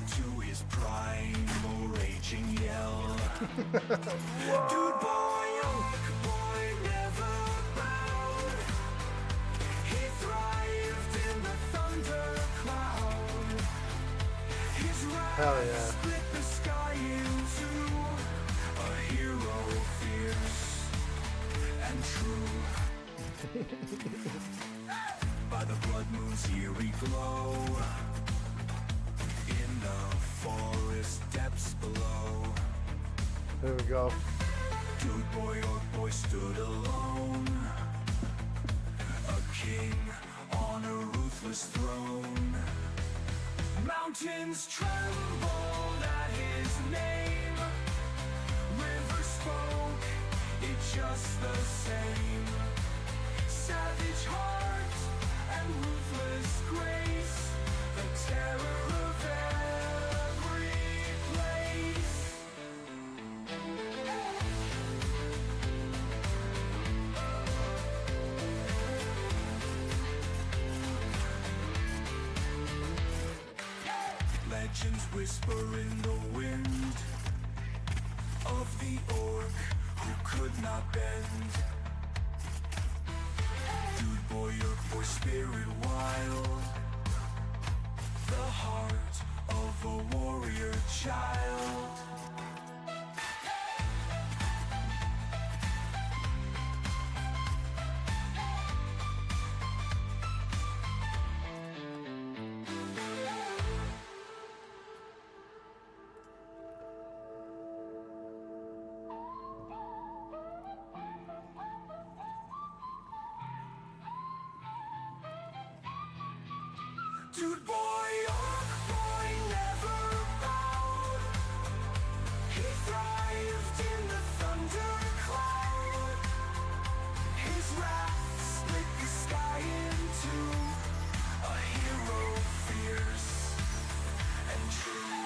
to his primal raging yell. Dude boy, orc boy, never bowed. He thrived in the thunder cloud. His Hell wrath yeah. split the sky into a hero fierce and true. By the blood moon's eerie glow, in the forest depths below, There we go. dude boy, orc boy stood alone, a king on a ruthless throne. Mountains trembled at his name, rivers spoke it just the same. Savage heart and ruthless grace, the terror of every place. Legends whisper in the wind of the orc who could not bend. Dude boy, orc boy, spirit wild, the heart of a warrior child. Dude boy, orc boy, never bowed. He thrived in the thunder cloud. His wrath split the sky into a hero fierce and true.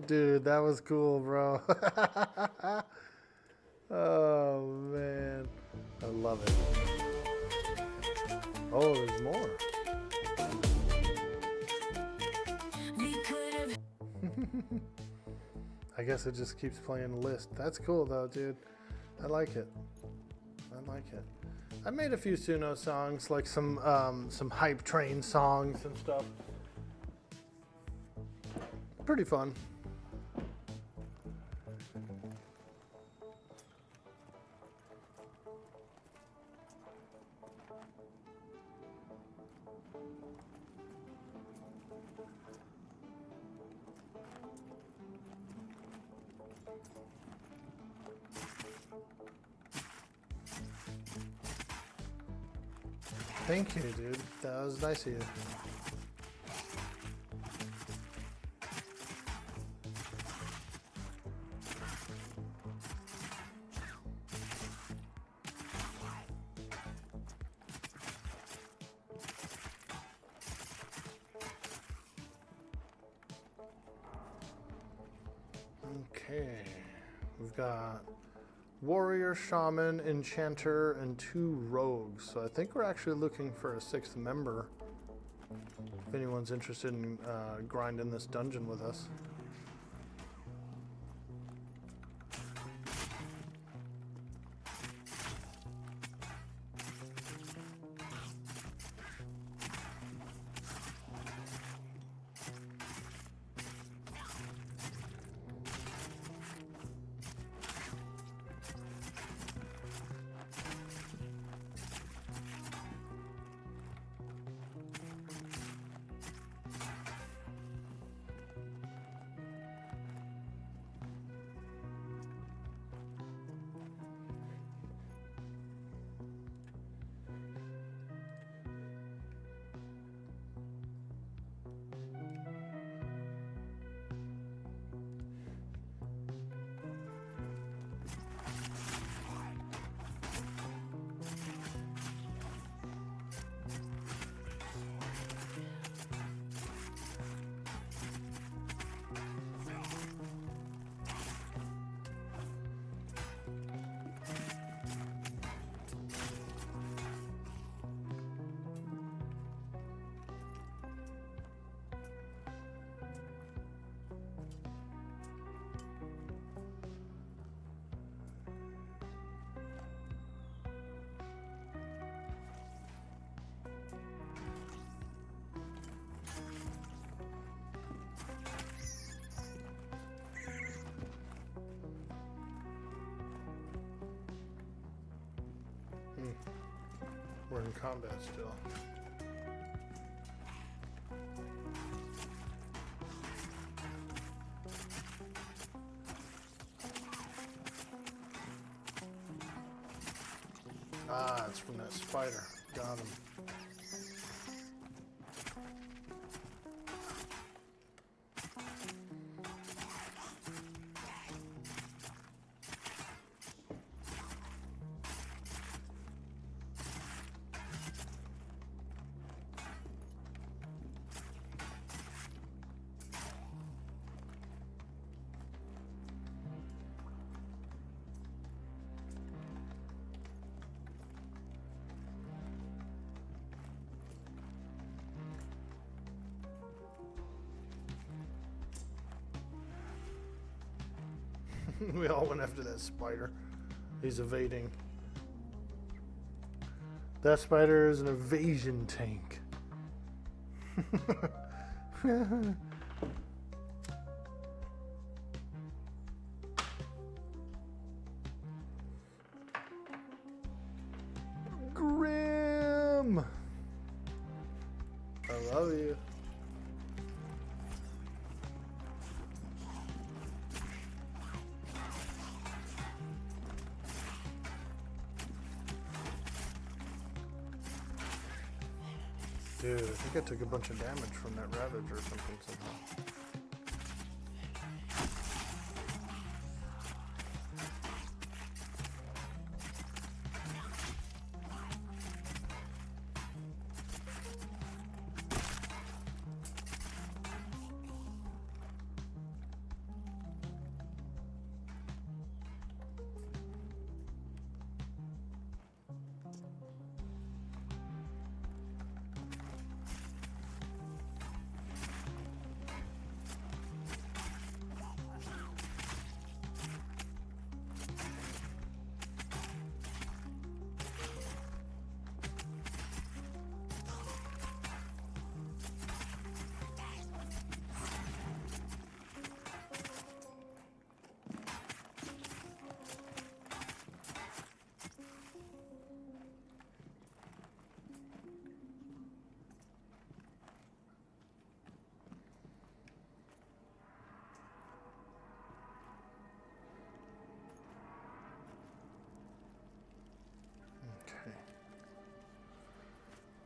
Dude, that was cool, bro. Oh, man. I love it. Oh, there's more. I guess it just keeps playing the list. That's cool, though, dude. I like it. I like it. I made a few Suno songs, like some hype train songs and stuff. Pretty fun. Thank you, dude. That was nice of you. Okay, we've got warrior, shaman, enchanter, and 2 rogues. So I think we're actually looking for a 6th member. If anyone's interested in grinding this dungeon with us. We're in combat still. Ah, it's from that spider. Got him. We all went after that spider. He's evading. That spider is an evasion tank. Grim! I love you. Dude, I think I took a bunch of damage from that ravage or something somehow.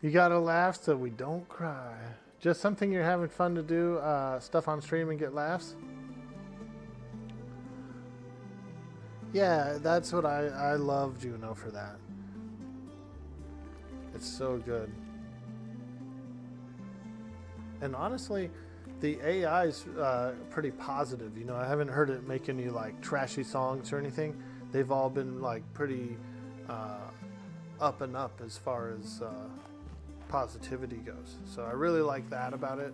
You gotta laugh so we don't cry. Just something you're having fun to do, stuff on stream and get laughs? Yeah, that's what I love Juno for that. It's so good. And honestly, the AI's pretty positive. You know, I haven't heard it make any like trashy songs or anything. They've all been like pretty up and up as far as positivity goes. So I really like that about it.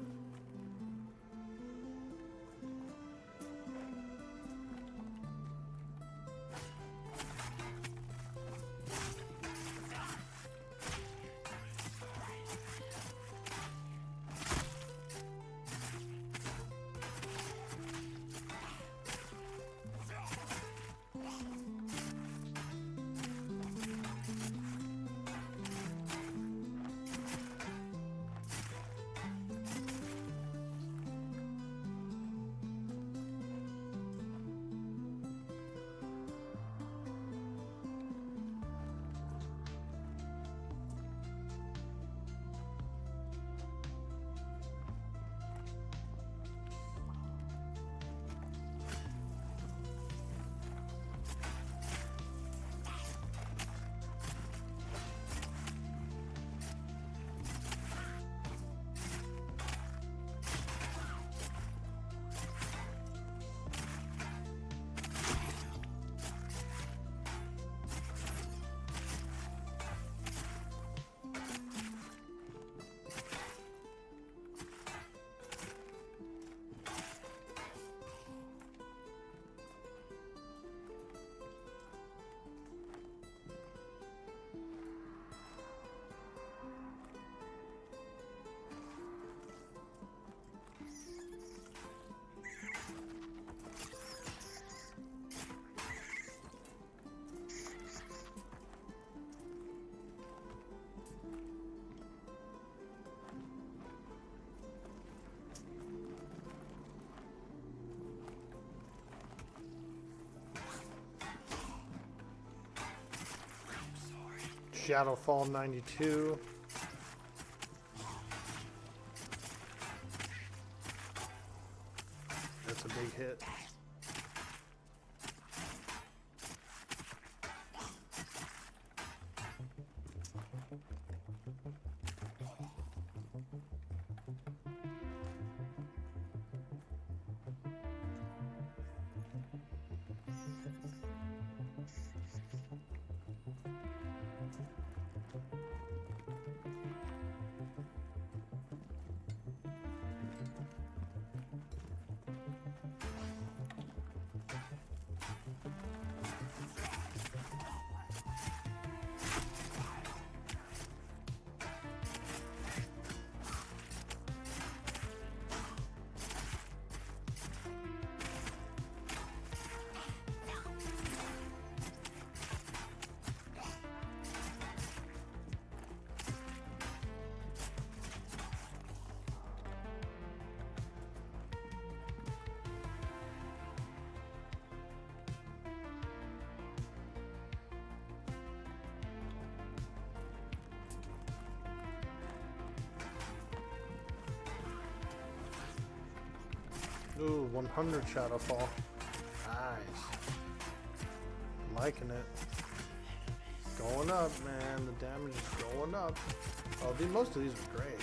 Shadowfall 92. That's a big hit. Ooh, 100 Shadowfall. Nice. Liking it. Going up, man. The damage is going up. Oh, most of these are great.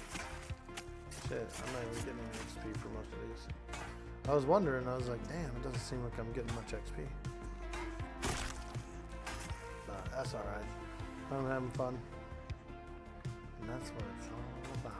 Shit, I'm not even getting any XP for most of these. I was wondering, I was like, damn, it doesn't seem like I'm getting much XP. But that's alright. I'm having fun. And that's what it's all about.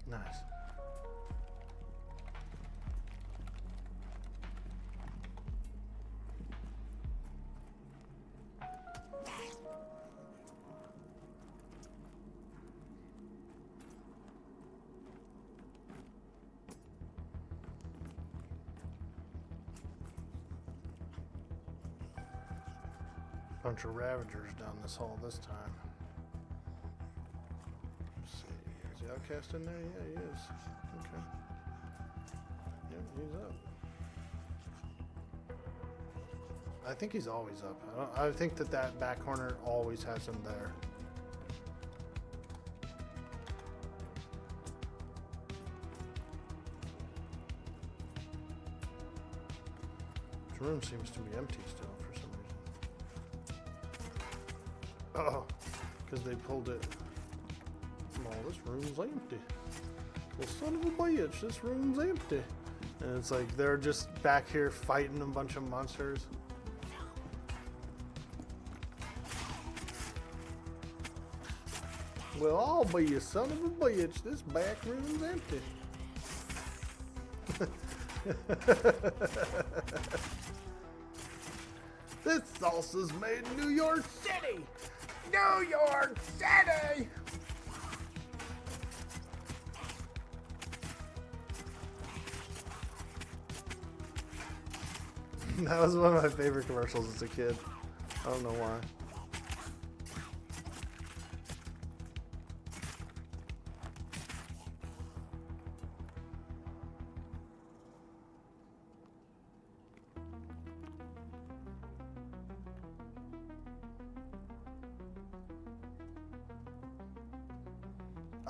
Nice. Bunch of Ravagers down this hall this time. Let's see, is the Outcast in there? Yeah, he is. Okay. Yep, he's up. I think he's always up. I think that back corner always has him there. This room seems to be empty still for some reason. Oh, because they pulled it. Oh, this room's empty. Well, son of a bitch, this room's empty. And it's like they're just back here fighting a bunch of monsters. Well, I'll be you, son of a bitch. This back room's empty. This salsa's made in New York City. New York City! That was one of my favorite commercials as a kid. I don't know why.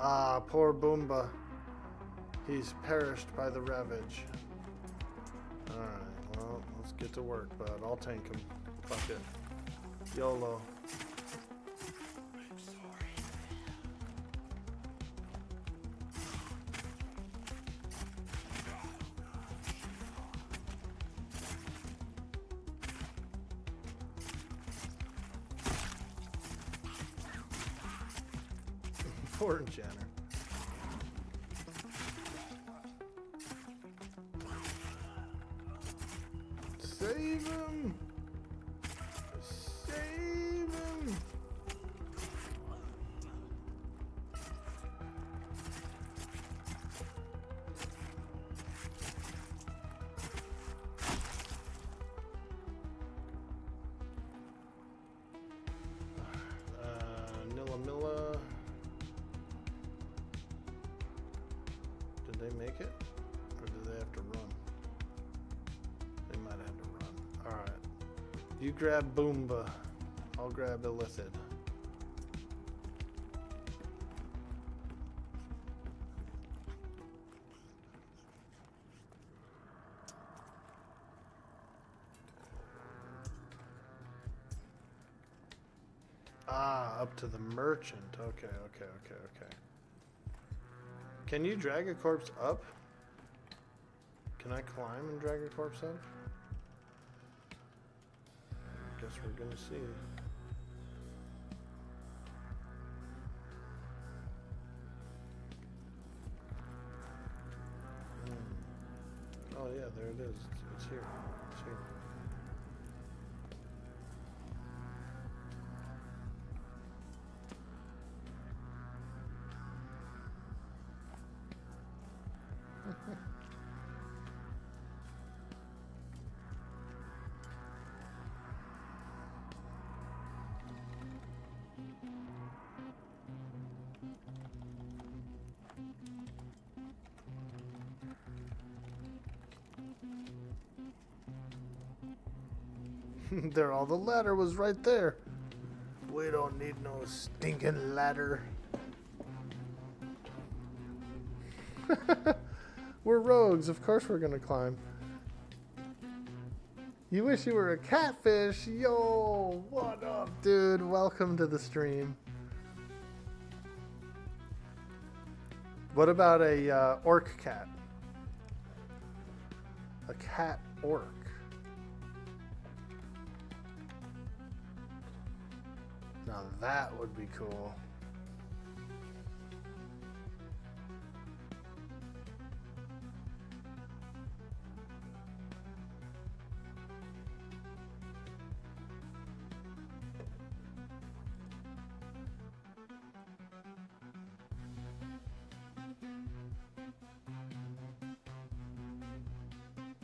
Ah, poor Boomba. He's perished by the ravage. Alright, well, let's get to work, bud. I'll tank him. Fuck it. YOLO. I'm sorry. Poor Enchanter. Save him! Save him! Nilla. Did they make it? Or did they have to run? They might have to run. Alright. You grab Boomba. I'll grab Illithid. Ah, up to the merchant. Okay. Can you drag a corpse up? Can I climb and drag a corpse up? Guess we're gonna see. Oh yeah, there it is. It's here. It's here. There, all the ladder was right there. We don't need no stinking ladder. We're rogues. Of course we're gonna climb. You wish you were a catfish. Yo, what up, dude? Welcome to the stream. What about a orc cat? A cat orc. Now that would be cool.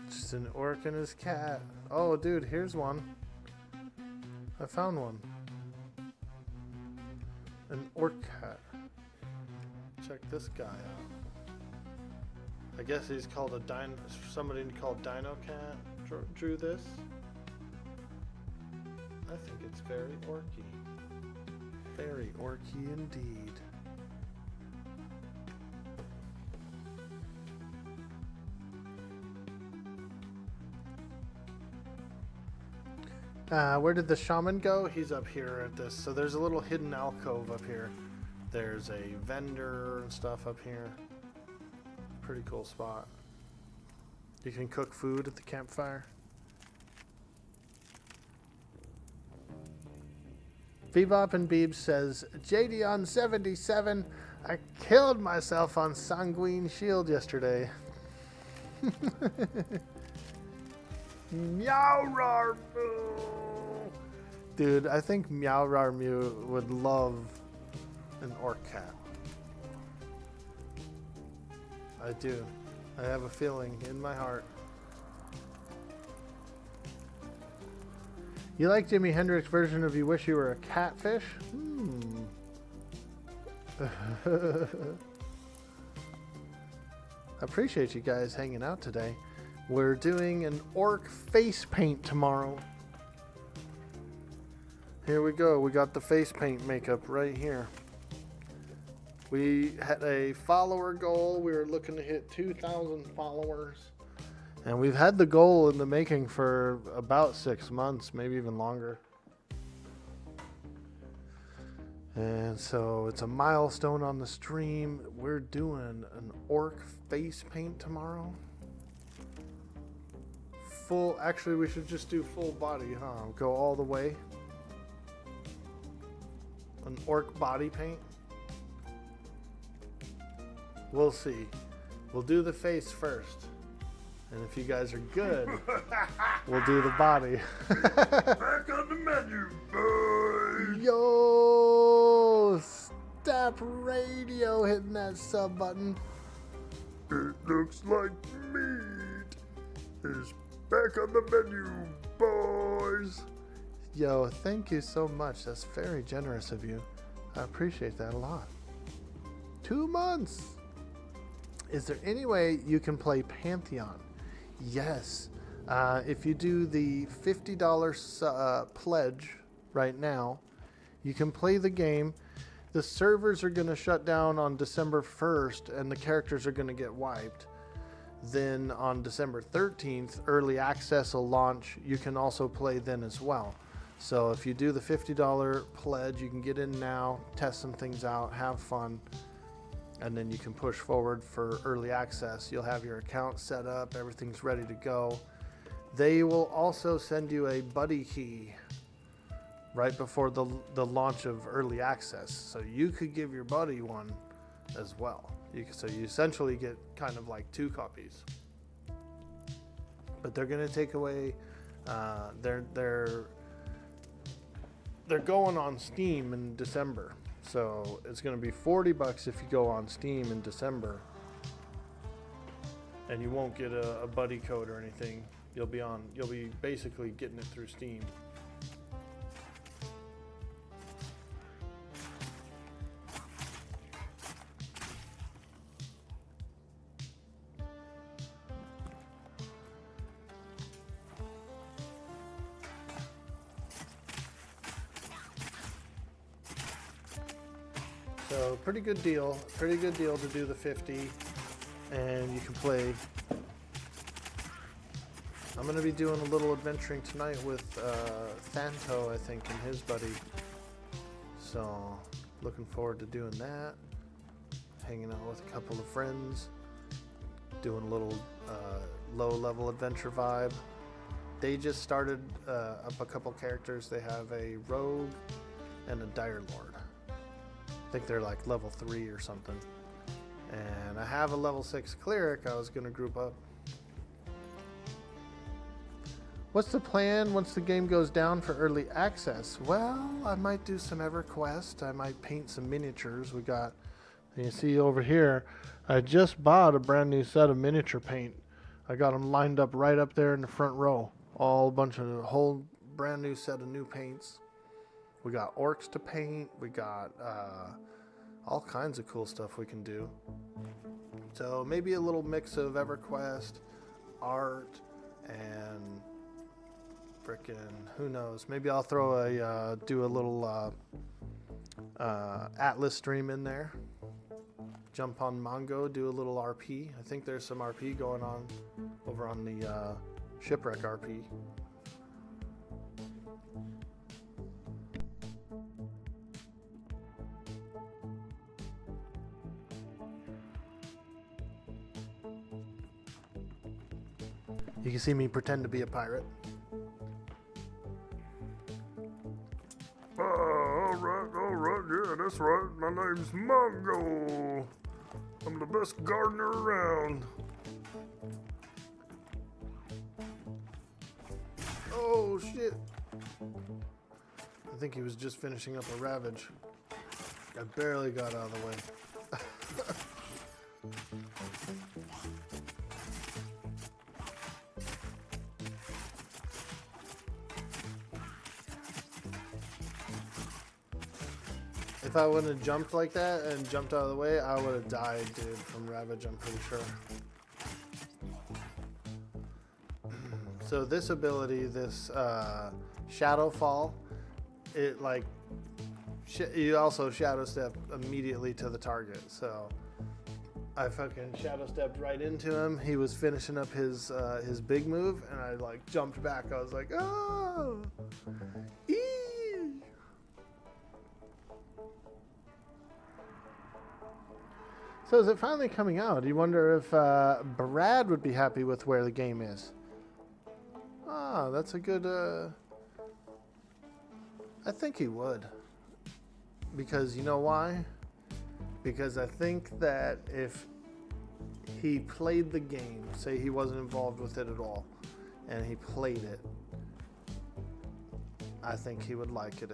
Just an orc and his cat. Oh, dude, here's one. I found one. An orc cat. Check this guy out. I guess he's called a dino. Somebody called Dino Cat drew this. I think it's very orky. Very orky indeed. Where did the shaman go? He's up here at this. So there's a little hidden alcove up here. There's a vendor and stuff up here. Pretty cool spot. You can cook food at the campfire. Bebop and Beebs says, JD on 77, I killed myself on Sanguine Shield yesterday. Meow. Dude, I think Meow would love an orc cat. I do. I have a feeling in my heart. You like Jimi Hendrix's version of You Wish You Were a Catfish? I appreciate you guys hanging out today. We're doing an orc face paint tomorrow. Here we go. We got the face paint makeup right here. We had a follower goal. We were looking to hit 2,000 followers. And we've had the goal in the making for about 6 months, maybe even longer. And so it's a milestone on the stream. We're doing an orc face paint tomorrow. Actually, we should just do full body, huh? Go all the way. An orc body paint. We'll see. We'll do the face first. And if you guys are good, we'll do the body. Back on the menu, boys. Yo! Step Radio hitting that sub button. It looks like meat is back on the menu, boys. Yo, thank you so much. That's very generous of you. I appreciate that a lot. 2 months. Is there any way you can play Pantheon? Yes. If you do the $50 pledge right now, you can play the game. The servers are going to shut down on December 1st, and the characters are going to get wiped. Then on December 13th, early access will launch. You can also play then as well. So if you do the $50 pledge, you can get in now, test some things out, have fun, and then you can push forward for early access. You'll have your account set up, everything's ready to go. They will also send you a buddy key right before the launch of early access. So you could give your buddy one as well. So you essentially get kind of like 2 copies. But they're going to take away, they're going on Steam in December. So it's going to be $40 if you go on Steam in December. And you won't get a buddy code or anything. You'll be basically getting it through Steam. So pretty good deal to do the 50, and you can play. I'm going to be doing a little adventuring tonight with Thanto, I think, and his buddy. So looking forward to doing that. Hanging out with a couple of friends, doing a little low-level adventure vibe. They just started up a couple characters. They have a rogue and a dire lord. I think they're like level 3 or something. And I have a level 6 cleric I was going to group up. What's the plan once the game goes down for early access? Well, I might do some EverQuest. I might paint some miniatures. We got, you see over here, I just bought a brand new set of miniature paint. I got them lined up right up there in the front row. All a bunch of, a whole brand new set of new paints. We got orcs to paint. We got all kinds of cool stuff we can do. So maybe a little mix of EverQuest, art, and frickin' who knows. Maybe I'll throw a do a little Atlas stream in there. Jump on Mongo, do a little RP. I think there's some RP going on over on the Shipwreck RP. You can see me pretend to be a pirate. Alright, yeah, that's right. My name's Mongo. I'm the best gardener around. Oh shit. I think he was just finishing up a ravage. I barely got out of the way. If I wouldn't have jumped like that and jumped out of the way, I would have died, dude, from ravage, I'm pretty sure. So this ability, this shadow fall, it like you also shadow step immediately to the target. So I fucking shadow stepped right into him. He was finishing up his big move, and I like jumped back. I was like, oh, eee. So is it finally coming out? You wonder if Brad would be happy with where the game is. Ah, that's a good, I think he would. Because you know why? Because I think that if he played the game, say he wasn't involved with it at all, and he played it, I think he would like it.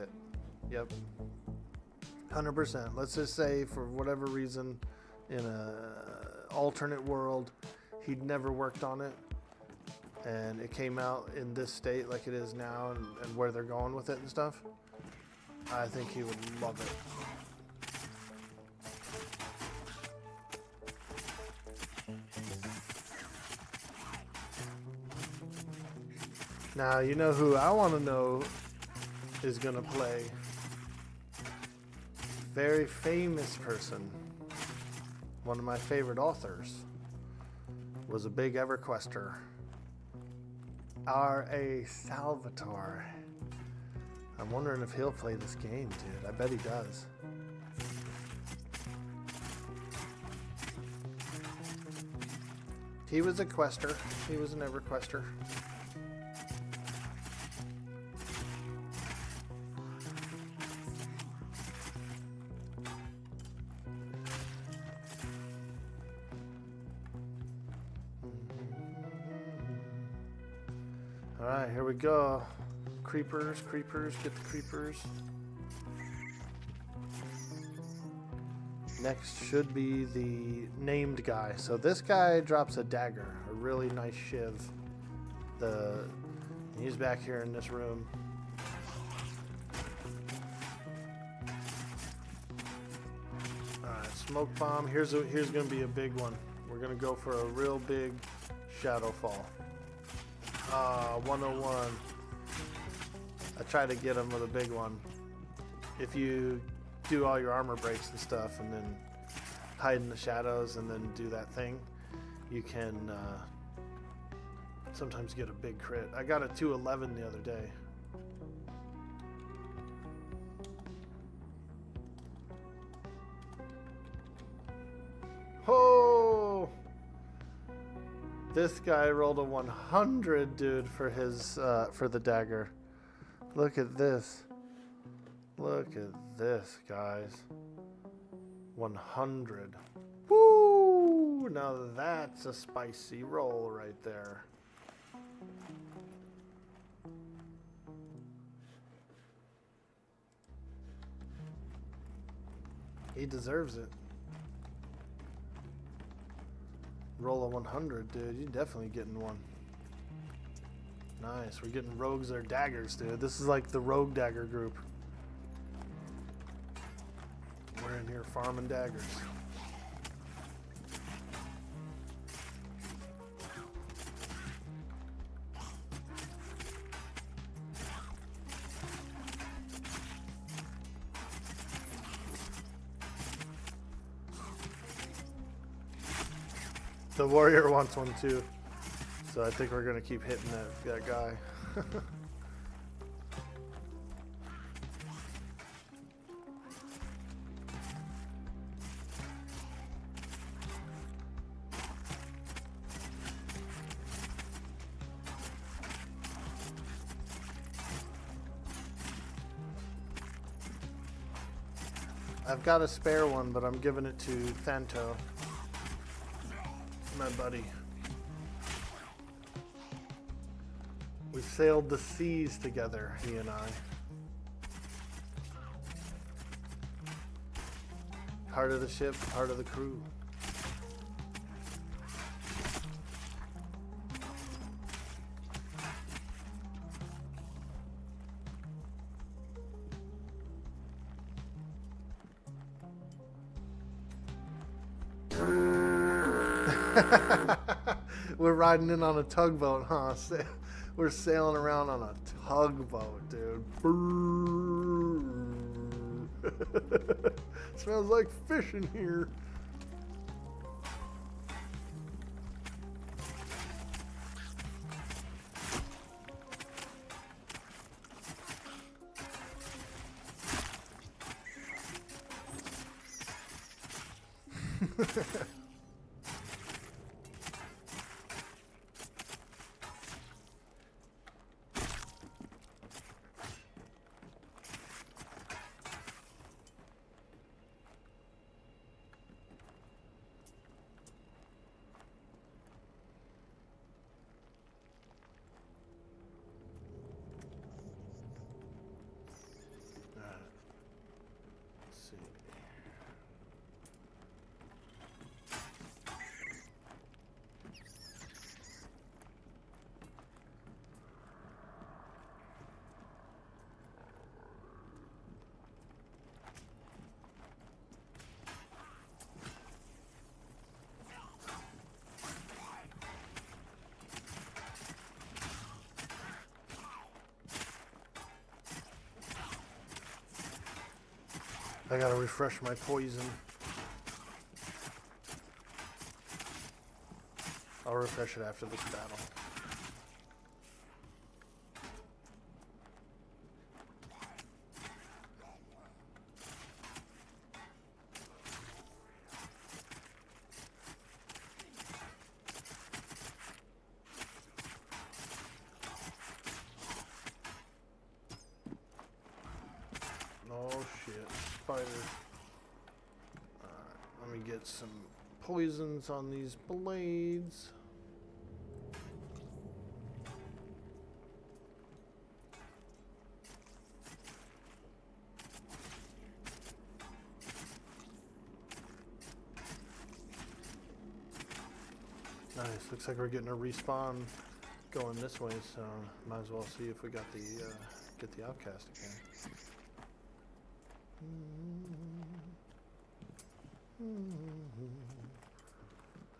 Yep. 100%. Let's just say for whatever reason, in a alternate world, he'd never worked on it, and it came out in this state like it is now, and where they're going with it and stuff, I think he would love it. Now, you know who I want to know is going to play? Very famous person. One of my favorite authors was a big EverQuester. R.A. Salvatore. I'm wondering if he'll play this game, dude. I bet he does. He was a quester. He was an EverQuester. Alright, here we go. Creepers, get the creepers. Next should be the named guy. So this guy drops a dagger, a really nice shiv. He's back here in this room. Alright, smoke bomb. Here's gonna be a big one. We're gonna go for a real big shadow fall. 101. I tried to get him with a big one. If you do all your armor breaks and stuff, and then hide in the shadows, and then do that thing, you can sometimes get a big crit. I got a 211 the other day. Oh! This guy rolled a 100, dude, for his for the dagger. Look at this. Look at this, guys. 100. Woo! Now that's a spicy roll right there. He deserves it. Roll a 100, dude. You're definitely getting one. Nice. We're getting rogues or daggers, dude. This is like the rogue dagger group. We're in here farming daggers. The warrior wants one too, so I think we're gonna keep hitting that guy. I've got a spare one, but I'm giving it to Thanto, my buddy. We sailed the seas together, he and I. Part of the ship, part of the crew. We're riding in on a tugboat, huh? We're sailing around on a tugboat, dude. Smells like fish in here. I gotta refresh my poison. I'll refresh it after this battle. Oh shit, spider. Alright, let me get some poisons on these blades. Nice, looks like we're getting a respawn going this way, so might as well see if we got the get the outcast again.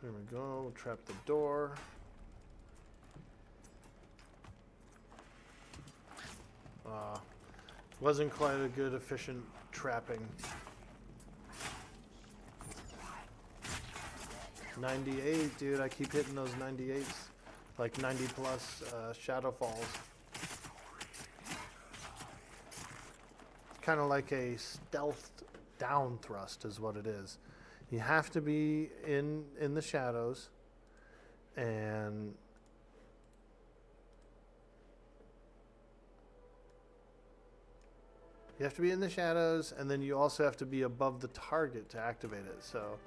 There we go, we'll trap the door. Wasn't quite a good efficient trapping. 98, dude. I keep hitting those 98s. Like 90 plus shadow falls. Kind of like a stealth down thrust is what it is. You have to be in the shadows, and you have to be in the shadows, and then you also have to be above the target to activate it. So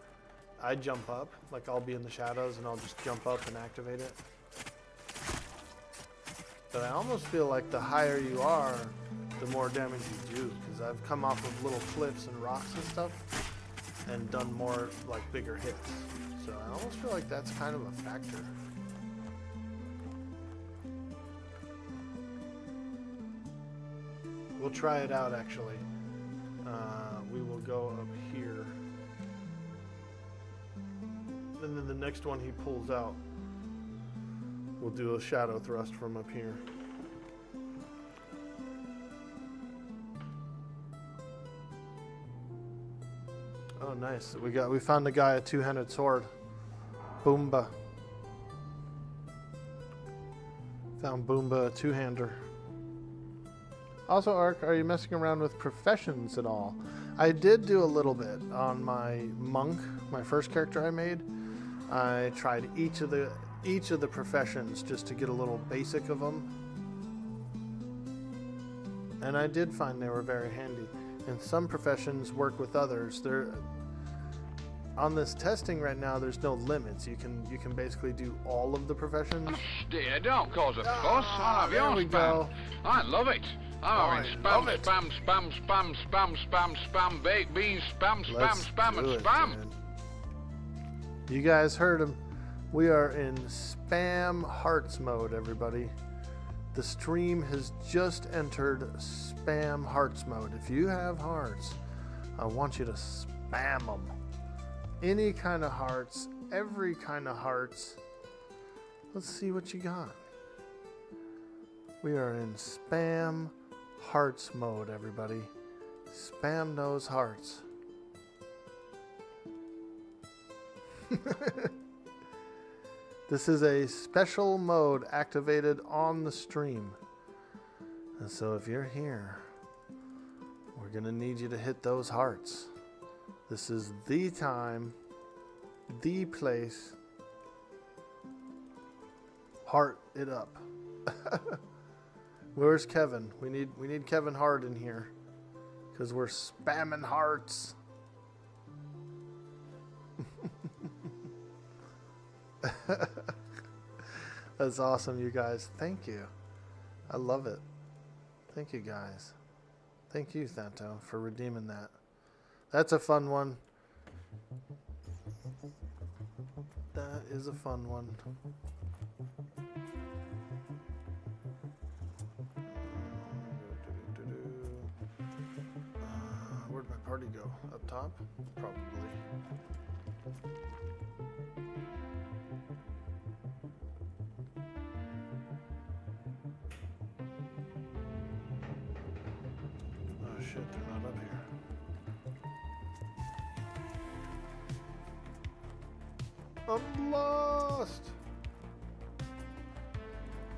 I jump up, like I'll be in the shadows and I'll just jump up and activate it. But I almost feel like the higher you are, the more damage you do, because I've come off of little cliffs and rocks and stuff and done more like bigger hits. So I almost feel like that's kind of a factor. We'll try it out actually. We will go up here. And then the next one he pulls out, we'll do a shadow thrust from up here. Oh, nice. We found the guy a two-handed sword. Boomba. Found Boomba a two-hander. Also, Ark, are you messing around with professions at all? I did do a little bit on my monk, my first character I made. I tried each of the professions just to get a little basic of them. And I did find they were very handy. And some professions work with others. On this testing right now, there's no limits. You can basically do all of the professions. Dear, don't cause a fuss. I'll have there your we spam. go. I love it. I'm having spam, baked beans, spam, Let's spam, do and it, spam. dude. You guys heard him. We are in spam hearts mode, everybody. The stream has just entered spam hearts mode. If you have hearts, I want you to spam them. Any kind of hearts, every kind of hearts. Let's see what you got. We are in spam hearts mode, everybody. Spam those hearts. This is a special mode activated on the stream. And so if you're here, we're going to need you to hit those hearts. This is the time, the place. Heart it up. Where's Kevin? We need Kevin Hart in here, because we're spamming hearts. That's awesome, you guys. Thank you. I love it. Thank you, guys. Thank you, Thanto, for redeeming that. That's a fun one. That is a fun one. Where'd my party go? Up top? Probably. Oh shit, they're not up here. I'm lost!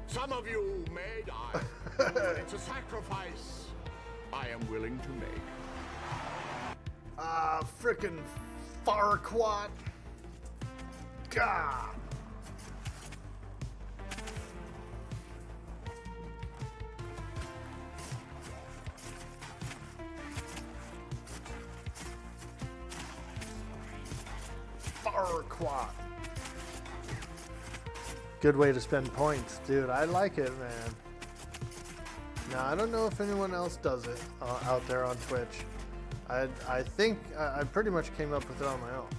Some of you may die, but it's a sacrifice I am willing to make. Ah, frickin' Farquaad. God. Farquaad. Good way to spend points, dude. I like it, man. Now, I don't know if anyone else does it out there on Twitch. I think I pretty much came up with it on my own.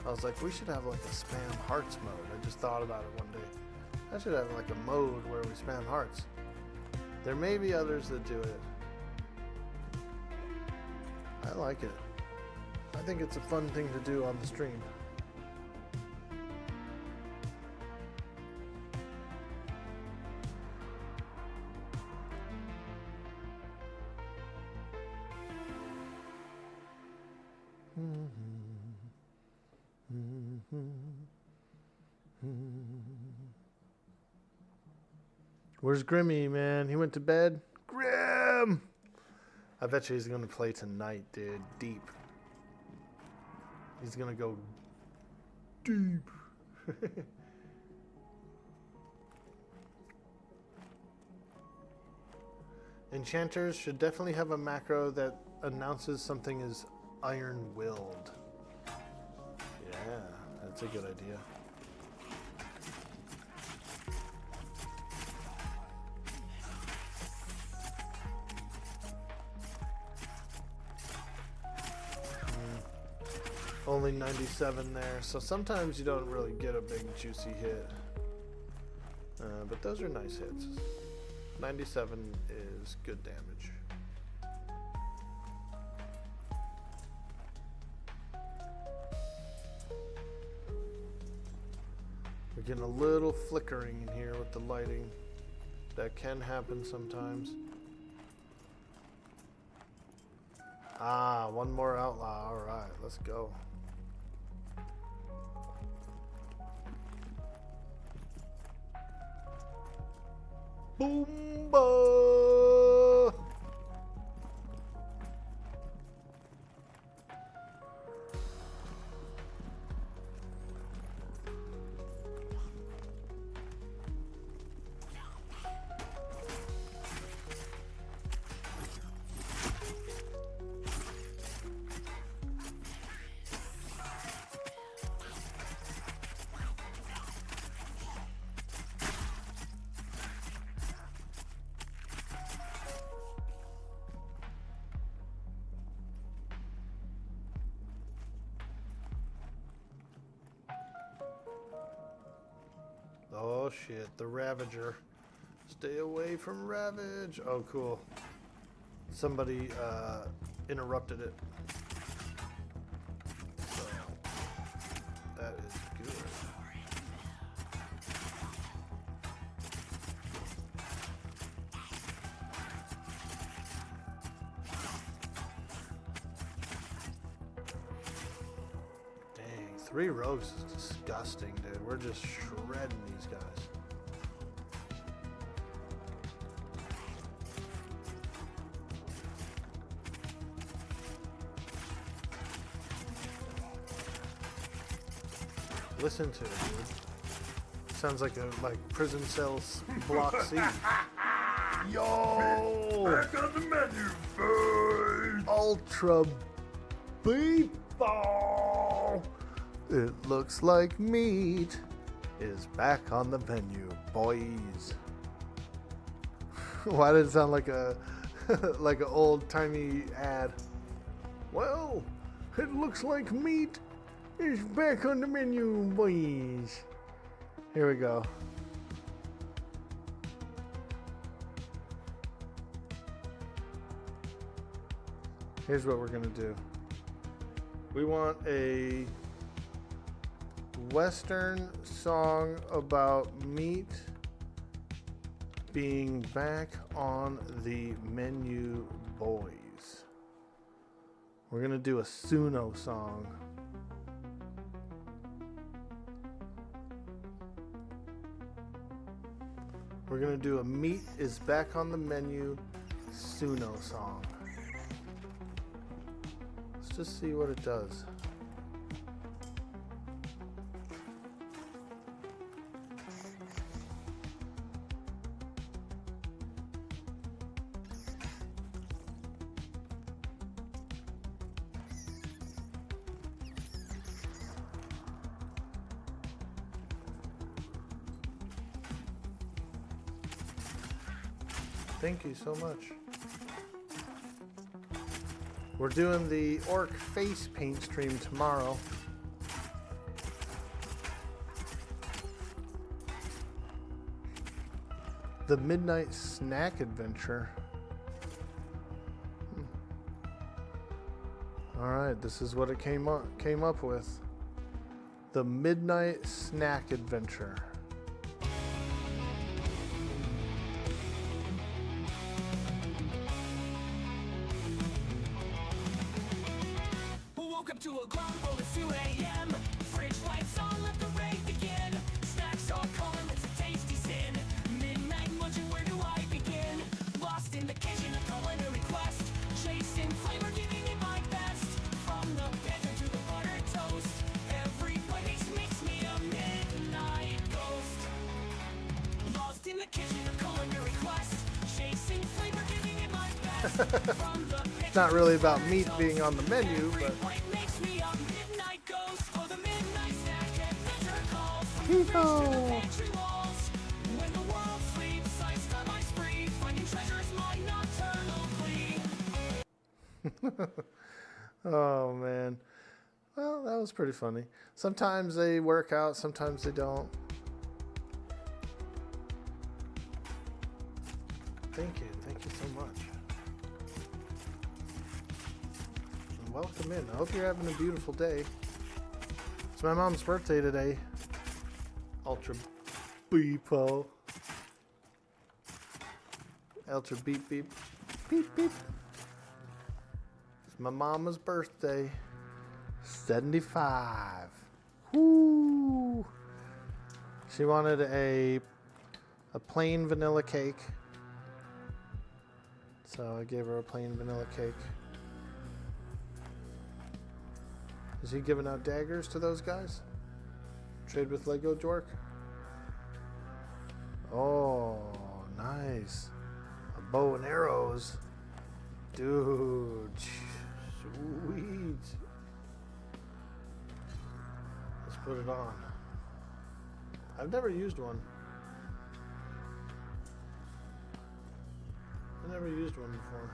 I was like, we should have like a spam hearts mode. I just thought about it one day. I should have like a mode where we spam hearts. There may be others that do it. I like it. I think it's a fun thing to do on the stream. Where's Grimmy, man? He went to bed? Grim! I bet you he's going to play tonight, dude. Deep. He's going to go deep. Enchanters should definitely have a macro that announces something is iron-willed. Yeah, that's a good idea. Only 97 there, so sometimes you don't really get a big juicy hit. But those are nice hits. 97 is good damage. We're getting a little flickering in here with the lighting. That can happen sometimes. Ah, one more outlaw. All right, let's go. Boomba! Oh shit, the Ravager. Stay away from Ravage. Oh cool. Somebody interrupted it. So that is good. Dang, 3 rogues is disgusting, dude. We're just shredding these guys. Listen to it, dude. Sounds like a prison cells block C. Yo! Back on the menu, boys! Ultra beef ball. It looks like meat is back on the menu, boys. Why did it sound like a like an old timey ad? Well, it looks like meat is back on the menu, boys. Here we go. Here's what we're gonna do. We want a Western song about meat being back on the menu, boys. We're gonna do a Suno song. We're gonna do a meat is back on the menu Suno song. Let's just see what it does. Thank you so much. We're doing the orc face paint stream tomorrow. The Midnight Snack Adventure. Alright, this is what it came up with. The Midnight Snack Adventure. Woke up to a grumble at 2 a.m. Fridge lights on, let the raid begin. Snacks all calling, it's a tasty sin. Midnight munching, where It's not really about meat being on the menu, but people. Oh man. Well, that was pretty funny. Sometimes they work out, sometimes they don't. Thank you so much. And welcome in. I hope you're having a beautiful day. It's my mom's birthday today. Ultra beepo. Ultra beep beep. Beep beep. It's my mama's birthday. 75. Woo! She wanted a plain vanilla cake. So I gave her a plain vanilla cake. Is he giving out daggers to those guys? Trade with Lego Dwork? Oh, nice. A bow and arrows. Dude, sweet. Let's put it on. I've never used one. I never used one before.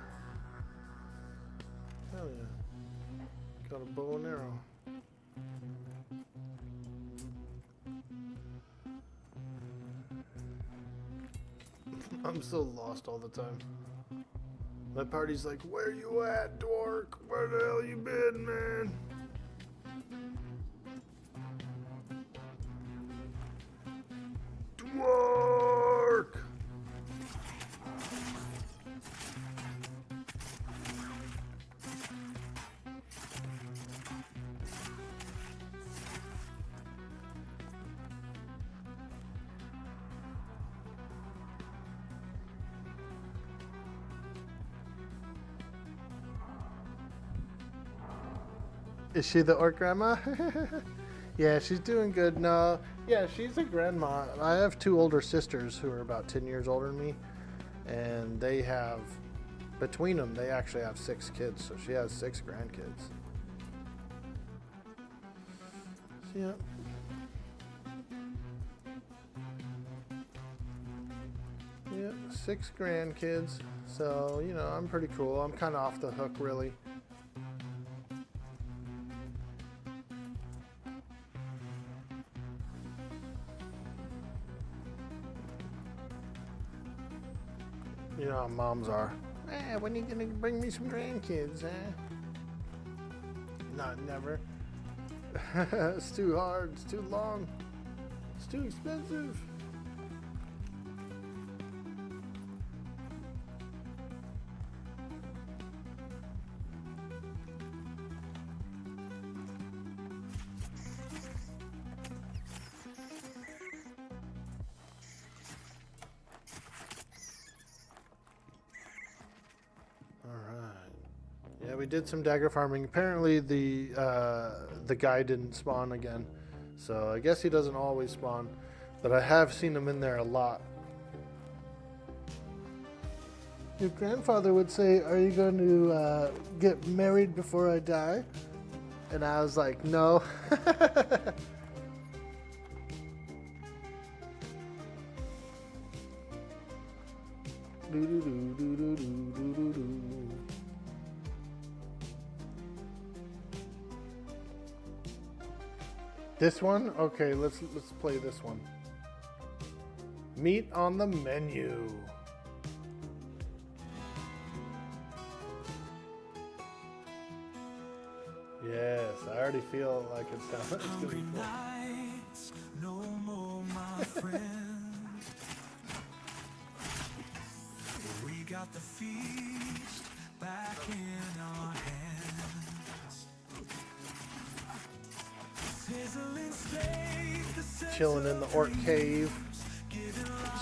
Hell yeah. Got a bow and arrow. I'm so lost all the time. My party's like, where you at, Dwork? Where the hell you been, man? Dwork! Is she the orc grandma? Yeah, she's doing good. No, yeah, she's a grandma. I have two older sisters who are about 10 years older than me, and they have, between them, they actually have 6 kids, so she has 6 grandkids. Yeah. Yeah, 6 grandkids. So, you know, I'm pretty cool. I'm kind of off the hook, really. You know how moms are. When are you gonna bring me some grandkids, Not never. It's too hard, it's too long, it's too expensive. Yeah, we did some dagger farming. Apparently the guy didn't spawn again, so I guess he doesn't always spawn, but I have seen him in there a lot. Your grandfather would say, "Are you going to get married before I die?" And I was like, "No." This one? Okay, let's play this one. Meat on the menu. Yes, I already feel like it's gonna be cool. Nights, no more, my friend. We got the feast back in our hands. Sizzling steak, the Chilling in the orc cave,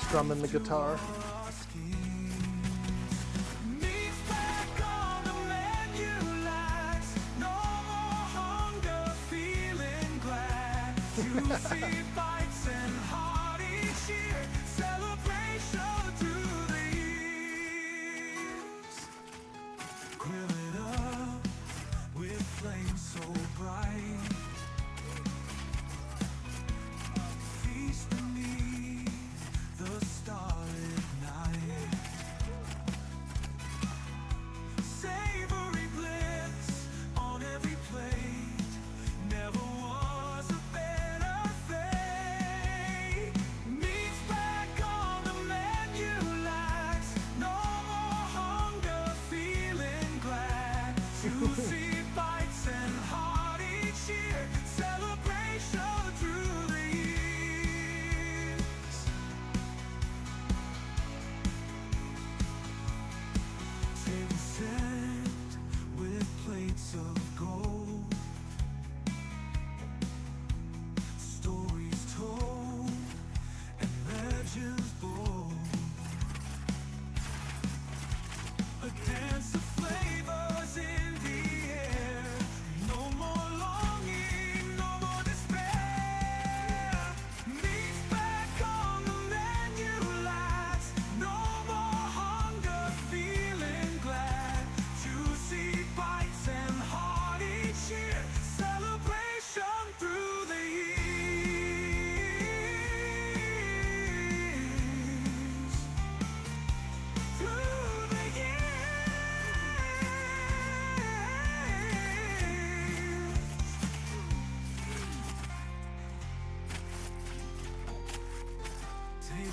strumming the guitar. meat's back on the menu, lads. No more hunger, feeling glad. Juicy bites and hearty cheer, celebration through the years.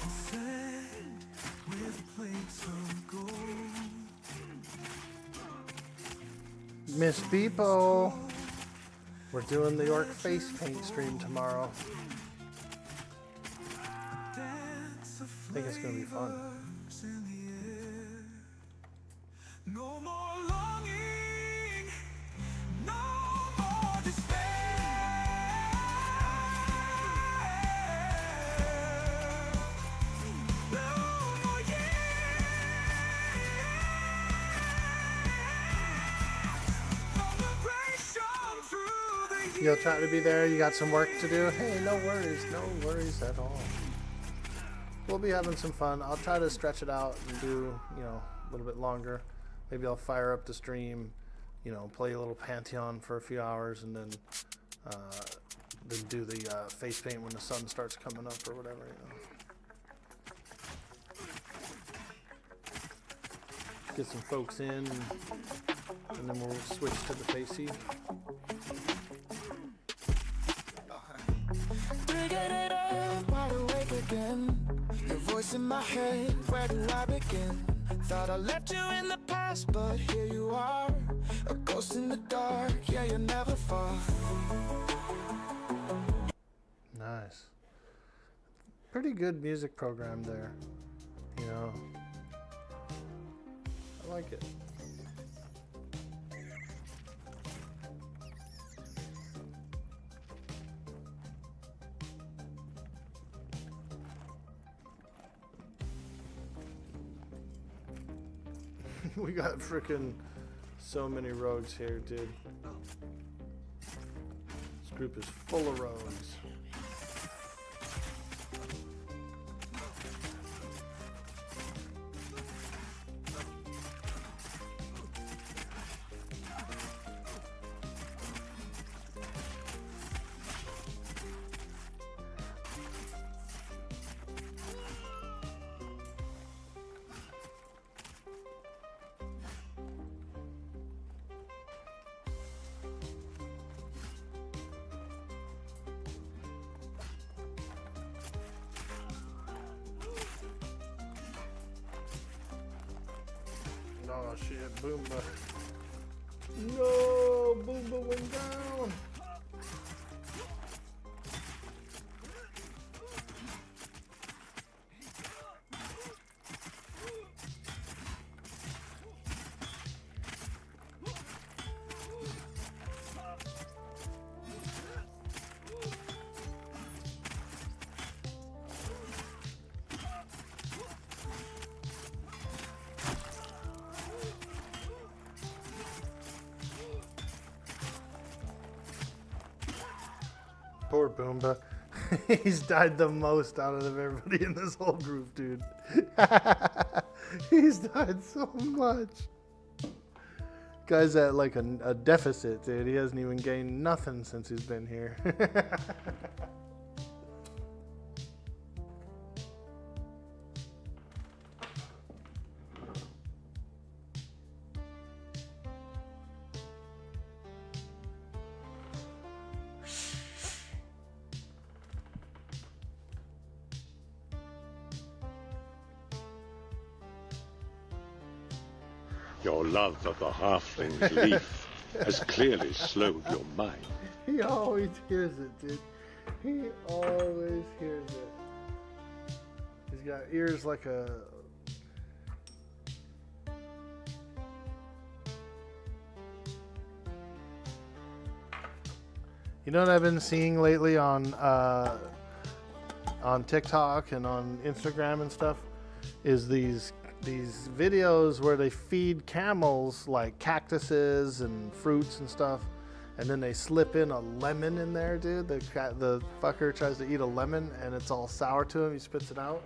sand with plates of gold. Miss Beepo. We're doing the orc face paint stream tomorrow. I think it's gonna be fun. No more longing, no more despair. No more celebration through the You'll try to be there. You got some work to do. Hey, no worries at all. We'll be having some fun. I'll try to stretch it out and do, you know, a little bit longer. Maybe I'll fire up the stream, you know, play a little Pantheon for a few hours, and then do the face paint when the sun starts coming up or whatever, you know. Get some folks in, and then we'll switch to the facey. Digging it up, wide awake again. Your voice in my head, where do I begin? Thought I left you in the past, but here you are. A ghost in the dark, yeah, you're never far. Nice. Pretty good music program there, you know. I like it. We got frickin' so many rogues here, dude. This group is full of rogues. Oh shit, Boomba. No, Boomba went down. Poor Boomba. He's died the most out of everybody in this whole group, dude. He's died so much. Guy's at like a deficit, dude. He hasn't even gained nothing since he's been here. Your love of the halfling's leaf has clearly slowed your mind. He always hears it, dude. He always hears it. He's got ears like a... You know what I've been seeing lately on TikTok and on Instagram and stuff is these videos where they feed camels like cactuses and fruits and stuff, and then they slip in a lemon in there, dude. The fucker tries to eat a lemon and it's all sour to him. He spits it out.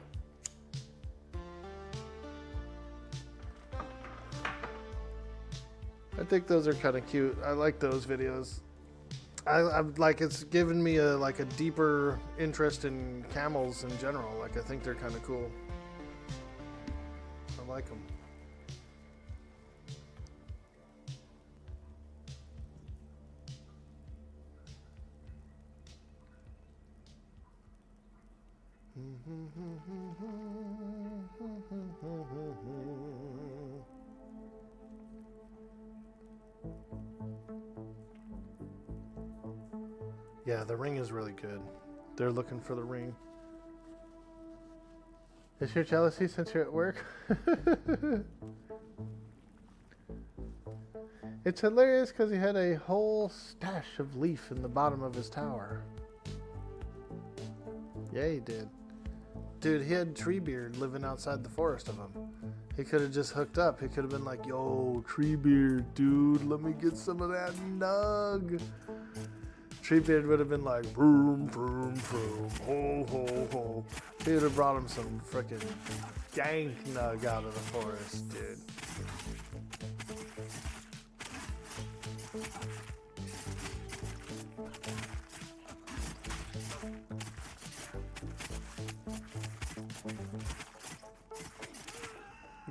I think those are kind of cute. I like those videos. I'm like, it's given me a deeper interest in camels in general. Like, I think they're kind of cool. I like them. Yeah, the ring is really good. They're looking for the ring. Is your jealousy since you're at work? It's hilarious because he had a whole stash of leaf in the bottom of his tower. Yeah, he did. Dude, he had Treebeard living outside the forest of him. He could have just hooked up. He could have been like, yo, Treebeard, dude, let me get some of that nug. Treebeard would have been like, vroom, vroom, vroom, ho, ho, ho. He would have brought him some frickin' dank nug out of the forest, dude.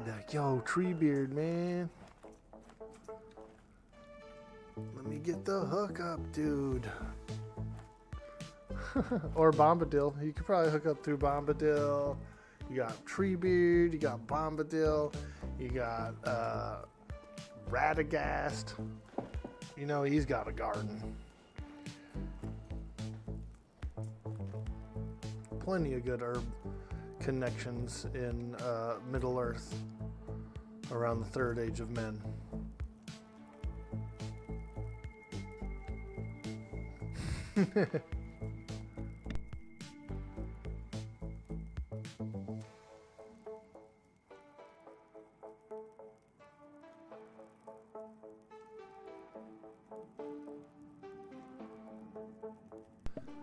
Like, yo, Treebeard, man. Let me get the hook up, dude. Or Bombadil. You could probably hook up through Bombadil. You got Treebeard, you got Bombadil, you got Radagast. You know, he's got a garden. Plenty of good herb connections in Middle Earth around the Third Age of Men.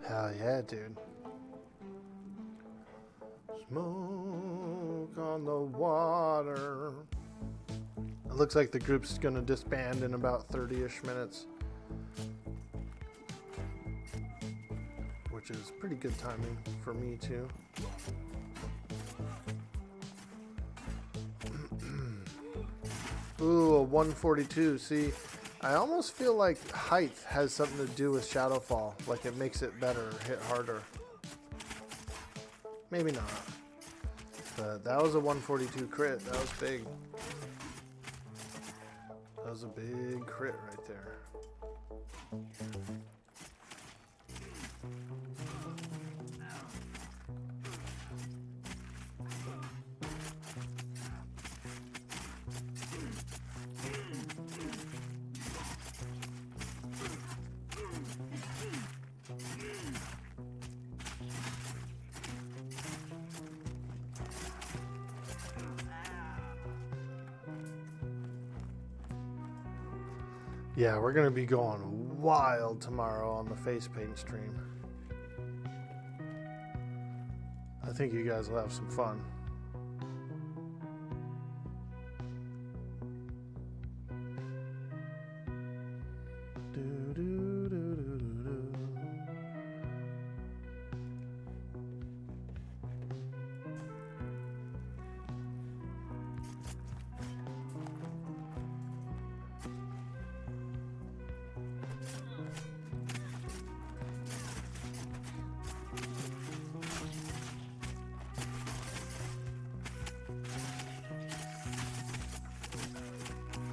Hell yeah, dude. Smoke on the water. It looks like the group's gonna disband in about 30-ish minutes. Which is pretty good timing for me too. Ooh, a 142. See, I almost feel like height has something to do with Shadowfall. Like it makes it better, hit harder. Maybe not. But that was a 142 crit. That was big. That was a big crit right there. Yeah, we're going to be going wild tomorrow on the face paint stream. I think you guys will have some fun.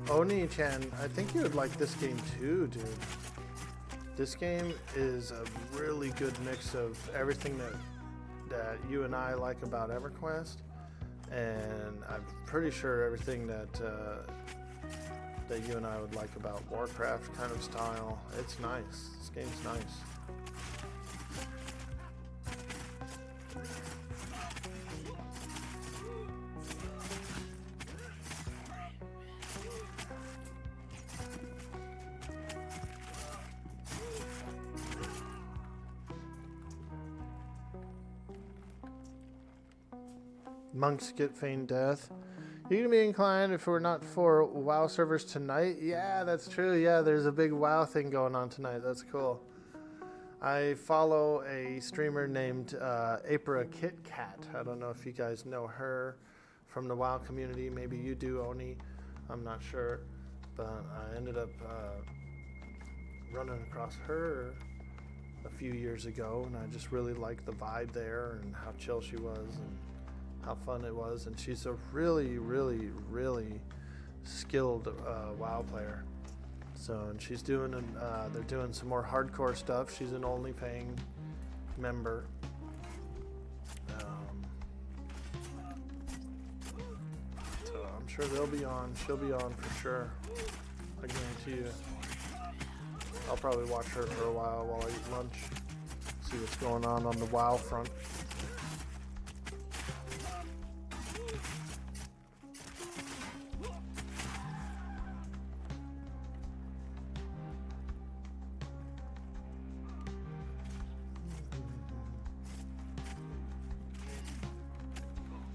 Oni-chan, I think you would like this game too, dude. This game is a really good mix of everything that you and I like about EverQuest, and I'm pretty sure everything that you and I would like about Warcraft kind of style. It's nice. This game's nice. Monks get feigned death. You're gonna be inclined if we're not for WoW servers tonight. Yeah, that's true. Yeah, there's a big WoW thing going on tonight. That's cool. I follow a streamer named April Kit Kat. I don't know if you guys know her from the WoW community. Maybe you do, Oni. I'm not sure, but I ended up running across her a few years ago, and I just really liked the vibe there and how chill she was and how fun it was. And she's a really, really, really skilled WoW player. So, and she's doing, they're doing some more hardcore stuff. She's an only paying member. So I'm sure they'll be on. She'll be on for sure. I guarantee you. I'll probably watch her for a while I eat lunch. See what's going on the WoW front.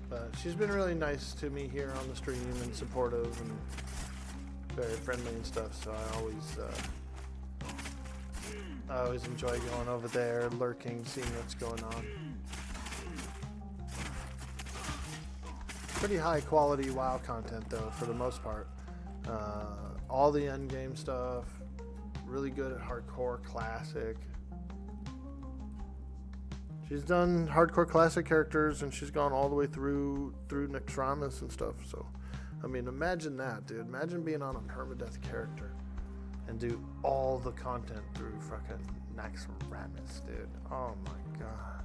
But she's been really nice to me here on the stream and supportive and very friendly and stuff, so I always enjoy going over there, lurking, seeing what's going on. Pretty high quality WoW content though, for the most part. All the end game stuff, really good at hardcore classic. She's done hardcore classic characters and she's gone all the way through Nexramas and stuff. So, I mean, imagine that, dude. Imagine being on a permadeath character and do all the content through fucking Nexramas, dude. Oh my god.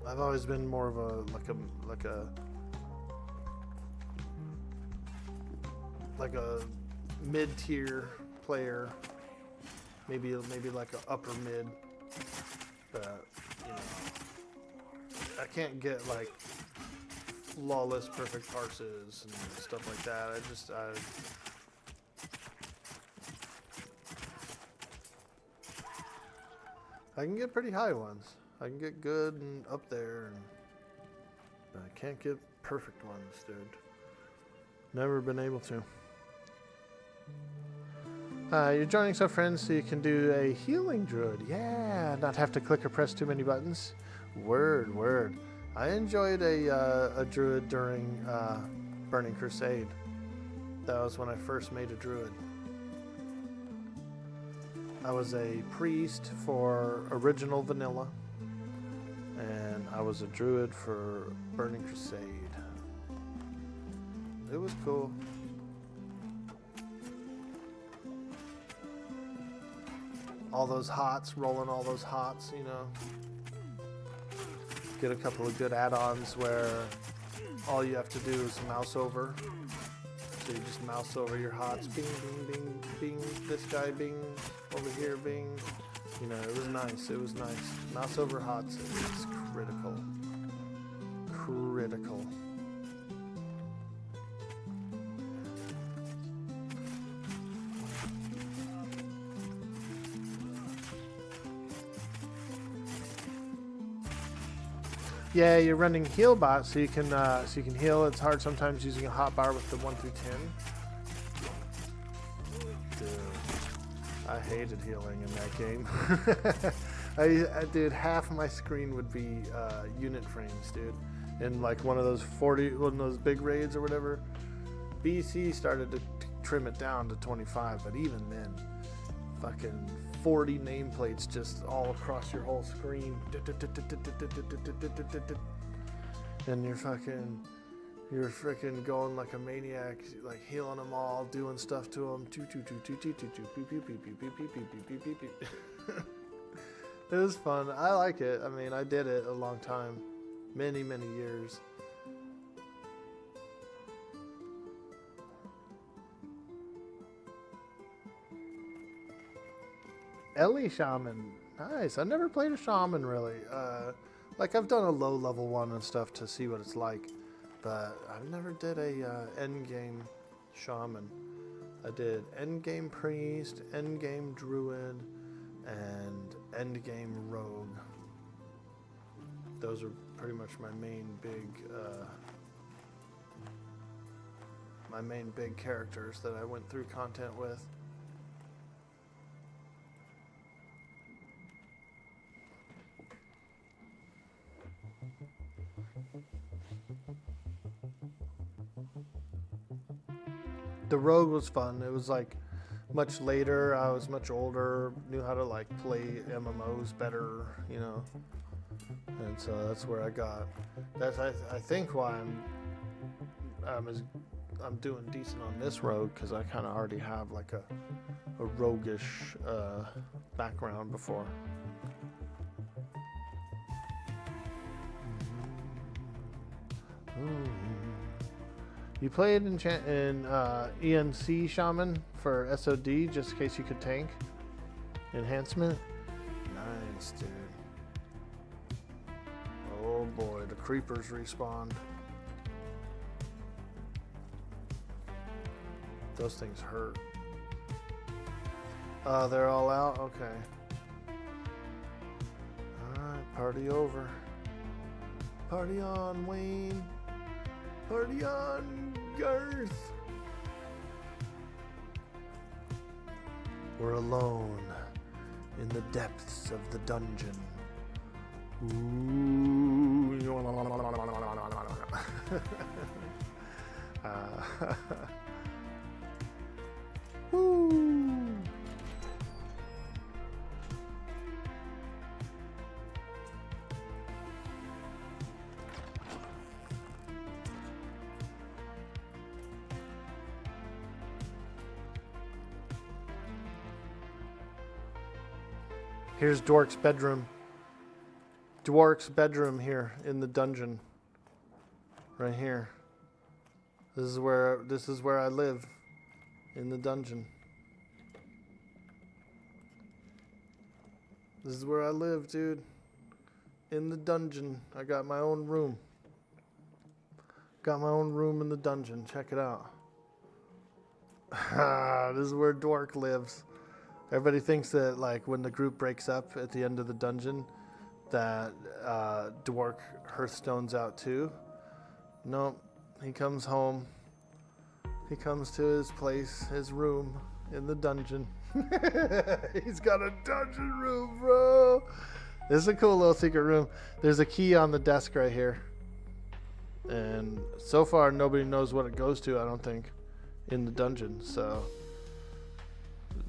I've always been more of like a mid-tier player, maybe like a upper mid, but you know, I can't get like flawless perfect parses and stuff like that. I can get pretty high ones. I can get good and up there, but I can't get perfect ones, dude. Never been able to. You're joining some friends so you can do a healing druid. Yeah, not have to click or press too many buttons. Word. I enjoyed a druid during Burning Crusade. That was when I first made a druid. I was a priest for original vanilla, and I was a druid for Burning Crusade. It was cool. All those hots, rolling all those hots, you know. Get a couple of good add-ons where all you have to do is mouse over. So you just mouse over your hots. Bing, bing, bing, bing. This guy, bing. Over here, bing. You know, it was nice. It was nice. Mouse over hots is critical. Critical. Yeah, you're running heal bot, so you can heal. It's hard sometimes using a hotbar with the 1 through 10. Dude, I hated healing in that game. I did half of my screen would be unit frames, dude. In like one of those big raids or whatever. BC started to trim it down to 25, but even then, fucking 40 nameplates just all across your whole screen. And you're freaking going like a maniac, like healing them all, doing stuff to them. It was fun. I like it. I mean, I did it a long time. Many years. Ellie Shaman. Nice. I never played a Shaman, really. Like, I've done a low-level one and stuff to see what it's like, but I never did a endgame Shaman. I did endgame Priest, endgame Druid, and endgame Rogue. Those are pretty much my main big characters that I went through content with. The Rogue was fun. It was like much later. I was much older, knew how to like play MMOs better, you know. And so that's where I got. That's I think why I'm doing decent on this Rogue, because I kind of already have like a roguish background before. You played in ENC Shaman for SOD just in case you could tank enhancement. Nice, dude. Oh boy, the creepers respawned. Those things hurt. They're all out? Okay. Alright, party over. Party on, Wayne. Party on, Garth. We're alone in the depths of the dungeon. Ooh. Woo. Here's Dwork's bedroom. Dwork's bedroom here in the dungeon. Right here. This is where I live. In the dungeon. This is where I live, dude. In the dungeon. I got my own room. Got my own room in the dungeon. Check it out. This is where Dwork lives. Everybody thinks that, like, when the group breaks up at the end of the dungeon, that Dwork hearthstones out too. Nope. He comes home. He comes to his place, his room in the dungeon. He's got a dungeon room, bro. This is a cool little secret room. There's a key on the desk right here. And so far, nobody knows what it goes to, I don't think, in the dungeon. So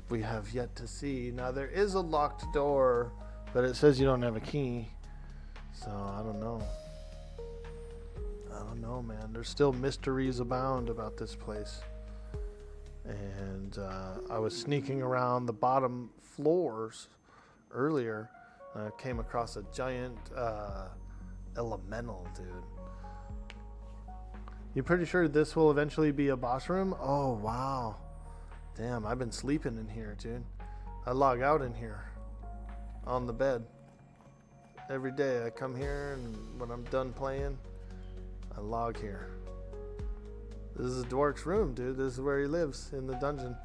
we have yet to see. Now, there is a locked door, but it says you don't have a key. So I don't know. I don't know, man. There's still mysteries abound about this place. And I was sneaking around the bottom floors earlier. And I came across a giant elemental, dude. You pretty sure this will eventually be a boss room? Oh, wow. Damn, I've been sleeping in here, dude. I log out in here on the bed. Every day I come here, and when I'm done playing, I log here. This is Dwork's room, dude. This is where he lives, in the dungeon.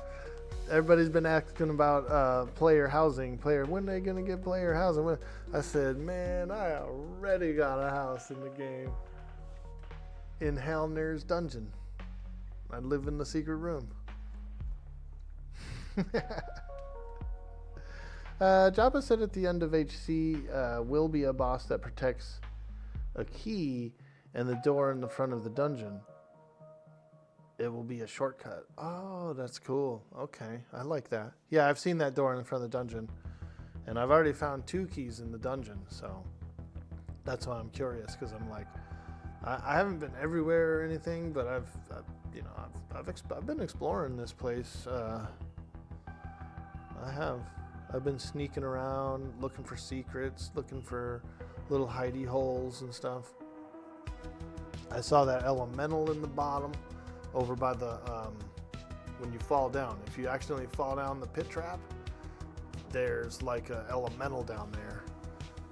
Everybody's been asking about player housing. When are they going to get player housing? I said, man, I already got a house in the game. In Halner's dungeon. I live in the secret room. Jabba said at the end of HC will be a boss that protects a key and the door in the front of the dungeon. It will be a shortcut. Oh, that's cool. Okay, I like that. Yeah, I've seen that door in the front of the dungeon, and I've already found 2 keys in the dungeon, so that's why I'm curious, because I'm like, I haven't been everywhere or anything, but I've been exploring this place. I've been sneaking around, looking for secrets, looking for little hidey holes and stuff. I saw that elemental in the bottom over by the, when you fall down. If you accidentally fall down the pit trap, there's like an elemental down there.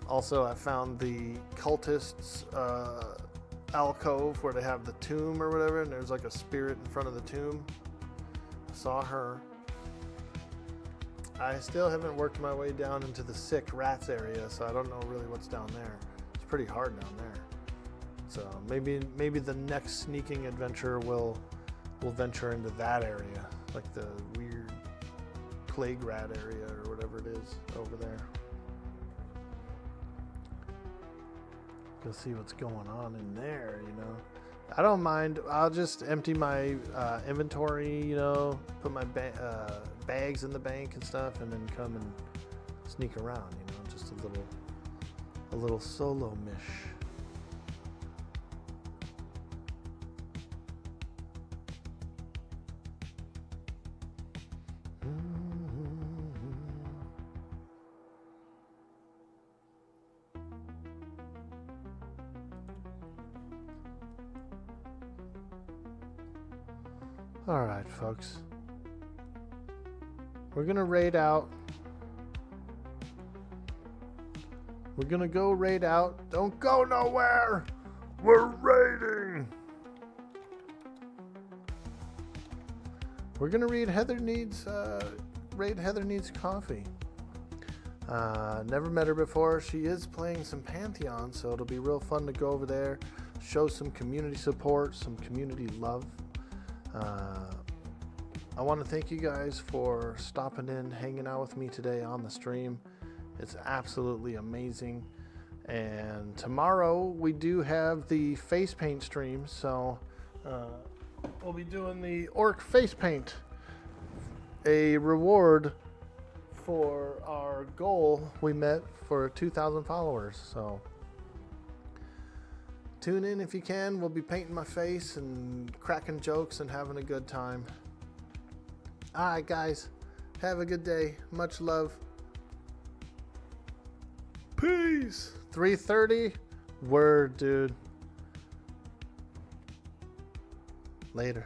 Also, I found the cultists' alcove where they have the tomb or whatever, and there's like a spirit in front of the tomb. I saw her. I still haven't worked my way down into the sick rats area, so I don't know really what's down there. It's pretty hard down there. So maybe the next sneaking adventure will venture into that area, like the weird plague rat area or whatever it is over there. Go see what's going on in there, you know. I don't mind. I'll just empty my inventory, you know, put my bags in the bank and stuff, and then come and sneak around, you know, just a little solo mish. All right, folks. We're gonna raid out. We're gonna go raid out. Don't go nowhere. We're raiding. We're gonna raid Heather Needs Coffee. Never met her before. She is playing some Pantheon, so it'll be real fun to go over there, show some community support, some community love. I want to thank you guys for stopping in, hanging out with me today on the stream. It's absolutely amazing. And tomorrow we do have the face paint stream, so we'll be doing the orc face paint, a reward for our goal we met for 2,000 followers. So tune in if you can. We'll be painting my face and cracking jokes and having a good time. All right, guys. Have a good day. Much love. Peace. 3:30. Word, dude. Later.